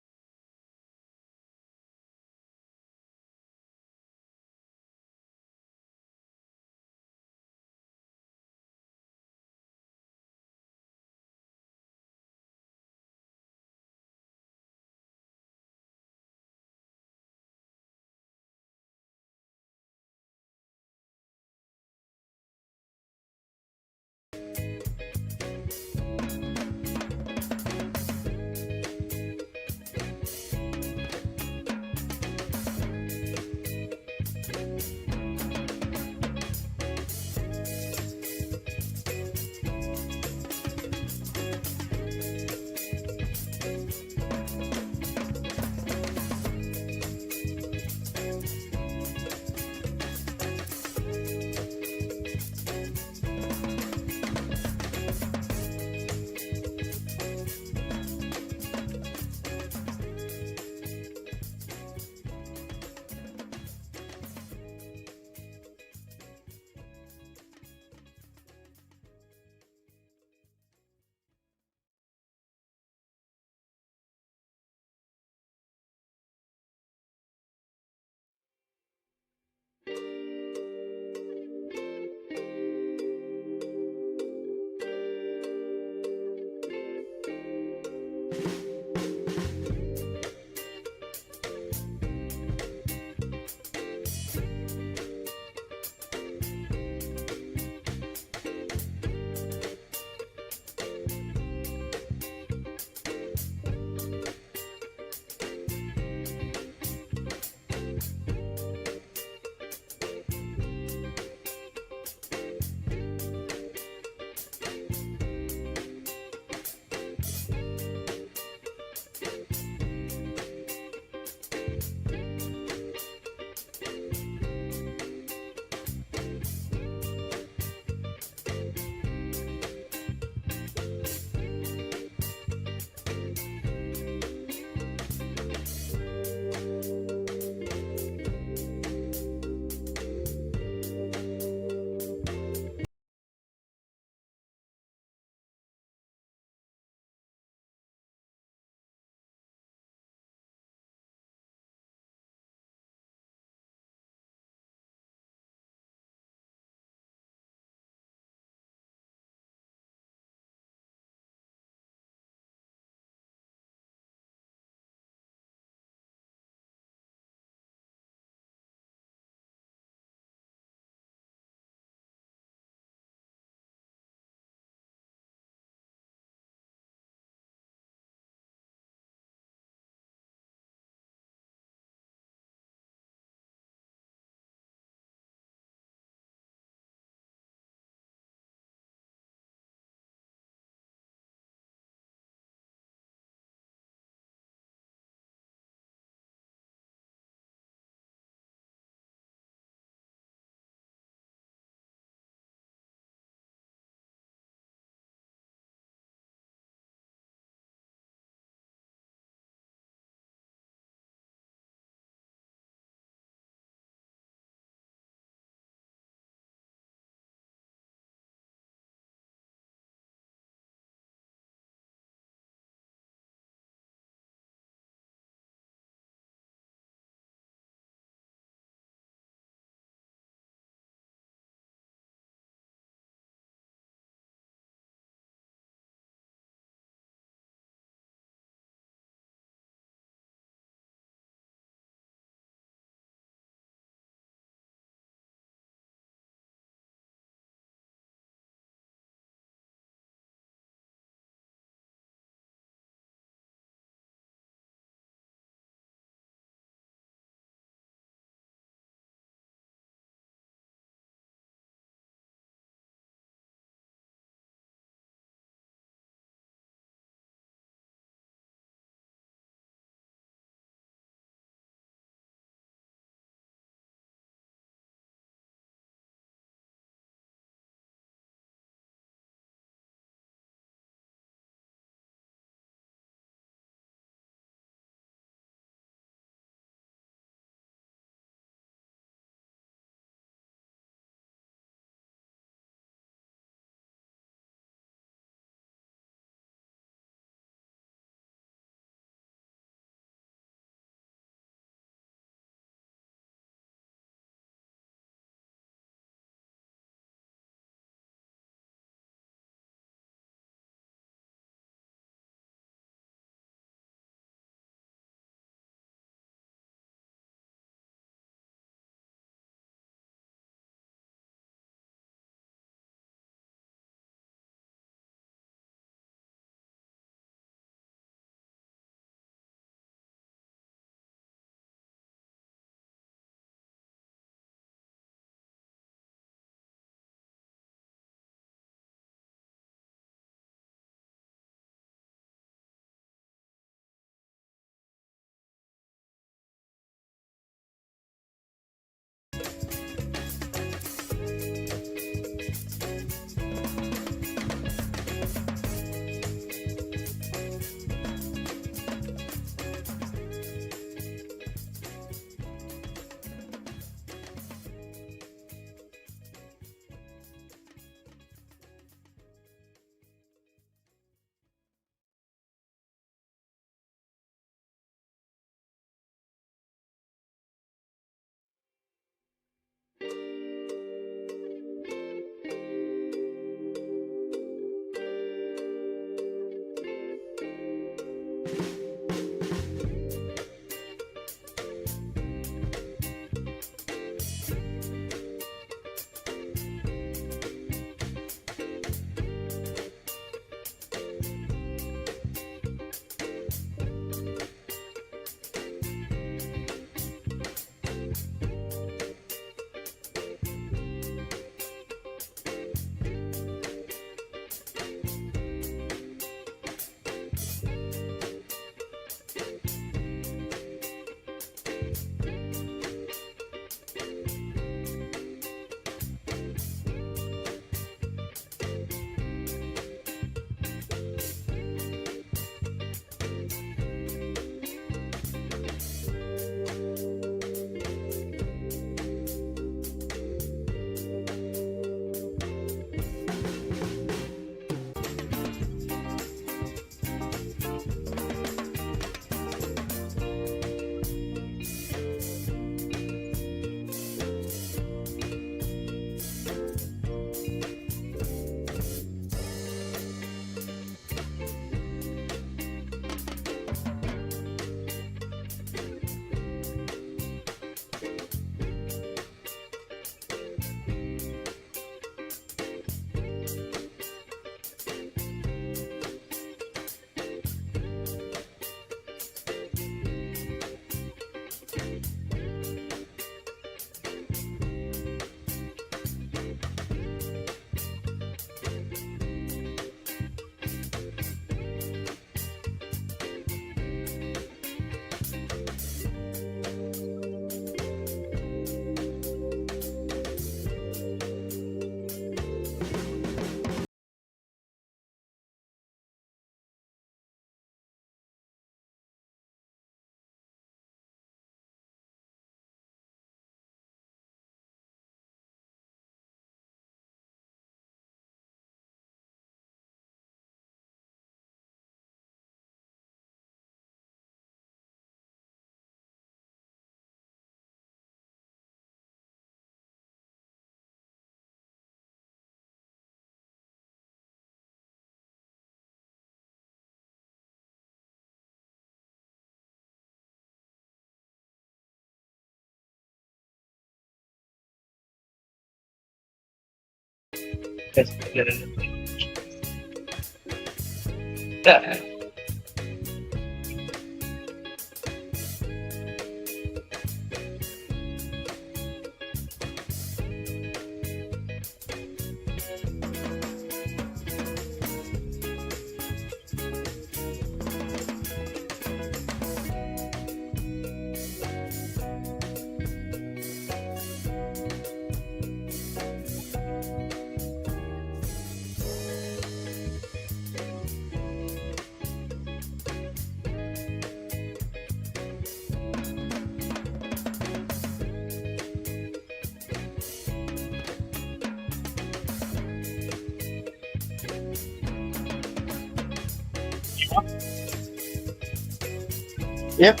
Yep.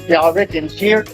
Yeah, I reckon here.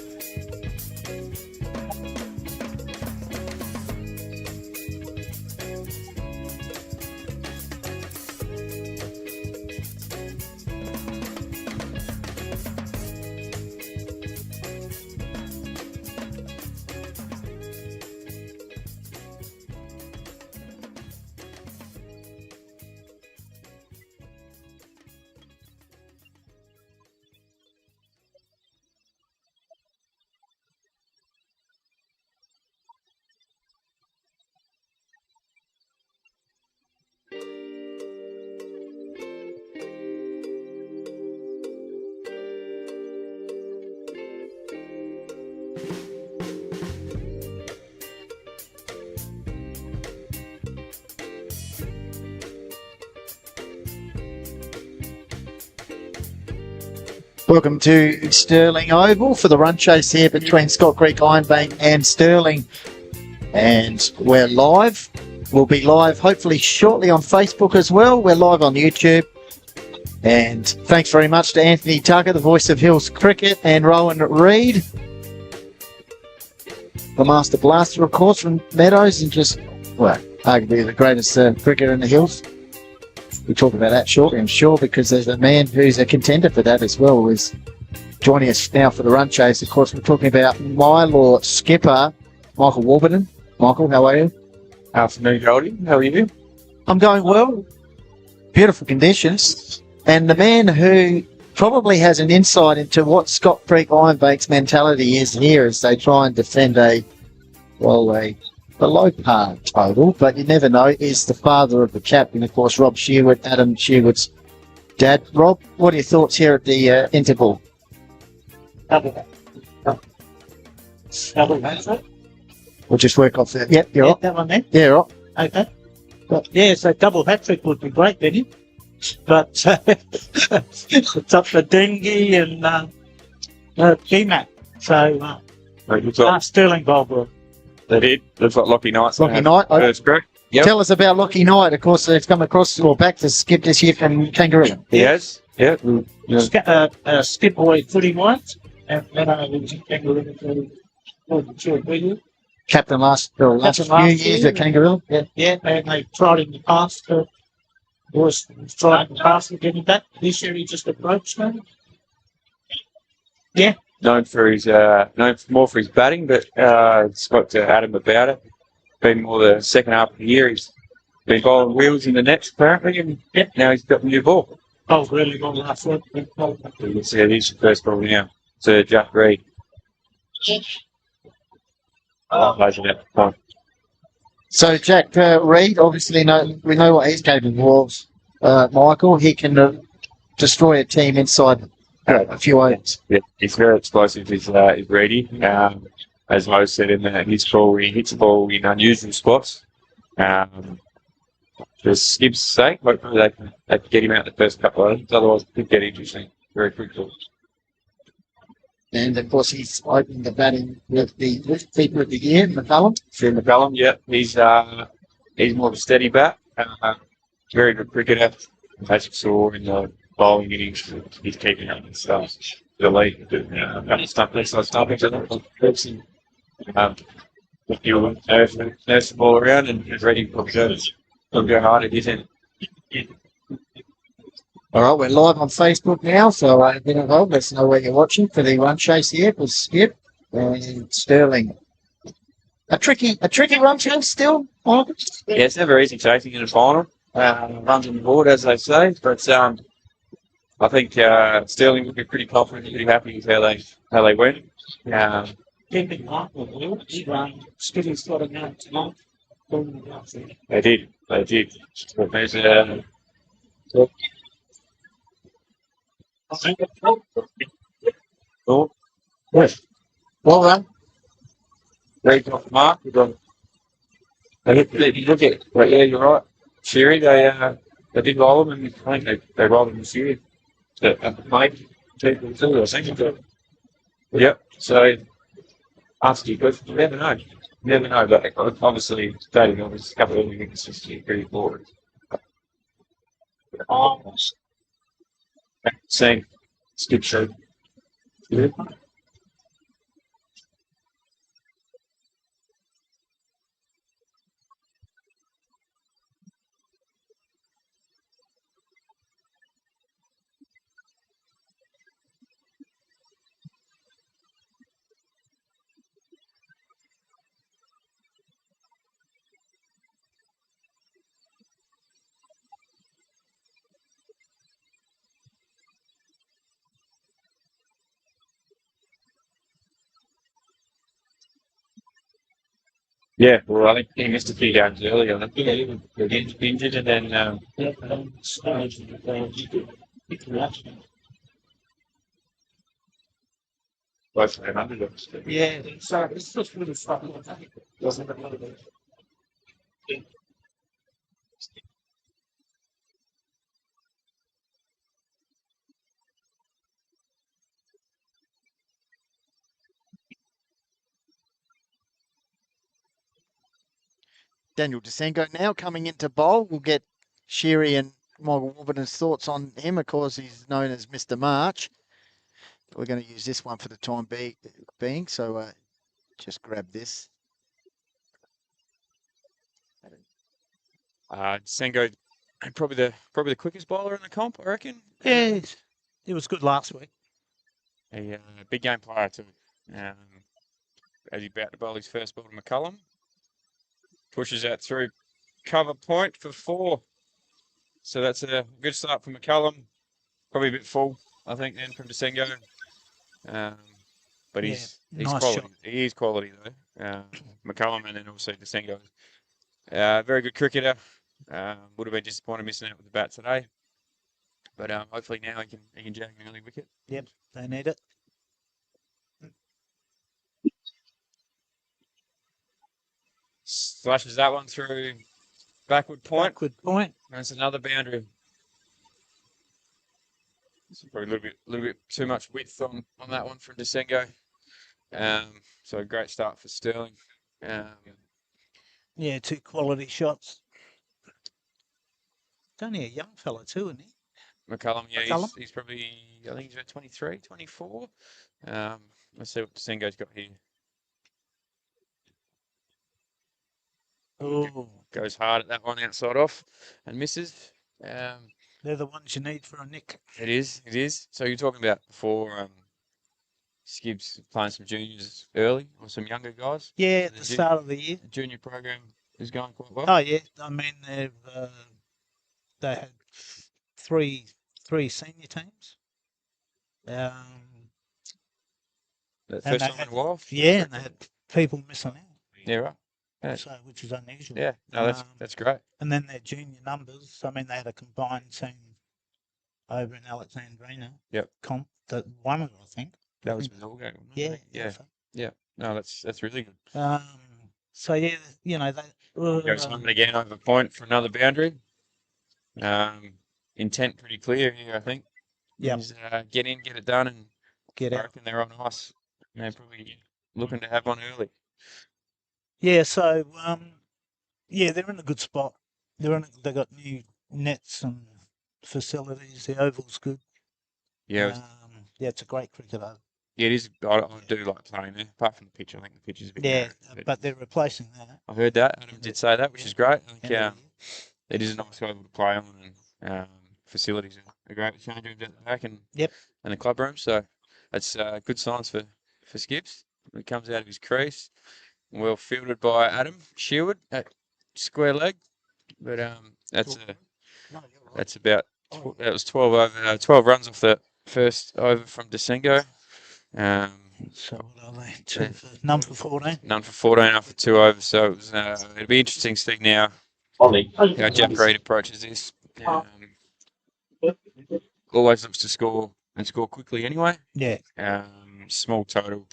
Welcome to Stirling Oval for the run chase here between Scott Creek Ironbank and Stirling. And we're live. We'll be live hopefully shortly on Facebook as well. We're live on YouTube. And thanks very much to Anthony Tucker, the voice of Hills Cricket, and Rowan Reid, the Master Blaster, of course, from Meadows, and just, well, arguably the greatest cricketer in the Hills. We'll talk about that shortly, I'm sure, because there's a man who's a contender for that as well, who's joining us now for the run chase. Of course, we're talking about Mylor skipper, Michael Warburton. Michael, how are you? Afternoon, Goldie. How are you? I'm going well. Beautiful conditions. And the man who probably has an insight into what Scott Creek Ironbank's mentality is here as they try and defend a low par total, but you never know, is the father of the captain, of course, Rob Shearwood, Adam Shearwood's dad. Rob, what are your thoughts here at the interval? Double hat. We'll just work off that. Yep, you're Yeah, right. that one there. Yeah, right. Okay. But yeah, so double hat trick would be great, Benny. But it's up for Dengue and GMAT. So Looks like Stirling bowled well. they did. Looks like Lockie Knight's Lockie Knight. That's correct. Yep. Tell us about Lockie Knight. Of course, they've come across or back to skip this year from Kangaroo. He has. Yeah. Skip away footy wise, and then I will Kangaroo for 2 or 3 years. Captain last few years at Kangaroo. Yeah. Yeah, and they tried in the past. Was tried in the past to get him back. This year he just approached me. Known for his more for his batting, but spoke to Adam about it. Been more the second half of the year. He's been bowling wheels in the nets apparently, and now he's got the new ball. Oh, really well last week. So you see, he's the first ball now to Jack Reid. So Jack Reid, obviously, we know what he's capable of. Michael, he can destroy a team inside a few overs. Yeah, he's very explosive. He's ready. As Mo said in his call, he hits the ball in unusual spots. For Skip's sake, hopefully they can get him out the first couple of overs. Otherwise, it could get interesting very quickly. And of course, he's opened the batting with the keeper of the year, McCullum. Phil McCullum, yeah, he's more of a steady bat. Very good cricketer, as you saw in the bowling innings. He's keeping up and stuff. The lead, he'll nurse the ball around and he's ready for he'll go hard at his end. All right, we're live on Facebook now, so get involved. Let us know where you're watching for the run chase here for Skip and Stirling. A tricky run chance still, Michael? Yeah, it's never easy chasing in a final. Runs on the board, as they say, but I think Stirling would be pretty confident, pretty happy with how they went. Keeping up with you, Skitty's got a out tonight. They did. But there's oh, Yes. well done. Great off the mark. You look at, but yeah, you're right. Sherry, they did roll them, and I think they rolled them this year. Mike, people too, I think. Yep. So, answer your question, you never know. You never know, but obviously, dating on this couple of inconsistency pretty forward. Same. It's good show. Yeah. Yeah, well, I think he missed a few games earlier. I think he get injured and then both of them underdogs. Yeah, so it's just really fun. Doesn't it? Daniel Desenko now coming into bowl. We'll get Sherry and Michael Warburton's thoughts on him. Of course, he's known as Mr. March. We're going to use this one for the time being. So just grab this. Sengo, probably the quickest bowler in the comp, I reckon. Yeah, it was good last week. A big game player too. As he about to bowl his first ball to McCullum. Pushes out through cover point for 4. So that's a good start for McCullum. Probably a bit full, I think, then from Desengo. But he's nice quality. shot. He is quality though. McCullum and then also Desengo. Very good cricketer. Would have been disappointed missing out with the bat today. But hopefully now he can jag an early wicket. Yep, they need it. Slashes that one through backward point. Backward point. That's another boundary. So probably a little bit too much width on that one from Desengo. So a great start for Stirling. Yeah, 2 quality shots. It's only a young fella too, isn't he? McCullum, yeah, McCullum? he's probably, I think he's about 23, 24. Let's see what Desengo's got here. Oh, Goes hard at that one outside off and misses. they're the ones you need for a nick. It is. So you're talking about before Skibbs playing some juniors early or some younger guys? Yeah, at the start of the year. The junior program is going quite well. Oh yeah, I mean they had 3 senior teams. That and first they time in had- a while? Yeah, and they had people missing out. Yeah, right. Yeah. So, which is unusual. Yeah, no, that's great. And then their junior numbers. I mean, they had a combined team over in Alexandrina. Yep. Comp that won it, I think. That was Millgate, wasn't Yeah. it? Yeah. so- Yeah. No, that's really good. So yeah, you know they. Goes home again over point for another boundary. Intent pretty clear here, I think. Yep. Is, get in, get it done, and Get I out. reckon they're on ice. And they're probably looking to have one early. Yeah. So yeah, they're in a good spot. They got new nets and facilities. The oval's good. Yeah, Yeah, it's a great cricket oval. yeah, it is. I do like playing there. Apart from the pitch, I think the pitch is a bit. Yeah, narrow, but they're replacing that. I heard that. Adam did say that, which is great. I think End of the year. it is a nice oval to play on, and facilities are great. Change rooms at the back and the club room. So that's good signs for Skips. He comes out of his crease. Well fielded by Adam Sherwood at square leg, but that's about that was 12 over 12 runs off the first over from Desengo. So what are they? None for 14. None for 14 after 2 overs. So it was, it'll be interesting to see now how Jack Reed approaches this. Always looks to score and score quickly anyway. Yeah. Small total.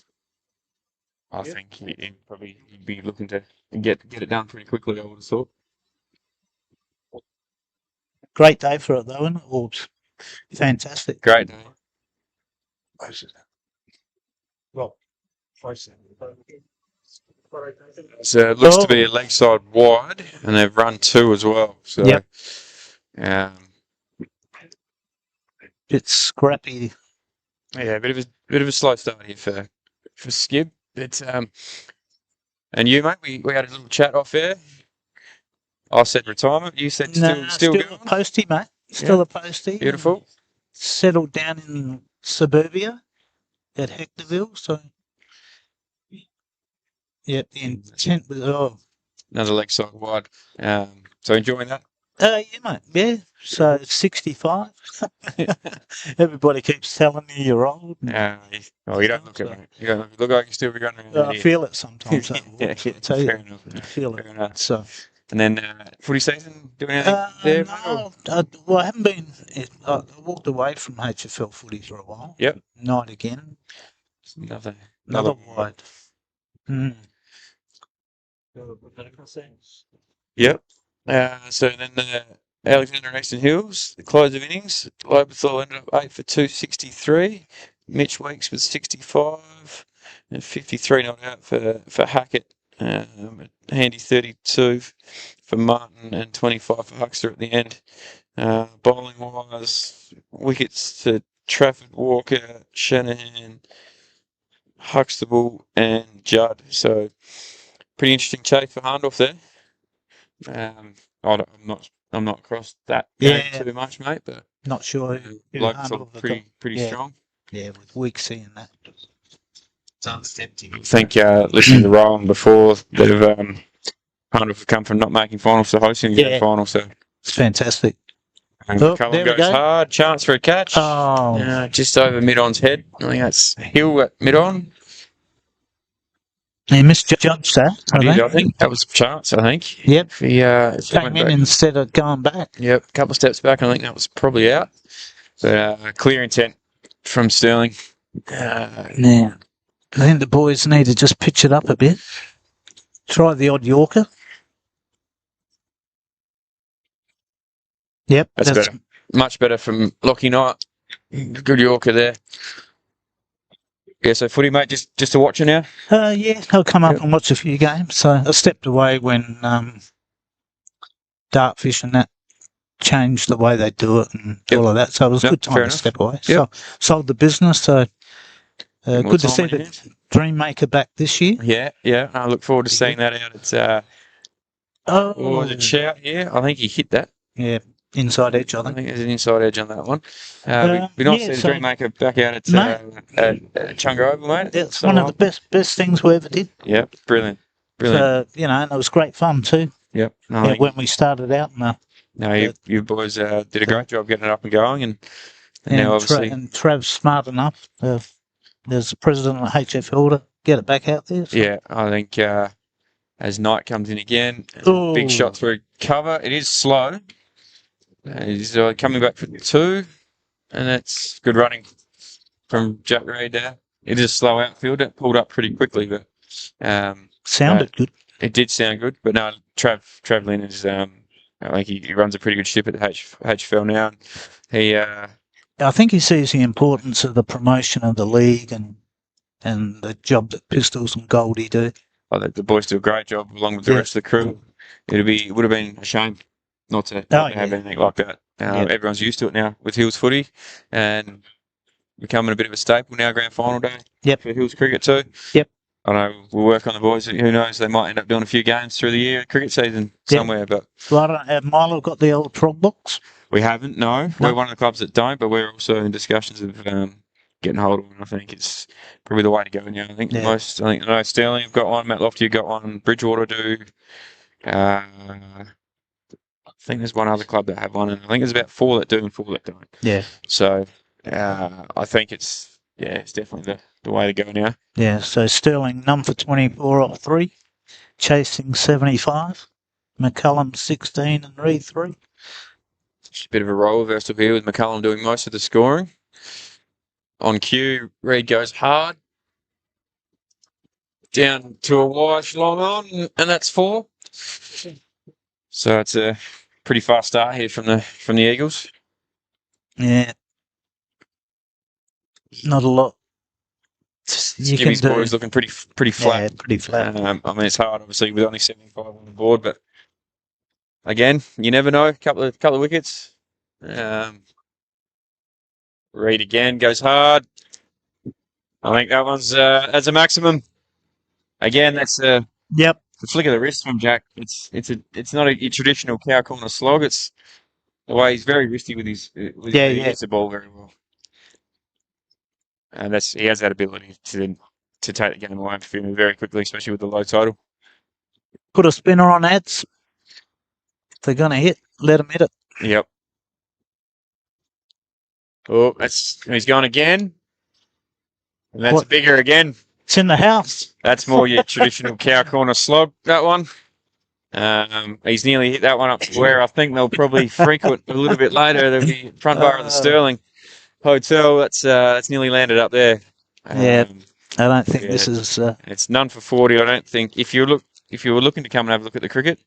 I think he'd be looking to get it done pretty quickly, I would have thought. Great day for it, though, isn't it? Orbs. Fantastic. Great day. So it looks to be a leg side wide, and they've run 2 as well. So, Yep. It's scrappy. Yeah, a bit of a slow start here for Skib. But and you, mate, we had a little chat off air. I said retirement. You said still going? A postie, mate. Still a postie. Beautiful. Settled down in suburbia at Hectorville. So, yeah, the intent was Another leg side wide. So enjoying that. yeah, mate. Yeah. So 65. Everybody keeps telling me you're old. You don't look it, mate. You don't look like you still be running around. I feel it sometimes. Yeah, fair enough. I feel it. Fair enough. So. And then footy season, doing anything there? No, I haven't been. I walked away from HFL footy for a while. Yep. Night again. Another wide. Mm. Yep. So then Alexander and Eastern Hills, the close of innings. Lobethal ended up 8 for 263. Mitch Weeks was 65 and 53 not out for Hackett. Handy 32 for Martin and 25 for Huckster at the end. Bowling wise, wickets to Trafford, Walker, Shanahan, Huxtable and Judd. So pretty interesting chase for Hahndorf there. I'm not across that game too much, mate, but not sure. Blokes are pretty strong. Yeah, with Weeksy and that. I think listening to Rowan before that Hahndorf have come from not making finals to hosting the final, so it's fantastic. And Cullen goes hard, chance for a catch. Just over mid-on's head. I think that's Hill at mid-on. He misjudged that. I think that was a chance. I think. Yep. He came in instead of going back. Yep. A couple of steps back. I think that was probably out. But clear intent from Stirling. Now, I think the boys need to just pitch it up a bit. Try the odd Yorker. Yep. That's better. Much better from Lockie Knight. Good Yorker there. Yeah, so footy, mate, just to watch it now? Yeah, I'll come up and watch a few games. So I stepped away when Dartfish and that changed the way they do it and all of that. So it was a good time to step away. So sold the business. So good to see the Dreammaker back this year. Yeah. I look forward to seeing that out at was it Shout here? I think he hit that. Yeah. Inside edge, I think. There's an inside edge on that one. We nice to see the Dreammaker back out at Chunga Oval, mate. It's one of the best things we ever did. Yeah, brilliant. So, and it was great fun too. Yep. When we started out. You boys did a great job getting it up and going. And now obviously... and Trav's smart enough. There's the president of HFL to get it back out there. So. Yeah, I think as Knight comes in again, big shot through cover. It is slow. He's coming back for 2, and that's good running from Jack Reed there. It is a slow outfield. It pulled up pretty quickly, but sounded good. It did sound good, but no, Trav Lynn is. I think he runs a pretty good ship at the HFL now. I think he sees the importance of the promotion of the league and the job that Pistols and Goldie do. I think the boys do a great job along with the rest of the crew. It would have been a shame not to have anything like that. Everyone's used to it now with Hills footy and becoming a bit of a staple now, grand final day for Hills cricket too. Yep. I know we'll work on the boys. Who knows? They might end up doing a few games through the year, cricket season somewhere. But have Milo got the old prog box? We haven't. No, we're one of the clubs that don't, but we're also in discussions of getting hold of one. I think it's probably the way to go now. I think the most. I know Stirling have got one, Matt Lofty have got one, Bridgewater do. I think there's one other club that have one, and I think there's about 4 that do and 4 that don't. Yeah. So I think it's definitely the way to go now. Yeah, so Stirling number 24 off 3, chasing 75. McCullum 16 and Reed 3. Just a bit of a role reversal here with McCullum doing most of the scoring. On cue, Reed goes hard. Down to a wide, long on, and that's 4. So it's a pretty fast start here from the Eagles. Yeah. Not a lot. Skibby's boys looking pretty flat. Yeah, pretty flat. I mean, it's hard, obviously, with only 75 on the board, but again, you never know. Couple of wickets. Reed again goes hard. I think that one's as a maximum. Again, that's the flick of the wrist from Jack. It's not a traditional cow corner slog. It's the way he's very wristy with his he hits the ball very well, and he has that ability to take the game away from him very quickly, especially with the low total. Put a spinner on ads. If they're going to hit, let them hit it. Yep. Oh, he's gone again. And that's bigger again. It's in the house. That's more your traditional cow corner slog, that one. He's nearly hit that one up to where I think they'll probably frequent a little bit later. There'll be front bar of the Stirling Hotel. That's nearly landed up there. I don't think this is... It's none for 40, I don't think. If you were looking to come and have a look at the cricket,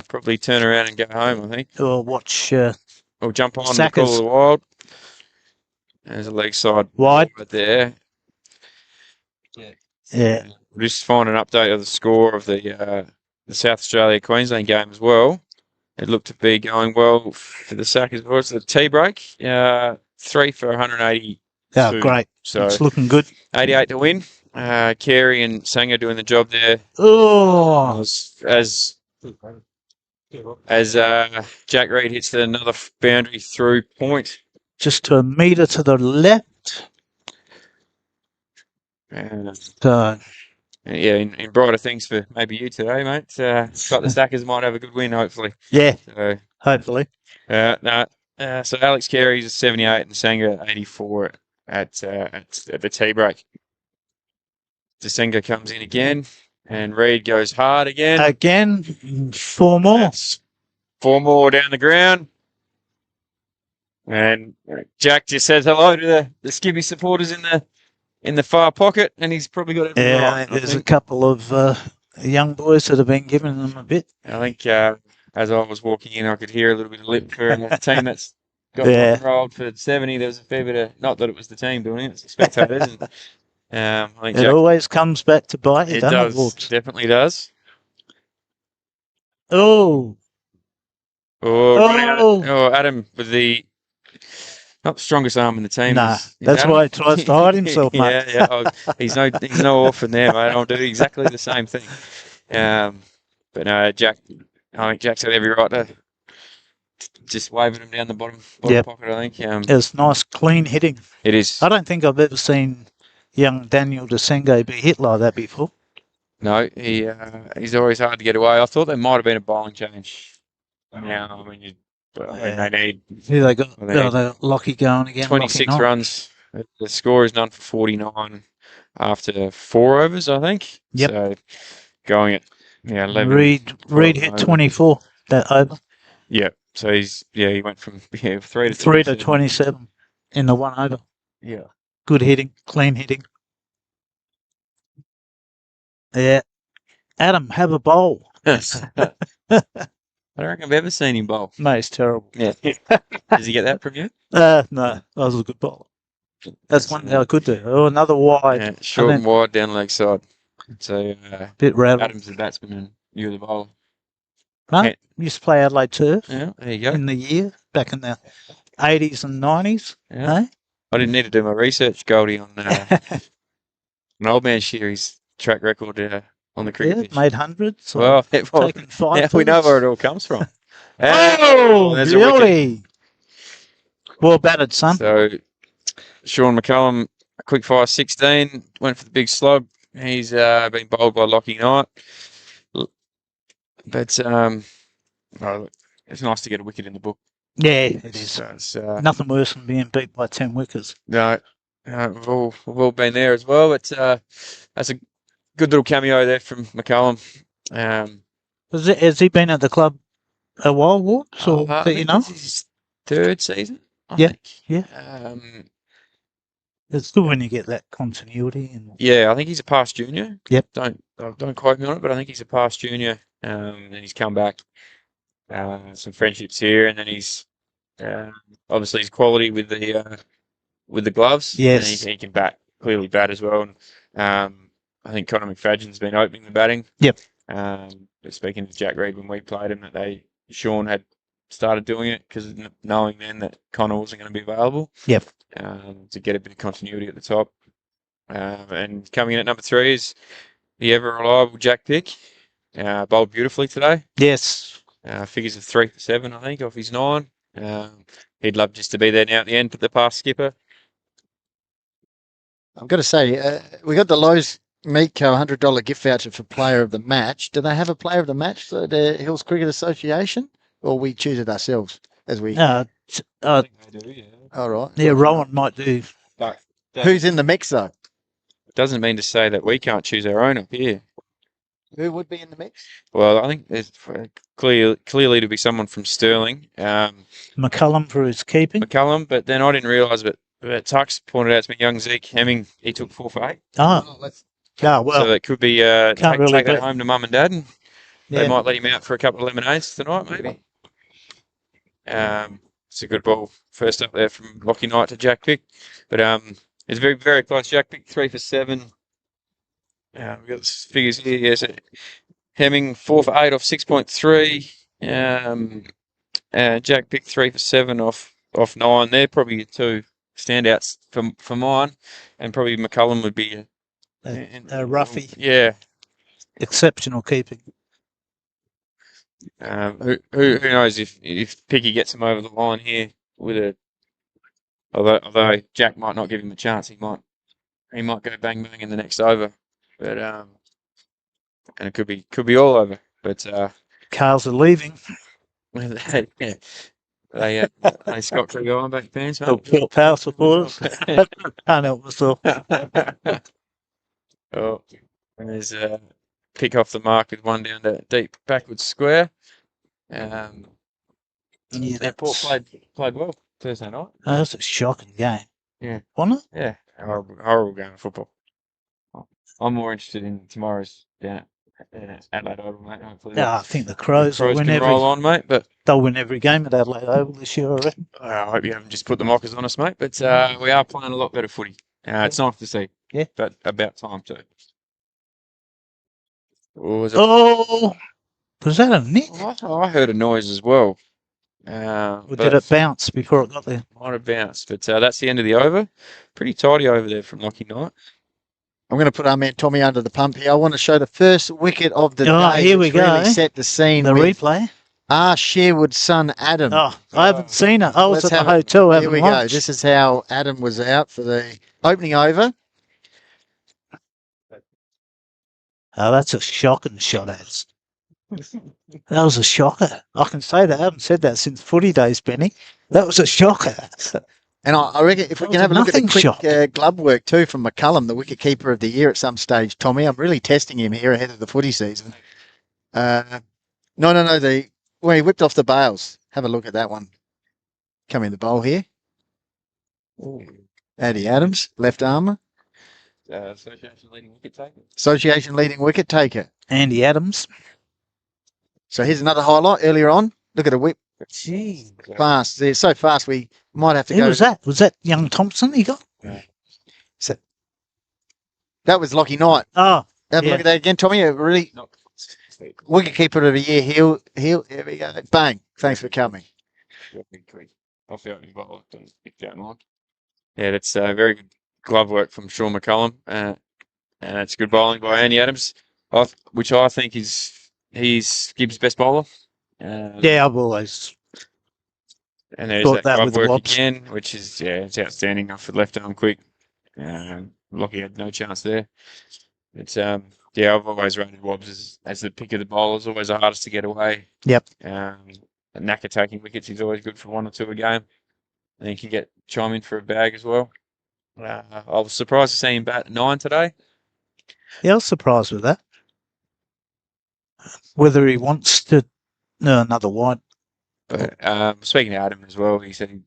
probably turn around and go home, I think. Or watch... or jump on the Call of the Wild. There's a leg side wide right there. Yeah. We'll just find an update of the score of the South Australia-Queensland game as well. It looked to be going well for the Sack as well. It's the tea break. 3 for 180. Oh, great. So it's looking good. 88 to win. Carey and Sanger doing the job there. Oh. As Jack Reed hits another boundary through point. Just to a metre to the left. In brighter things for maybe you today, mate. Got the Stackers might have a good win, hopefully. Yeah, so, hopefully. So Alex Carey's at 78 and Sanger at 84 at the tea break. Desenga comes in again, and Reed goes hard again. Again, 4 more. That's 4 more down the ground. And Jack just says hello to the Skibby supporters in the far pocket, and he's probably got everything right. There's a couple of young boys that have been giving them a bit. I think as I was walking in, I could hear a little bit of lip for a team that's got rolled for 70. There was a fair bit of, not that it was the team doing it, it's the spectators. And, I think it always comes back to bite you, it doesn't does, definitely does. Oh, Adam with the not the strongest arm in the team. Nah, that's why he tries to hide himself, mate. He's no orphan there, mate. I'll do exactly the same thing. But no, Jack. I think Jack's had every right to just waving him down the bottom pocket. I think it's nice, clean hitting. It is. I don't think I've ever seen young Daniel Desenga be hit like that before. No, he's always hard to get away. I thought there might have been a bowling change. Now, I mean, they need. Yeah, they got Lockie going again. 26 runs. The score is none for 49 after 4 overs, I think. Yep. So going at 11. Reed hit 24 that over. Yeah. So he went from 3 to 27 in the 1 over. Yeah. Good hitting, clean hitting. Yeah. Adam, have a bowl. I don't reckon I've ever seen him bowl. Mate, it's terrible. Yeah. Does he get that from you? No, that was a good bowl. That's one I could do. Oh, another wide. Yeah, short and wide down leg side. So bit rattled. Adam's the batsman and you're the bowler. No, used to play Adelaide turf. Yeah, there you go. In the year, back in the 80s and 90s. Yeah. Hey? I didn't need to do my research, Goldie, on an old man Sherry's track record on the cricket pitch. Made hundreds. Well, taken 5 we know where it all comes from. Beauty! Well batted, son. So, Sean McCullum quick fire 16, went for the big slog. He's been bowled by Lockie Knight. But oh, it's nice to get a wicket in the book. Yeah, it is. So it's, Nothing worse than being beat by 10 wickets. no, we've all been there as well. But that's a good little cameo there from McCullum. Has he been at the club a while, Ward? Or I that you think know? it's his third season. I Yeah, think. yeah. It's good when you get that continuity. And Yeah, I think he's a past junior. Yep. Don't quote me on it, but I think he's a past junior. And he's come back. Some friendships here, and then he's obviously his quality with the gloves. Yes. And he can clearly bat as well. And I think Connor McFadden's been opening the batting. Yep. But speaking to Jack Reed when we played him, Sean had started doing it because knowing then that Connor wasn't going to be available. Yep. To get a bit of continuity at the top. And coming in at number 3 is the ever reliable Jack Pick. Bowled beautifully today. yes. Figures of 3 for 7, I think, off his 9. He'd love just to be there now at the end, put the past skipper. I've got to say, we got the Lowe's Meat Co. $100 gift voucher for player of the match. Do they have a player of the match for the Hills Cricket Association, or we choose it ourselves as we? I think they do, yeah. All right. Yeah, Rowan might do. But Who's in the mix though? doesn't mean to say that we can't choose our own up here. Who would be in the mix? Well, I think there's clearly to be someone from Stirling, McCullum for his keeping. McCullum, but then I didn't realise, but Tux pointed out to me, young Zeke Hemming, he took 4 for 8. Oh, well, So that could be can't really take that bet. home to mum and dad, and yeah. they might let him out for a couple of lemonades tonight, maybe. It's a good ball. First up there from Lockie Knight to Jack Pick. But it's very, very close. Jack Pick 3 for 7. We've got the figures here. Yes, Hemming 4 for 8 off 6.3. Jack Pick 3 for 7 off 9. They're probably your two standouts for mine. And probably McCullum would be a roughie. Yeah. Exceptional keeping. Who knows if Picky gets him over the line here with a although Jack might not give him a chance, he might go bang bang in the next over, but and it could be all over. But Cars are leaving. yeah, they Scott Trigger Ironbank fans, Oh, mate. power supporters. Can't help myself. Oh, and there's a pick off the mark with one down to deep backwards square. Yeah, Port played well Thursday night. That's a shocking game. Yeah. Wasn't it? Yeah, horrible game of football. I'm more interested in tomorrow's down at Adelaide Oval, mate. Hopefully, Yeah, I think the Crows will win can roll on, mate. But they'll win every game at Adelaide Oval this year, I reckon. I hope you haven't just put the mockers on us, mate. But we are playing a lot better footy. It's nice to see. Yeah. But about time too. Was that a nick? I heard a noise as well. Or did it bounce before it got there? Might have bounced, but that's the end of the over. Pretty tidy over there from Lockie Knight. I'm going to put our man Tommy under the pump here. I want to show the first wicket of the day. Here we which go. Really set the scene. The with replay. Sherwood's son Adam. Oh, I haven't seen it. I was Let's at the have it. hotel Here having we lunch. go. This is how Adam was out for the opening over. Oh, that's a shocking shot, Ads. That was a shocker. I can say that. I haven't said that since footy days, Benny. That was a shocker. And I reckon if we That can was have a look at the nothing shot. quick glove work too from McCullum, the wicket keeper of the year at some stage, Tommy. I'm really testing him here ahead of the footy season. No. When he whipped off the bails. Have a look at that one. Come in the bowl here. Addy Adams, left armour. Association leading wicket taker. Association leading wicket taker. Andy Adams. So here's another highlight earlier on. Look at a whip. Gee. Fast. They're so fast we might have to Who go. was that? Was that young Thompson he got? So, that was Lockie Knight. Oh, Have a yeah. look at that again, Tommy. A really wicket keeper of the year. Heel. There we go. Bang. Thanks for coming. Off the opening ball. Yeah, that's very good glove work from Sean McCullum. And it's good bowling by Andy Adams, which I think he's Gibbs' best bowler. Yeah, I've always And there's thought that that with glove the work Wops. again, which is it's outstanding off the left arm quick. Lockie had no chance there. It's yeah, I've always rated Wobbs as the pick of the bowlers, always the hardest to get away. Yep. A knack of taking wickets, he's always good for 1 or 2 a game. I think he can get chime in for a bag as well. I was surprised to see him bat 9 today. Yeah, I was surprised with that. Whether he wants to another wide. But speaking to Adam as well, he said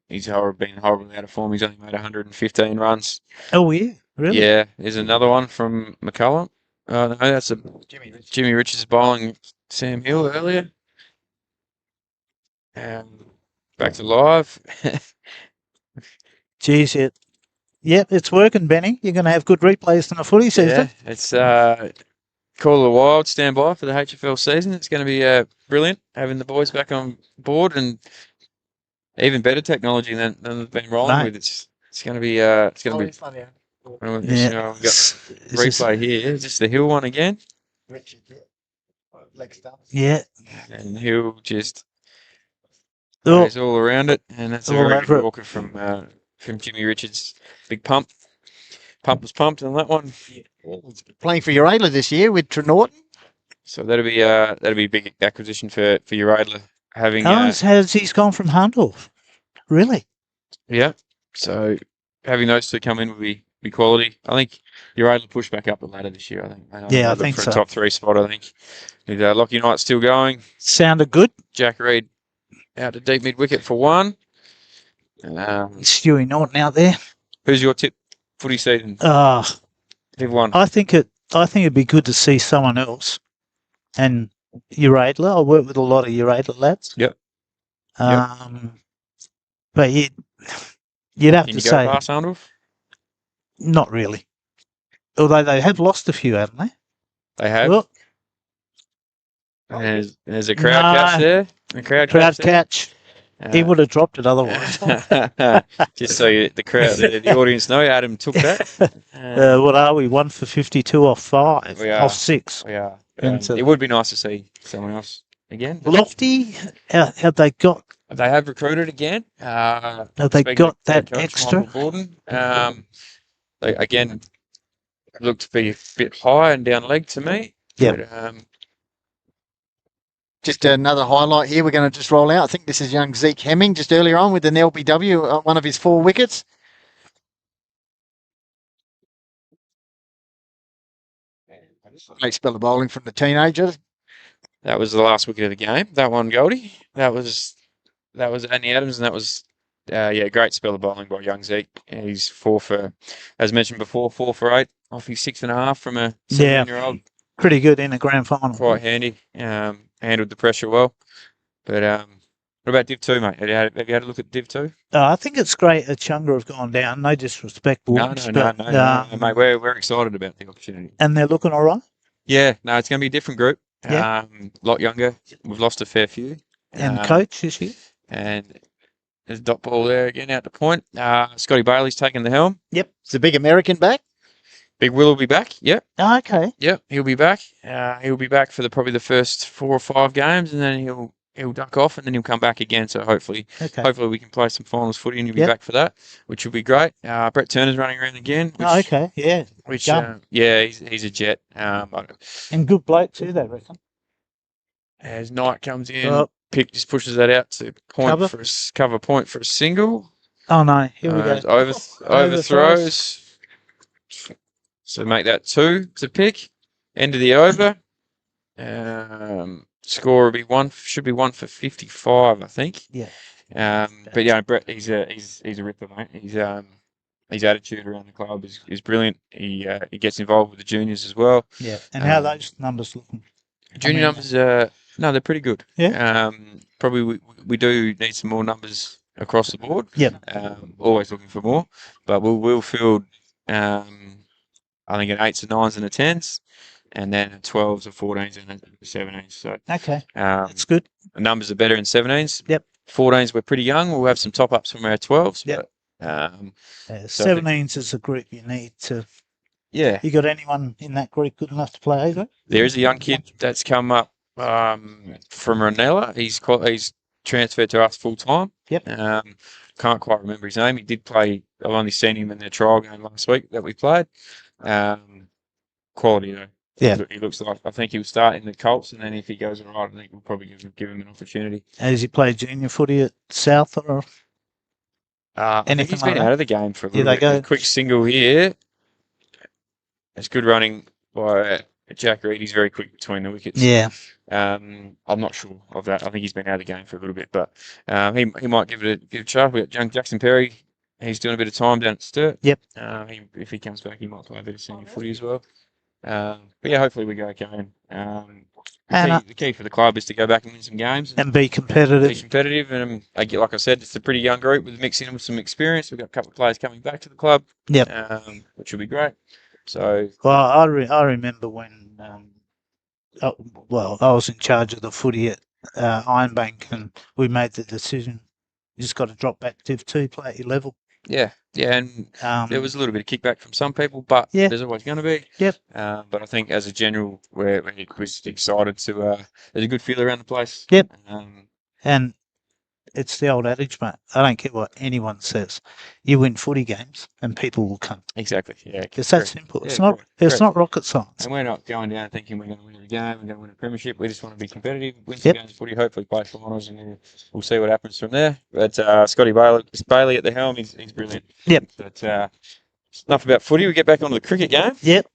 he's been horribly out of form. He's only made 115 runs. Oh, yeah, really? Yeah, there's another one from McCullum. No, that's Jimmy Richards bowling Sam Hill earlier. Back to live. Geez, Yep, it's working, Benny. You're going to have good replays in the footy season. Yeah, it's Call of the Wild, stand by for the HFL season. It's going to be brilliant having the boys back on board and even better technology than they've been rolling with. It's going to be it's going to be. Well, Yeah. we've got replay here. Is this the Hill one again? Yeah. And Hill just Oh, goes all around it, and that's a All very over good it. walker from Jimmy Richards. Big pump. Pump was pumped on that one. Playing for your Adler this year with Trenorton. So that'll be a big acquisition for your Adler having. has he's gone from Handorf? Really? Yeah. So having those two come in would be quality. I think you're able to push back up the ladder this year. I think. Yeah, I look think for so. a top 3 spot. I think. With Lockie Knight still going. Sounded good. Jack Reed out to deep mid wicket for 1. Stewie Norton out there. Who's your tip footy season? Div 1. I think it'd be good to see someone else. And your Adler. I work with a lot of your Adler lads. Yep. But you'd have Can to you go say past Arnold? not really. Although they have lost a few, haven't they? They have. Well, There's a crowd catch there. A crowd crowd catch. There. catch. He would have dropped it otherwise. Just so the crowd, the audience know, Adam took that. What are we? 1 for 52 off 5, We are. off 6. We are. And It would be nice to see someone else again. Lofty, have they got? They have recruited again. Have they Speaking got of their that coach, extra? Michael Borden, they again looked to be a bit high and down leg to me. Yep. But, Just another highlight here. We're going to just roll out. I think this is young Zeke Hemming just earlier on with an LBW, one of his 4 wickets. Great spell of bowling from the teenager. that was the last wicket of the game. That one, Goldie. That was Andy Adams, and that was great spell of bowling by young Zeke. He's 4 for, as mentioned before, 4 for 8 off his 6.5 from a 17-year-old. Pretty good in the grand final. Quite handy. Handled the pressure well. But what about Div 2, mate? Have you had a look at Div 2? I think it's great that Chunga have gone down. No disrespect, No, Wolves, no, but, mate. We're excited about the opportunity. and they're looking all right. Yeah, no, it's going to be a different group. Yeah. A lot younger. We've lost a fair few. And coach this year. And there's dot ball there again out to point. Scotty Bailey's taking the helm. Yep. It's a big American back. Big Will be back. Yep. Oh, okay. Yep. He'll be back. He'll be back for probably the first 4 or 5 games, and then he'll duck off, and then he'll come back again. So hopefully we can play some finals footy, and he'll be back for that, which will be great. Brett Turner's running around again. Which, okay. Yeah. Which Gun. he's a jet. And good bloke too, they reckon. As Knight comes in, Oh. Pick just pushes that out to point Cover. for a cover point for a single. Oh no, here we go. Overthrows. So make that 2 to Pick. End of the over. Score will be 1. Should be 1 for 55, I think. Yeah. But yeah, Brett, he's a ripper, mate. His attitude around the club is brilliant. He gets involved with the juniors as well. Yeah. And how are those numbers looking? Junior numbers, no, they're pretty good. Yeah. Probably we do need some more numbers across the board. Yep. Always looking for more, but we'll field. I think an 8s, a 9s, and a 10s, and then a 12s, a 14s, and a 17s. So Okay. That's good. the numbers are better in 17s. Yep. 14s, we're pretty young. We'll have some top ups from our 12s. Yep. But, so I think- 17s is a group you need to. yeah, You got anyone in that group good enough to play either? there is a young kid that's come up from Ranella. He's transferred to us full time. Yep. Can't quite remember his name. He did play. I've only seen him in the trial game last week that we played. Quality though. Yeah. He looks like. I think he'll start in the Colts, and then if he goes all right, I think we'll probably give him an opportunity. Has he played junior footy at South or? I think Anything he's like been that? out of the game for a Here little they bit. go. A quick single here. It's good running by Jack Reed. He's very quick between the wickets. Yeah. I'm not sure of that. I think he's been out of the game for a little bit, but he might give it a shot. We've got young Jackson Perry. He's doing a bit of time down at Sturt. Yep. If he comes back, he might play a bit of senior footy as well. But yeah, hopefully we go okay. The key for the club is to go back and win some games And be competitive. be competitive. And like I said, it's a pretty young group with mixing in with some experience. We've got a couple of players coming back to the club. Yep. Which will be great. So Well, I remember when, I was in charge of the footy at Ironbank, and we made the decision. You just got to drop back Div 2, play at your level. yeah, and there was a little bit of kickback from some people, but Yeah. there's always going to be. Yep. But I think as a general, we're excited to. There's a good feel around the place. Yep. And it's the old adage, mate. I don't care what anyone says. You win footy games, and people will come. Exactly. Yeah. It's that correct. simple. Yeah, It's not. correct, It's correct. not rocket science. And we're not going down thinking we're going to win every game. We're going to win a premiership. We just want to be competitive, win some Yep. games of footy, hopefully play finals, and then we'll see what happens from there. But Scotty Bailey at the helm, he's brilliant. Yep. But enough about footy. We get back onto the cricket game. Yep.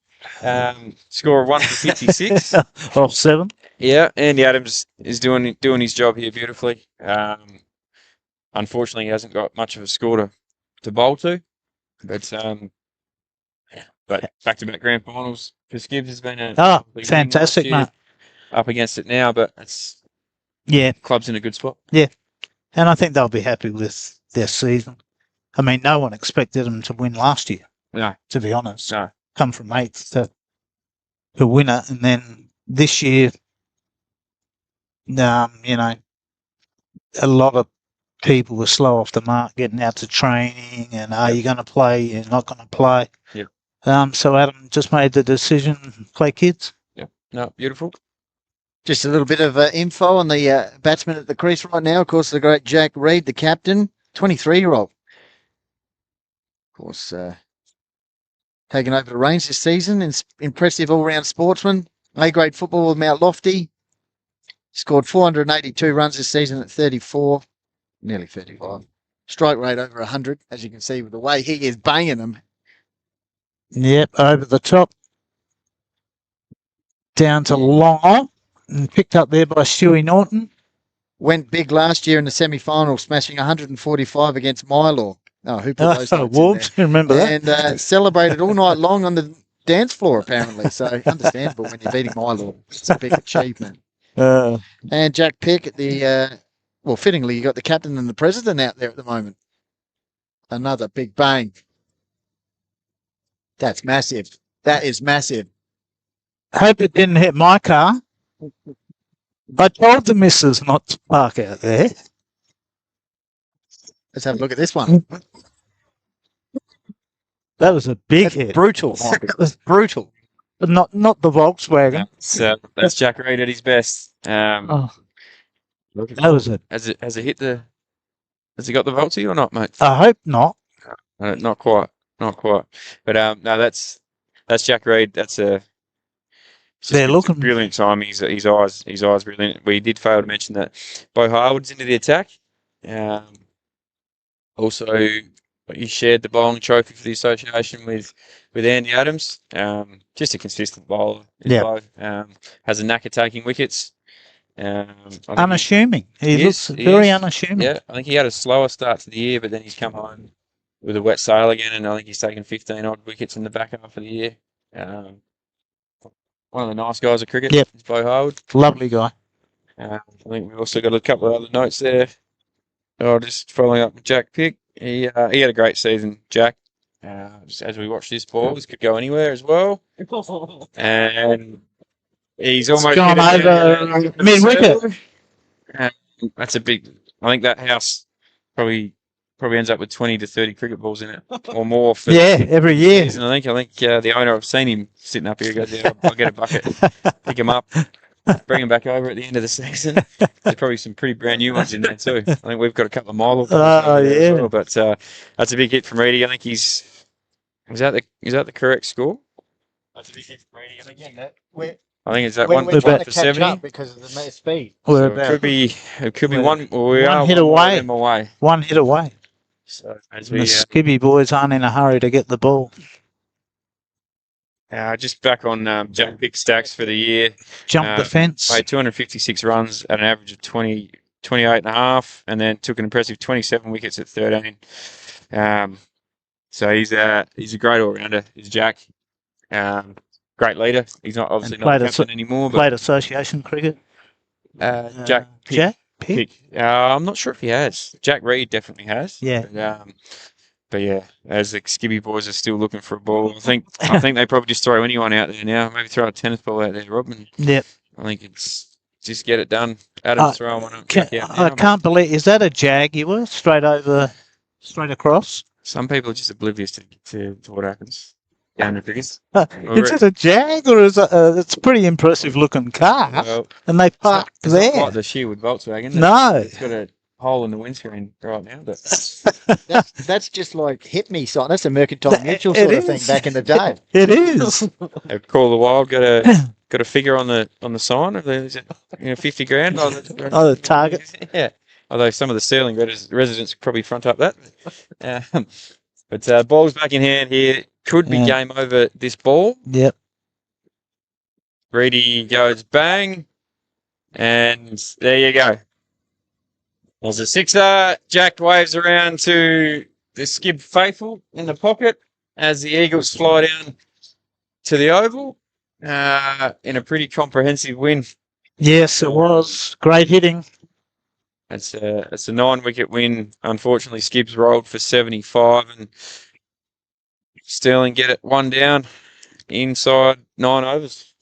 Score of 1 for 56. Off 7. Yeah, Andy Adams is doing his job here beautifully. Unfortunately, he hasn't got much of a score to bowl to, but back-to-back grand finals for Skibbs has been a big thing Fantastic, last year. mate. Up against it now, but it's Yeah. club's in a good spot. And I think they'll be happy with their season. I mean, no one expected them to win last year, No, to be honest. no, Come from 8th to winner. And then this year, a lot of people were slow off the mark, getting out to training, and are you going to play? You're not going to play. Yep. So Adam just made the decision, play kids. no, beautiful. Just a little bit of info on the batsman at the crease right now. Of course, the great Jack Reed, the captain, 23-year-old. Of course, taken over the reins this season. Impressive all-round sportsman. A-grade football with Mount Lofty. Scored 482 runs this season at 34, nearly 35. Strike rate over 100, as you can see with the way he is banging them. Yep, over the top. Down to long on. And picked up there by Stewie Norton. Went big last year in the semi-final, smashing 145 against Mylor. Oh, who put those notes in Wolves, remember that? And celebrated all night long on the dance floor, apparently. So understandable when you're beating Mylor. It's a big achievement. And Jack Pick at the, fittingly, you got the captain and the president out there at the moment. Another big bang. That's massive. That is massive. Hope it didn't hit my car. I told the missus not to park out there. Let's have a look at this one. That was a big hit. Brutal. It was brutal. But not the Volkswagen. That's Jack Reed at his best. That was a. Has it hit the? Has he got the Volty or not, mate? I hope not. Not quite. But no, that's Jack Reed. That's a. They're looking brilliant time. His eyes brilliant. We did fail to mention that Bo Harwood's into the attack. Also, he shared the bowling trophy for the association with Andy Adams. Just a consistent bowler. Yeah. Has a knack at taking wickets. Unassuming. He looks very unassuming. Yeah, I think he had a slower start to the year, but then he's come home with a wet sail again, and I think he's taken 15 odd wickets in the back half of the year. One of the nice guys at cricket. Yep. Is Bo Harwood. Lovely guy. I think we've also got a couple of other notes there. Just following up with Jack Pick. He had a great season, Jack. Just as we watch this ball, this could go anywhere as well. And he's almost gone over mid-wicket. That's a big. I think that house probably ends up with 20 to 30 cricket balls in it or more. For every year. Season, I think the owner, I've seen him sitting up here. He goes, "Yeah, I'll get a bucket, pick him up." bring them back over at the end of the season. There's probably some pretty brand new ones in there too. I think we've got a couple of mile Oh, as yeah. well. But that's a big hit from Reedy. I think is that the correct score? That's a big hit for Brady. And again, I think it's that we're one trying point to for catch 70. up because of the speed. We're So about it could be we're one. Well, we one are hit one more of away. them away. one hit away. So as And the we Skibby boys aren't in a hurry to get the ball. just back on Jack Pick stacks for the year. Jump the fence. Made 256 runs at an average of 28 and a half, and then took an impressive 27 wickets at 13. So he's a great all-rounder. He's Jack. Great leader. He's not obviously not the captain anymore, but Played association cricket. Jack Pick. Jack Pick. I'm not sure if he has. Jack Reed definitely has. Yeah. But yeah, as the Skibby boys are still looking for a ball, I think they probably just throw anyone out there now. Maybe throw a tennis ball out there, Rob. And Yep. I think it's just get it done. Adam's throwing one up. I can't believe, is that a Jaguar straight across? Some people are just oblivious to what happens down the cricket. Is it a Jag or is it it's a pretty impressive looking car? Well, And they parked it's there. not like the Sherwood Volkswagen. No. It's got a hole in the windscreen right now. But That's just like hit me sign. That's a Mercantile Mutual sort of thing back in the day. It is. Call the Wild got a figure on the sign. Is it 50 grand? Oh, the target. Yeah. Although some of the Stirling residents probably front up that. But ball's back in hand here. Could be game over this ball. Yep. Reedy goes bang. And there you go. There's a sixer. Jack waves around to the Skib faithful in the pocket as the Eagles fly down to the Oval in a pretty comprehensive win. Yes, it was. Great hitting. It's a 9-wicket win. Unfortunately, Skibs rolled for 75 and Stirling get it one down inside 9 overs.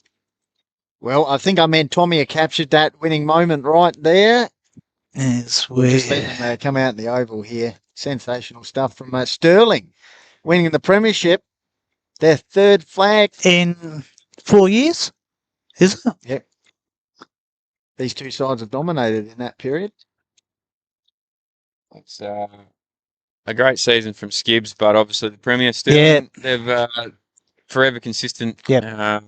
Well, I think Tommy captured that winning moment right there. Yes, We'll just let them come out in the Oval here. Sensational stuff from Stirling, winning the premiership, their third flag in 4 years, is it? Yep. These two sides have dominated in that period. It's a great season from Skibs, but obviously the Premier Stirling, they've forever consistent. Yep.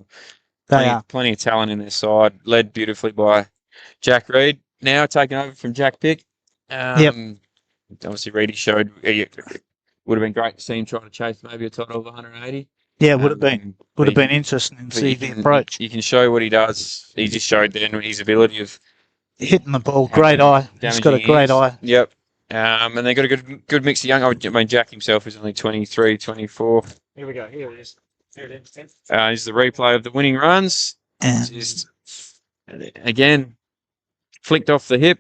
They are. Plenty of talent in their side, led beautifully by Jack Reed. Now taken over from Jack Pick. Obviously, Reedy showed it would have been great to see him trying to chase maybe a total of 180. Yeah, would have been. Would have been interesting to see the approach. You can show what he does. He just showed then his ability of hitting the ball. Great eye. He's got a great eye. Yep. And they got a good mix of young. I mean, Jack himself is only 23, 24. Here we go. Here it is. Here it is. Here's the replay of the winning runs. Just again flicked off the hip,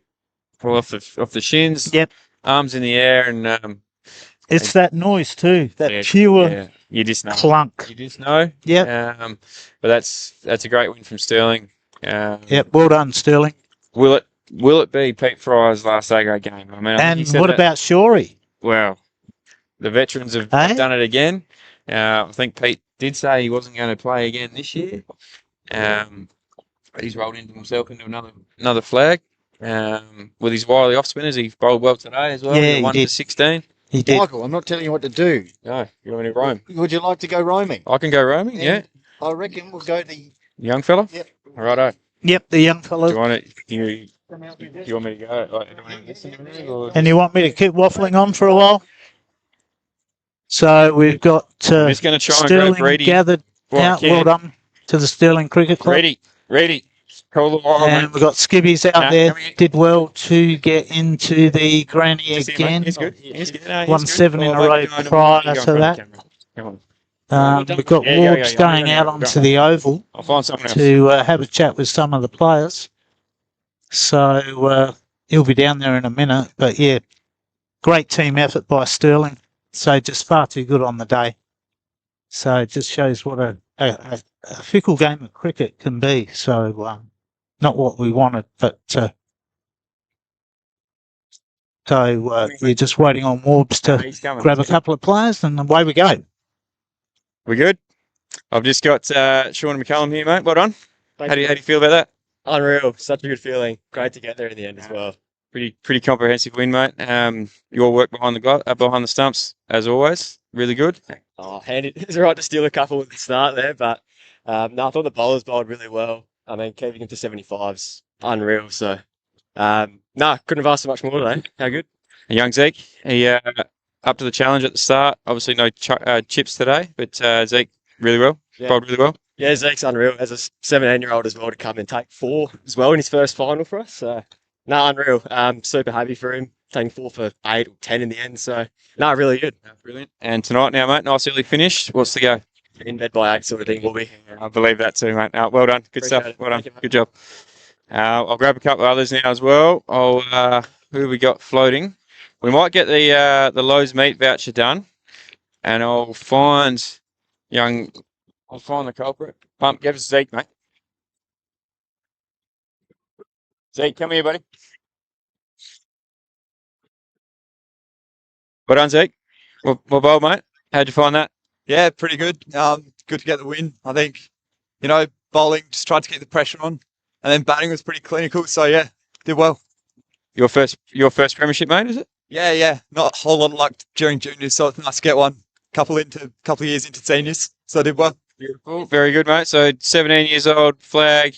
or off the shins. Yep. Arms in the air, and it's that noise too. That pure you just know. Clunk. You just know. Yep. But that's a great win from Stirling. Yep. Well done, Stirling. Will it be Pete Fry's last A-grade game? I mean, and what about Shorey? Well, the veterans have done it again. I think Pete did say he wasn't going to play again this year. He's rolled into himself into another flag. With his wily off spinners, he bowled well today as well. Yeah, he 1 for 16. He did. Michael, I'm not telling you what to do. No, you want me to roam? Would you like to go roaming? I can go roaming. Yeah. I reckon we'll go the Young fella. Yep. Yep, Righto. the young fella. Do you want it? Do you want me to go? Like, do you want to listen to me, or? And you want me to keep waffling on for a while? So we've got I'm just going to try and Stirling grab Reedy. gathered out. Well done to the Stirling Cricket Club. Ready. Call the wild. And we've got Skibbies out there. Did well to get into the granny again. He's good. He's good. No, he's Won good. 7 in a Oh, row mate, no, prior you go in to front of that. the camera. Come on. We've got Warbs going out onto the Oval I'll find someone else. to have a chat with some of the players. So he'll be down there in a minute. But yeah, great team effort by Stirling. So just far too good on the day. So it just shows what a fickle game of cricket can be. So not what we wanted, but we're just waiting on Warbs to grab a couple of players and away we go. We good? I've just got Sean McCullum here, mate. Well done. How do you feel about that? Unreal. Such a good feeling. Great to get there in the end as well. Pretty comprehensive win, mate. Your work behind the stumps, as always, really good. Oh, handy. It's all right to steal a couple at the start there, but no, I thought the bowlers bowled really well. I mean, keeping them to 75's unreal. So, no, couldn't have asked for much more today. How good? And young Zeke, he up to the challenge at the start. Obviously, no chips today, but Zeke really well, Yeah. bowled really well. Yeah, Zeke's unreal. As a 17-year-old as well to come and take 4 as well in his first final for us. So, no, unreal. Super happy for him. Taking 4 for 8 or 10 in the end. So, no, really good. Brilliant. And tonight now, mate, nice early finish. What's the go? In bed by 8 sort of thing will be. I believe that too, mate. Well done. Good Appreciate stuff. it. Well done. Thank you, mate. Good job. I'll grab a couple of others now as well. Who have we got floating? We might get the Lowe's meat voucher done, and I'll find the culprit. Give us Zeke, mate. Zeke, come here, buddy. Well done, Zeke. Well bowled, mate. How'd you find that? Yeah, pretty good. Good to get the win. I think, bowling just tried to keep the pressure on, and then batting was pretty clinical. So yeah, did well. Your first premiership, mate, is it? Yeah. Not a whole lot of luck during juniors, so it's nice to get one. Couple of years into seniors, so I did well. Beautiful. Very good, mate. So 17 years old, flag.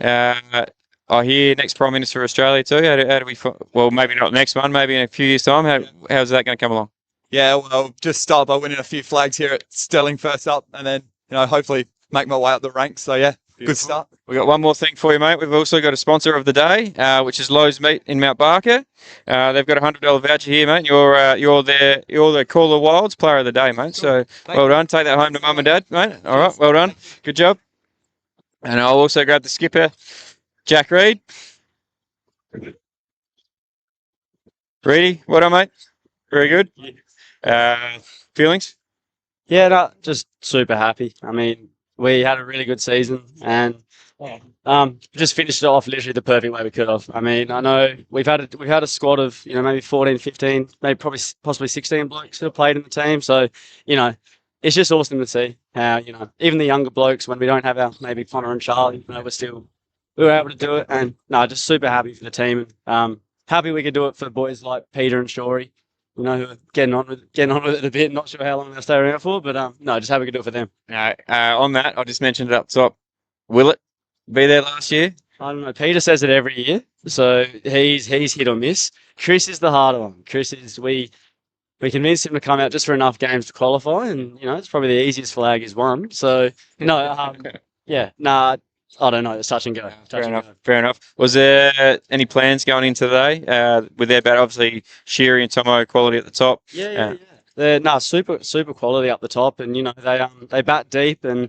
I hear next Prime Minister of Australia too. How do we? Well, maybe not next one. Maybe in a few years' time. How's that going to come along? Yeah, well, just start by winning a few flags here at Stirling first up, and then hopefully make my way up the ranks. So yeah, good start. We've got one more thing for you, mate. We've also got a sponsor of the day, which is Lowe's Meat in Mount Barker. They've got a $100 voucher here, mate. You're the Caller Wilds player of the day, mate. So well done. Take that home to mum and dad, mate. All right, well done. Good job. And I'll also grab the skipper, Jack Reed. Reedy, well done, mate. Very good. Feelings? Yeah, no, just super happy. I mean, we had a really good season and just finished it off literally the perfect way we could have. I mean, I know we've had a squad of maybe 14, 15, maybe possibly 16 blokes who have played in the team. So it's just awesome to see how even the younger blokes, when we don't have our maybe Connor and Charlie, we were able to do it. And no, just super happy for the team and happy we could do it for boys like Peter and Shorey. Who are getting on with it a bit. Not sure how long they'll stay around for, but no, just happy we could do it for them. On that, I just mentioned it up top. Will it be there last year? I don't know. Peter says it every year, so he's hit or miss. Chris is the harder one. Chris is we convinced him to come out just for enough games to qualify, and it's probably the easiest flag he's won. So I don't know. It's touch and go. Fair enough. Was there any plans going in today with their bat? Obviously, Sheary and Tomo quality at the top. Yeah. They're super quality up the top, and they bat deep, and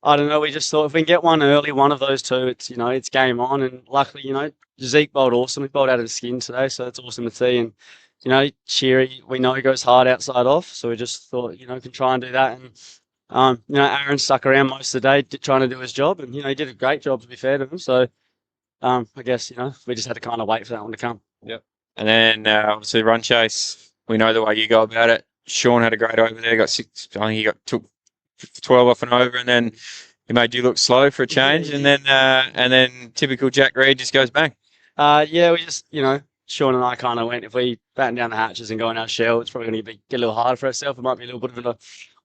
I don't know. We just thought if we can get one early, one of those two, it's game on. And luckily, Zeke bowled awesome. He bowled out of his skin today, so it's awesome to see. And Sheary, we know he goes hard outside off, so we just thought can try and do that. And Aaron stuck around most of the day trying to do his job, and he did a great job, to be fair to him. So I guess we just had to kind of wait for that one to come. Yep. And then obviously run chase. We know the way you go about it. Sean had a great over there. Got 6. I think he took 12 off and over, and then he made you look slow for a change. And then typical Jack Reed just goes bang. We just Sean and I kind of went, if we batten down the hatches and go in our shell, it's probably going to get a little harder for ourselves. It might be a little bit of an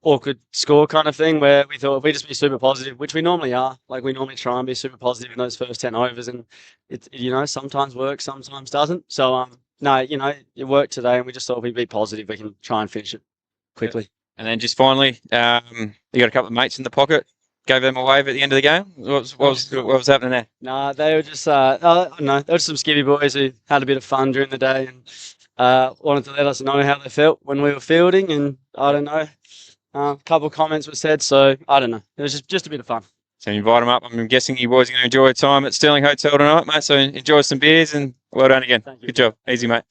awkward score kind of thing, where we thought if we just be super positive, which we normally are, like we normally try and be super positive in those first 10 overs, and it sometimes works, sometimes doesn't. So it worked today, and we just thought if we be positive, we can try and finish it quickly. And then just finally, you got a couple of mates in the pocket. Gave them a wave at the end of the game. What was happening there? Nah, they were just they were some skivvy boys who had a bit of fun during the day and wanted to let us know how they felt when we were fielding. And I don't know, a couple of comments were said, so I don't know. It was just a bit of fun. So you invite them up. I'm guessing you boys are going to enjoy a time at Stirling Hotel tonight, mate. So enjoy some beers and well done again. Good job. Easy, mate.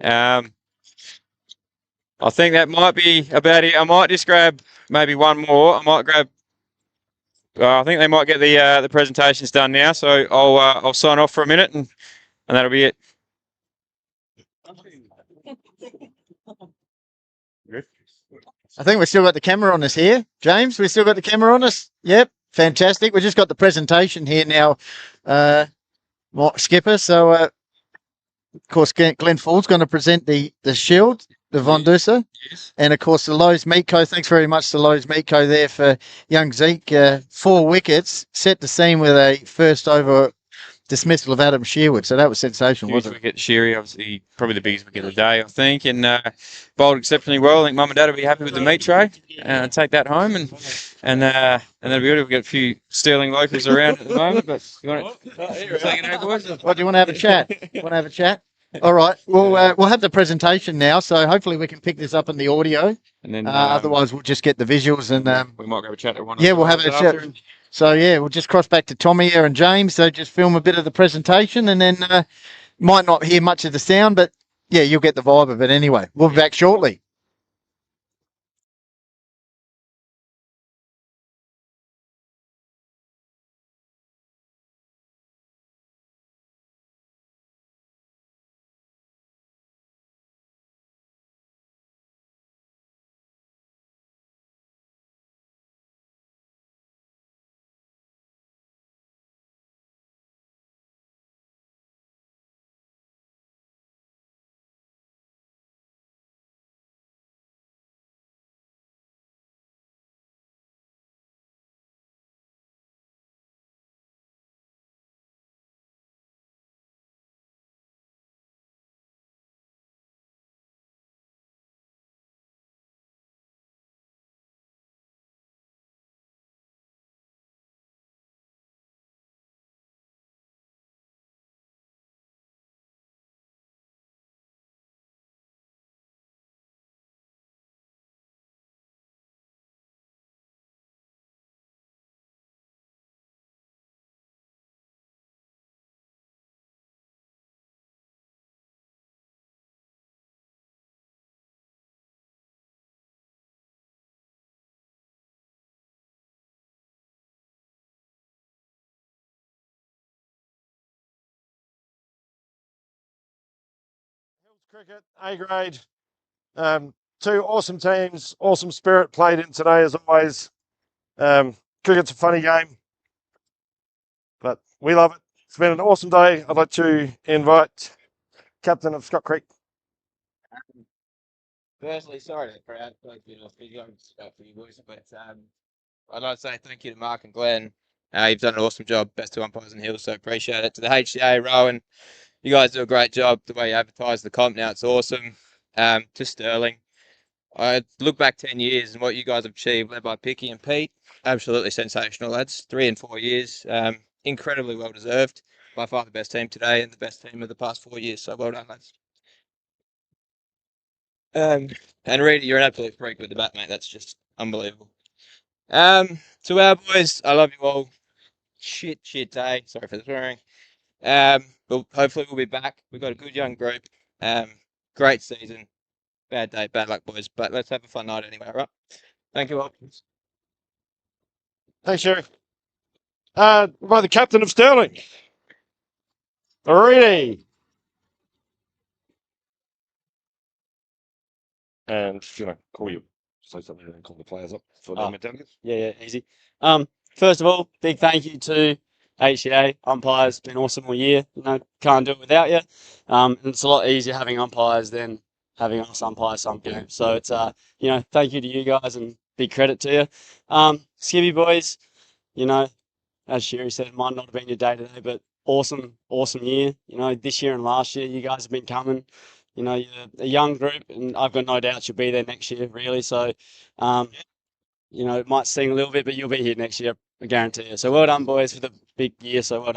I think that might be about it. I might just grab maybe one more. I think they might get the presentations done now. So I'll sign off for a minute and that'll be it. I think we've still got the camera on us here. James, we've still got the camera on us? Yep. Fantastic. We've just got the presentation here now, Skipper. So, of course, Glenn Ford's going to present the shield, the Von Duser. Yes. And, of course, the Lowe's Meat Co. Thanks very much to Lowe's Meat Co. there for young Zeke. 4 wickets, set the scene with a first over dismissal of Adam Shearwood. So that was sensational, Huge wasn't it? wicket, Sheary, obviously probably the biggest wicket of the day, I think, and bowled exceptionally well. I think Mum and Dad will be happy with the meat tray. Take that home, and that'll be good. We've got a few Stirling locals around at the moment, but you want to take it out, boys? What, do you want to have a chat? Want to have a chat? All right. We'll have the presentation now, so hopefully we can pick this up in the audio. And then Otherwise, we'll just get the visuals and we might grab a chat at one. yeah, we'll have a chat. So yeah, we'll just cross back to Tommy here and James. So just film a bit of the presentation, and then might not hear much of the sound, but yeah, you'll get the vibe of it anyway. We'll be back shortly. Cricket, A grade. 2 awesome teams, awesome spirit played in today as always. Cricket's a funny game, but we love it. It's been an awesome day. I'd like to invite Captain of Scott Creek. Firstly, sorry to the crowd, like, video for you boys, but I'd like to say thank you to Mark and Glenn. You've done an awesome job, best 2 umpires in the Hills, so appreciate it. To the HCA, Rowan, you guys do a great job. The way you advertise the comp now, it's awesome. To Stirling, I look back 10 years and what you guys have achieved, led by Picky and Pete, absolutely sensational, lads. 3 and 4 years, incredibly well deserved. By far the best team today and the best team of the past 4 years, so well done, lads. And Reedy, you're an absolute freak with the bat, mate. That's just unbelievable. To our boys, I love you all. Shit day. Sorry for the swearing. But hopefully we'll be back. We've got a good young group. Great season. Bad day, bad luck, boys. But let's have a fun night anyway, right? Thank you all. Thanks, Sherry. By the captain of Stirling. Reedy. And call you. Say something and then call the players up for them. Yeah, easy. First of all, big thank you to HCA umpires. Been awesome all year. Can't do it without you. And it's a lot easier having umpires than having us umpire some games. So it's thank you to you guys and big credit to you. Skivvy boys, as Sherry said, it might not have been your day today, but awesome year. This year and last year, you guys have been coming. You're a young group, and I've got no doubt you'll be there next year, really. So, it might sting a little bit, but you'll be here next year, I guarantee you. So well done, boys, for the big year. So well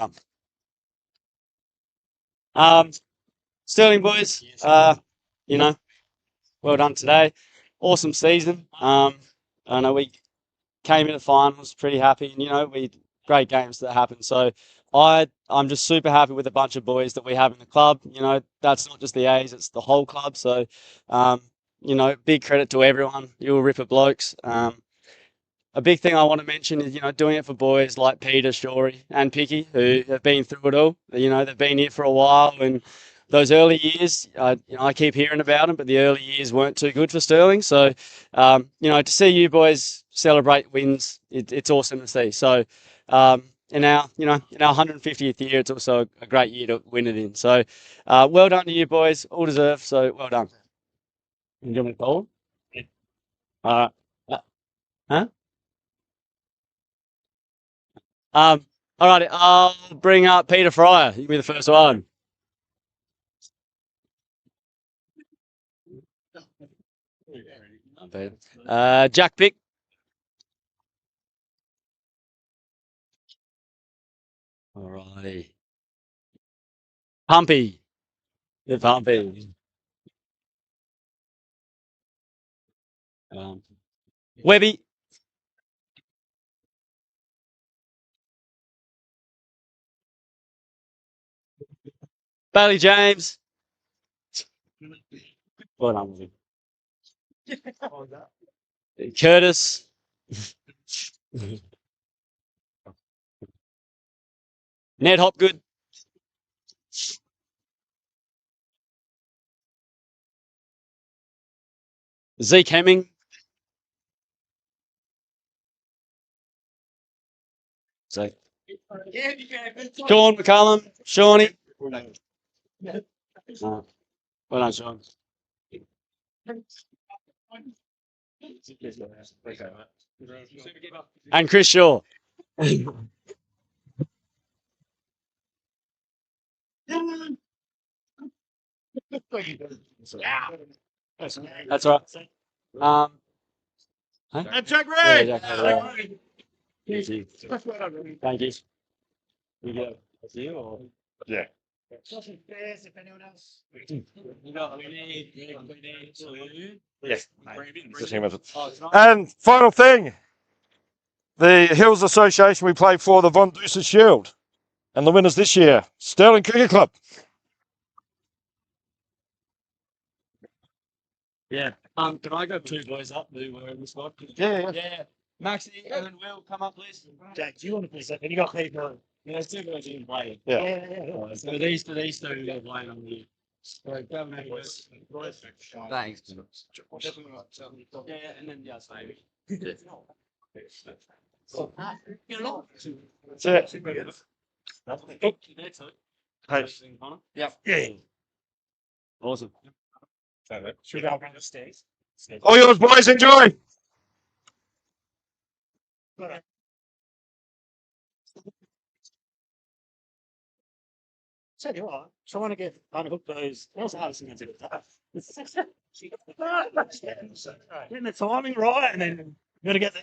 done. Sterling boys, well done today. Awesome season. I know we came in the finals pretty happy, and we great games that happened. So I'm just super happy with a bunch of boys that we have in the club. That's not just the A's, it's the whole club. So big credit to everyone. You're Ripper blokes. A big thing I want to mention is, doing it for boys like Peter, Shorey and Picky, who have been through it all. They've been here for a while, and those early years, I keep hearing about them, but the early years weren't too good for Stirling. So, to see you boys celebrate wins, it's awesome to see. So, in our 150th year, it's also a great year to win it in. So, well done to you boys, all deserved. So, well done. You want me to call? All right. Huh? All right. I'll bring up Peter Fryer. You can be the first one. Jack Pick. All righty. Pumpy. The Pumpy. Webby. Bailey James. Well done, Webby. Curtis. Ned Hopgood. Zeke Hemming. Sean McCullum. Shawnee. Well done, Sean. And Chris Shaw. That's all right. Huh? And Jack Yeah, Ray! Jack Ray. Thank you. Thank you. You go. That's you or? Yeah. Yes. And final thing, the Hills Association we played for, the Von Deucer Shield. And the winners this year, Stirling Cricket Club. Yeah. Can I go two boys up who were in the squad? Yeah. Yeah. Maxie and Will, come up, please. Jack, do you want to play second? You got people. Yeah, there's two guys who can play. Yeah. So these two are playing on the. So go and have a boys. Thanks. Yeah, and then yes, maybe. That's it. Hey. Yeah. Yeah. Awesome. Should we go around the stairs? All yours, boys. Enjoy. Tell you what, trying to get unhook those. That's the hardest thing to do. Getting the timing right, and then you got to get the,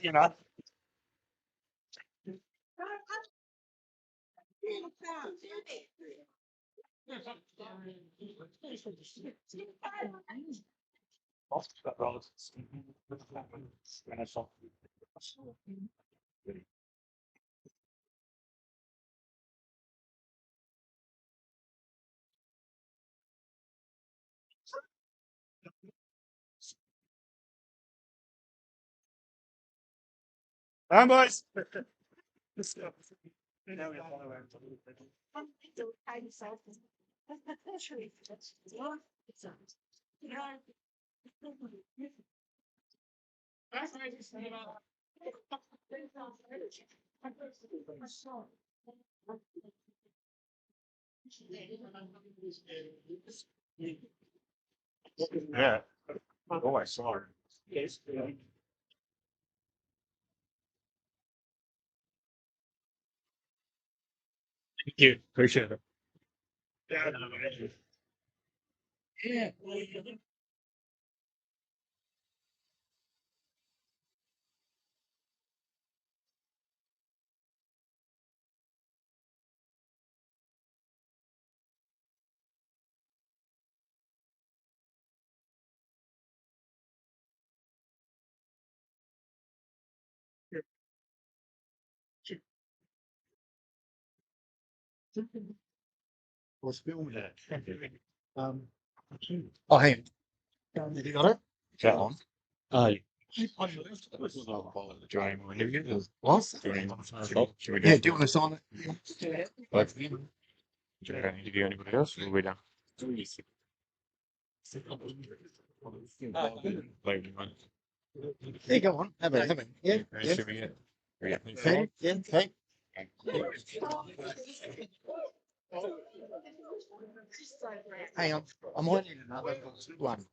Come, boys. Yeah. Oh, I saw her. Yes. Thank you. Appreciate it. Yeah. What's filming that? Oh, hey. Have you got it? That one. Oh, yeah. What? Yeah, do you want to sign it? Do you interview anybody else? Or are we done? Yeah, go on. Have it. Yeah. Okay. Yeah. Okay. Hang on. I might need another one.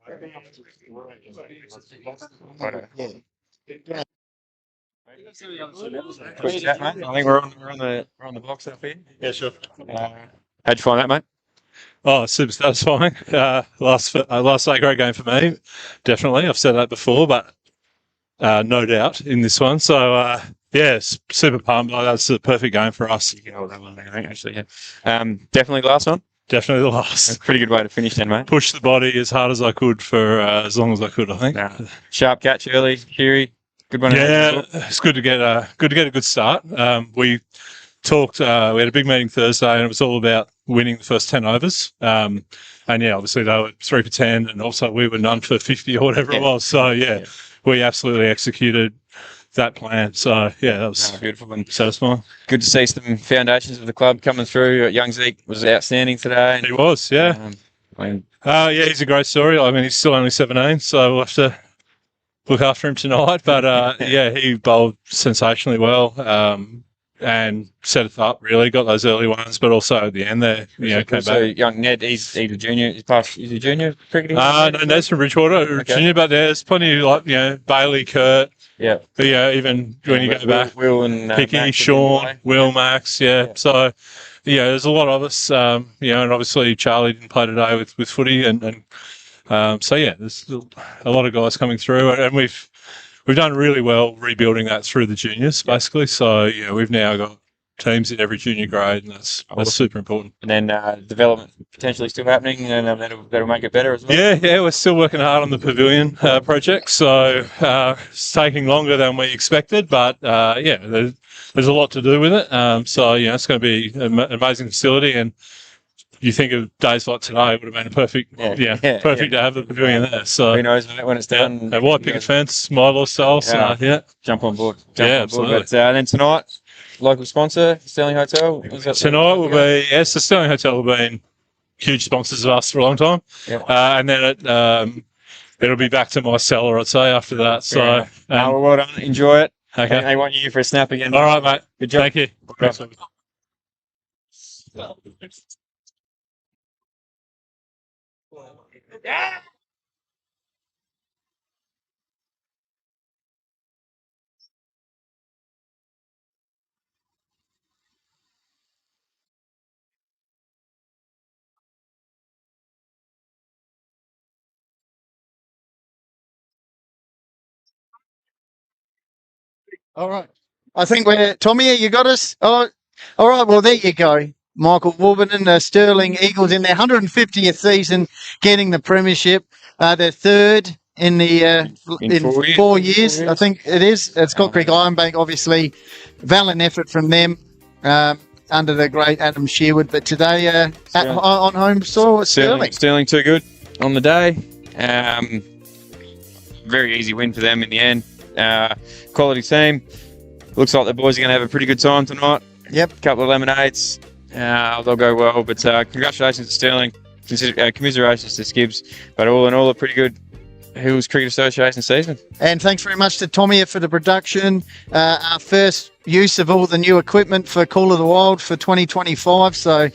Yeah. Quick chat, mate. I think we're on the box up here. Yeah, sure. How'd you find that, mate? Oh, super satisfying. Last night, great game for me. Definitely. I've said that before, but no doubt in this one. So, super pumped. That's the perfect game for us. You can hold that one there, mate, actually, yeah. Definitely last one. Definitely the last. That's a pretty good way to finish then, mate. Push the body as hard as I could for as long as I could, I think. Sharp catch early, Kiri. Good one. Yeah, it's good to get a good start. We talked. We had a big meeting Thursday, and it was all about winning the first 10 overs. And yeah, obviously they were 3 for 10, and also we were none for 50 or whatever it was. So we absolutely executed that plan. So yeah, that was beautiful and satisfying. Good to see some foundations of the club coming through. Young Zeke was outstanding today. He was, yeah. He's a great story. I mean, he's still only 17, so we'll have to look after him tonight. But he bowled sensationally well and set it up. Really got those early ones, but also at the end there, came back. Young Ned, he's a junior. He's a junior cricketing. No, Ned's from Bridgewater, junior. But there's plenty like Bailey, Kurt. Yeah. But even when you go back, Will and Picky, Max Sean, Will, Max. Yeah. So there's a lot of us. And obviously Charlie didn't play today with footy, and there's a lot of guys coming through, and we've done really well rebuilding that through the juniors, basically. So we've now got teams in every junior grade, and that's super important. And then development potentially still happening, and that'll make it better as well. Yeah, we're still working hard on the pavilion project, so it's taking longer than we expected, but there's a lot to do with it. It's going to be an amazing facility, and you think of days like today, it would have been perfect to have the pavilion there. So who knows when it's done? A white picket fence, my law style. So jump on board. Absolutely. But then tonight, local sponsor, Stirling Hotel. Tonight will be the Stirling Hotel will be huge sponsors of us for a long time, and then it'll be back to my cellar, I'd say, after that. So well done. Enjoy it. Okay. I want you for a snap again. All right, mate. Good job. Thank you. All right. I think Tommy, you got us? Oh, all right. Well, there you go. Michael Warburton, Stirling Eagles in their 150th season, getting the premiership. They're third in the in 4 years, I think it is. It's Scott Creek Ironbank, obviously, valiant effort from them under the great Adam Sherwood. But today on home soil, Stirling. Stirling too good on the day. Very easy win for them in the end. Quality team. Looks like the boys are going to have a pretty good time tonight. Yep. Couple of lemonades. They'll go well. But congratulations to Stirling. Commiserations to Skibbs. But all in all, a pretty good Hills Cricket Association season. And thanks very much to Tommy for the production. Our first use of all the new equipment for Call of the Wild for 2025. So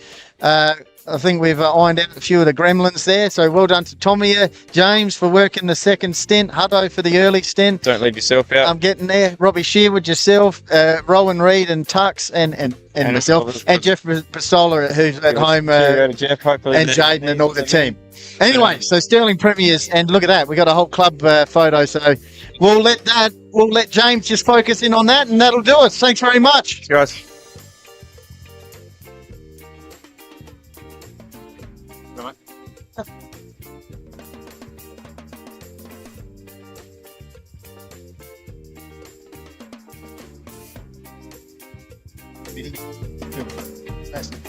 I think we've ironed out a few of the gremlins there. So well done to Tommy, James for working the second stint, Hutto for the early stint. Don't leave yourself out. I'm getting there. Robbie Sherwood, yourself, Rowan Reid and Tux and myself, and Jeff Pistola, who's at home, Jeff, hopefully, and Jaden and all the team. Anyway, so Stirling Premiers, and look at that, we got a whole club photo. So we'll let James just focus in on that, and that'll do it. Thanks very much, guys. Fantastic.